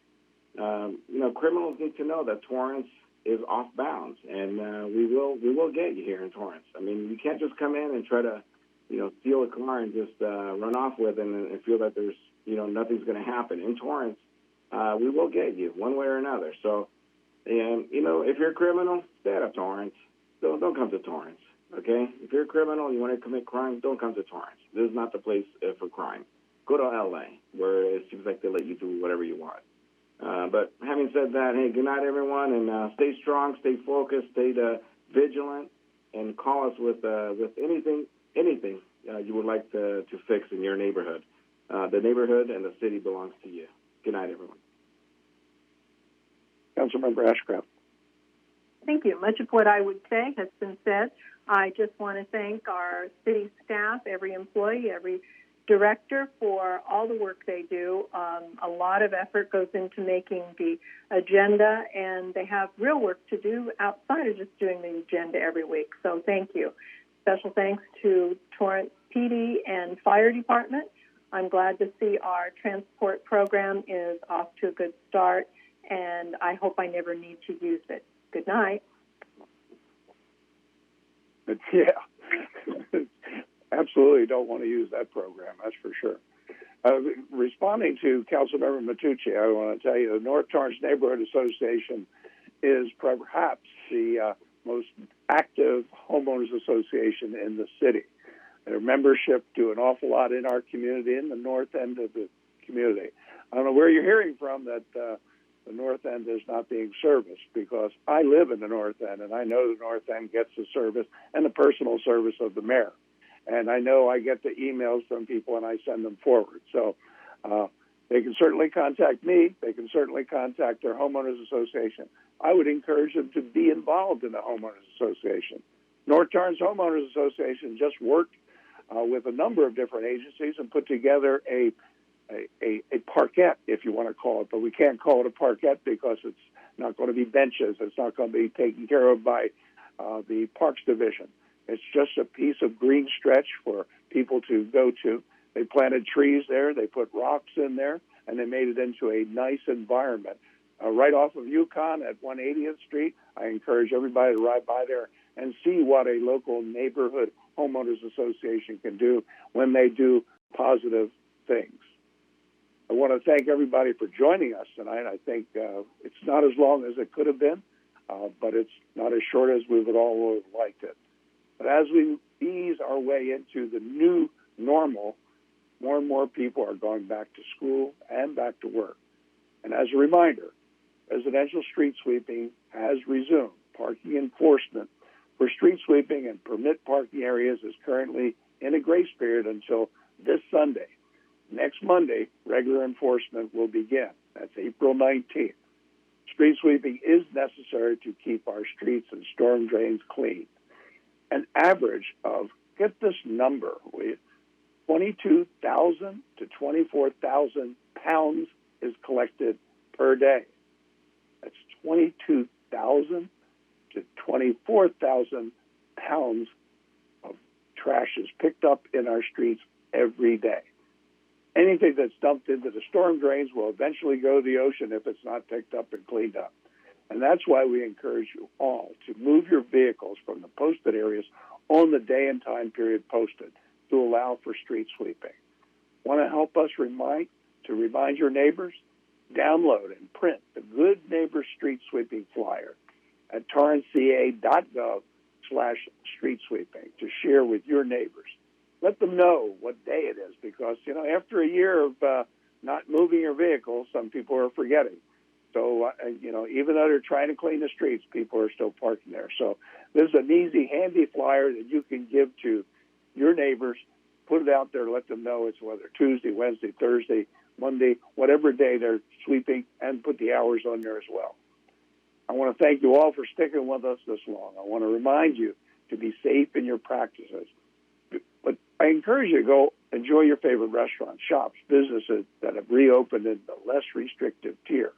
Speaker 13: Criminals need to know that Torrance is off bounds, and we will get you here in Torrance. I mean, you can't just come in and try to, steal a car and just run off with it and feel that there's, nothing's going to happen. In Torrance, we will get you one way or another. So, if you're a criminal, stay out of Torrance. Don't come to Torrance, okay? If you're a criminal and you want to commit crime, don't come to Torrance. This is not the place for crime. Go to L.A., where it seems like they let you do whatever you want. But having said that, hey, good night, everyone, and stay strong, stay focused, stay vigilant, and call us with anything you would like to fix in your neighborhood. The neighborhood and the city belongs to you. Good night, everyone.
Speaker 21: Councilmember Ashcraft.
Speaker 3: Thank you. Much of what I would say has been said. I just want to thank our city staff, every employee, every director for all the work they do. A lot of effort goes into making the agenda, and they have real work to do outside of just doing the agenda every week. So thank you. Special thanks to Torrance PD and Fire Department. I'm glad to see our transport program is off to a good start, and I hope I never need to use it. Good night.
Speaker 21: Yeah. Absolutely don't want to use that program, that's for sure. Responding to Councilmember Matucci, I want to tell you the North Torrance Neighborhood Association is perhaps the most active homeowners association in the city. Their membership do an awful lot in our community, in the north end of the community. I don't know where you're hearing from that the north end is not being serviced, because I live in the north end, and I know the north end gets the service and the personal service of the mayor. And I know I get the emails from people, and I send them forward. So they can certainly contact me. They can certainly contact their homeowners association. I would encourage them to be involved in the homeowners association. North Torrance Homeowners Association just worked with a number of different agencies and put together a parquet, if you want to call it. But we can't call it a parquet because it's not going to be benches. It's not going to be taken care of by the Parks Division. It's just a piece of green stretch for people to go to. They planted trees there, they put rocks in there, and they made it into a nice environment. Right off of Yukon at 180th Street, I encourage everybody to ride by there and see what a local neighborhood homeowners association can do when they do positive things. I want to thank everybody for joining us tonight. I think it's not as long as it could have been, but it's not as short as we would all have liked it. But as we ease our way into the new normal, more and more people are going back to school and back to work. And as a reminder, residential street sweeping has resumed. Parking enforcement for street sweeping and permit parking areas is currently in a grace period until this Sunday. Next Monday, regular enforcement will begin. That's April 19th. Street sweeping is necessary to keep our streets and storm drains clean. An average of, get this number, 22,000 to 24,000 pounds is collected per day. That's 22,000 to 24,000 pounds of trash is picked up in our streets every day. Anything that's dumped into the storm drains will eventually go to the ocean if it's not picked up and cleaned up. And that's why we encourage you all to move your vehicles from the posted areas on the day and time period posted to allow for street sweeping. Want to help us remind your neighbors? Download and print the Good Neighbor Street Sweeping flyer at torranceca.gov/street sweeping to share with your neighbors. Let them know what day it is, because, after a year of not moving your vehicle, some people are forgetting. So, even though they're trying to clean the streets, people are still parking there. So this is an easy, handy flyer that you can give to your neighbors. Put it out there, let them know it's whether Tuesday, Wednesday, Thursday, Monday, whatever day they're sweeping, and put the hours on there as well. I want to thank you all for sticking with us this long. I want to remind you to be safe in your practices. But I encourage you to go enjoy your favorite restaurants, shops, businesses that have reopened in the less restrictive tier.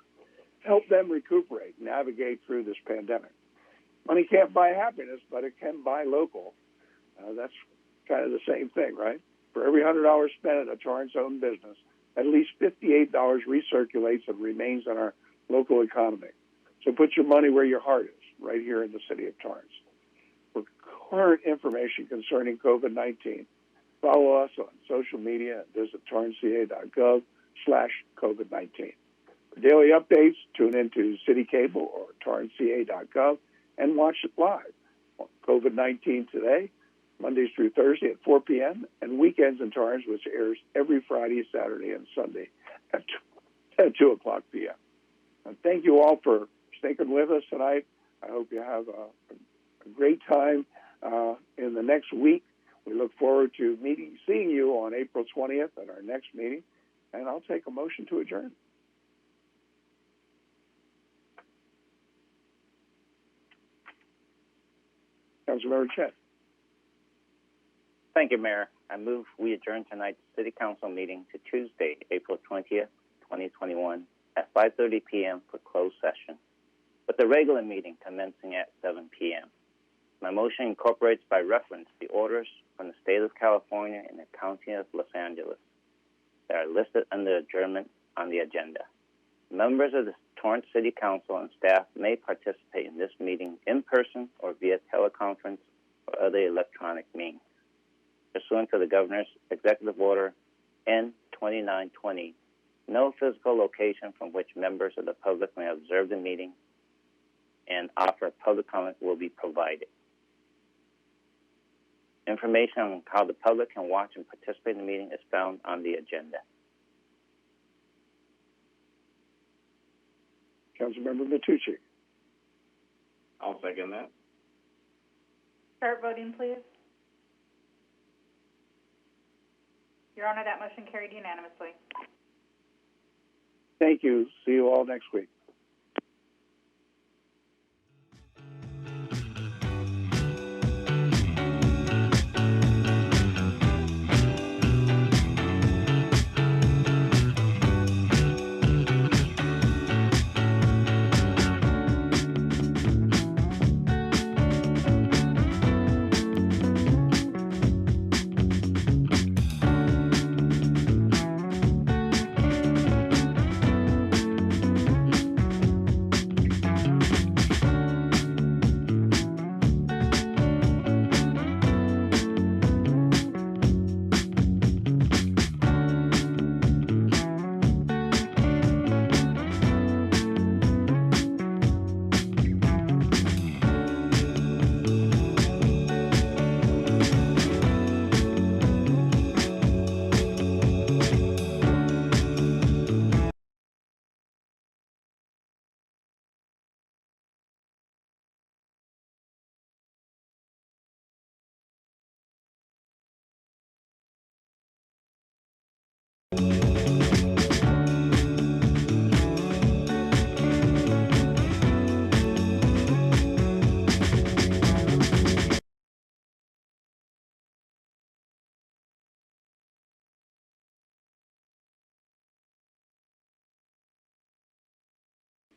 Speaker 21: help them recuperate, navigate through this pandemic. Money can't buy happiness, but it can buy local. That's kind of the same thing, right? For every $100 spent at a Torrance-owned business, at least $58 recirculates and remains in our local economy. So put your money where your heart is, right here in the city of Torrance. For current information concerning COVID-19, follow us on social media and visit torranceca.gov/COVID-19. For daily updates, tune into City Cable or torranceca.gov and watch it live on COVID-19 Today, Mondays through Thursday at 4 p.m., and weekends in Torrance, which airs every Friday, Saturday, and Sunday at 2 o'clock p.m. And thank you all for sticking with us tonight. I hope you have a great time in the next week. We look forward to seeing you on April 20th at our next meeting, and I'll take a motion to adjourn. Councilmember Chen.
Speaker 24: Thank you, Mayor. I move we adjourn tonight's City Council meeting to Tuesday, April 20th, 2021 at 5:30 p.m. for closed session, with the regular meeting commencing at 7 p.m. My motion incorporates by reference the orders from the state of California and the county of Los Angeles that are listed under adjournment on the agenda. Members of the Torrance City Council and staff may participate in this meeting in person or via teleconference or other electronic means, pursuant to the Governor's Executive Order N-2920. No physical location from which members of the public may observe the meeting and offer public comment will be provided. Information on how the public can watch and participate in the meeting is found on the agenda.
Speaker 21: Councilmember Matucci.
Speaker 13: I'll second that.
Speaker 26: Start voting, please. Your Honor, that motion carried unanimously.
Speaker 21: Thank you. See you all next week.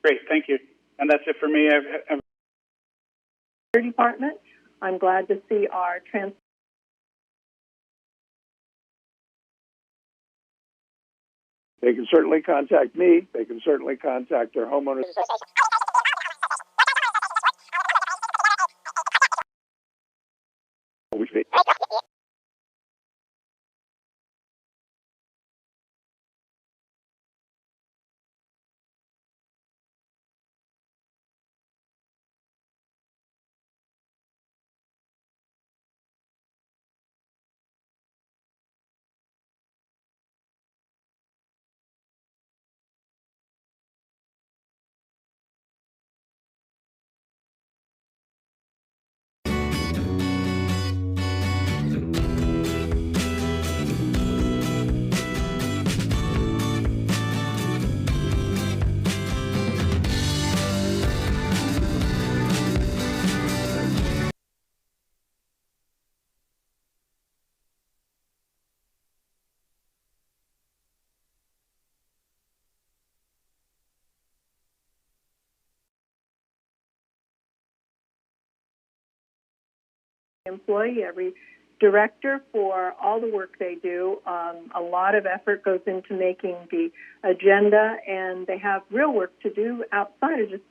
Speaker 25: Great, thank you. And that's it for me.
Speaker 3: Department. I'm glad to see our
Speaker 21: They can certainly contact me. They can certainly contact their homeowners.
Speaker 3: employee, every director for all the work they do. A lot of effort goes into making the agenda, and they have real work to do outside of just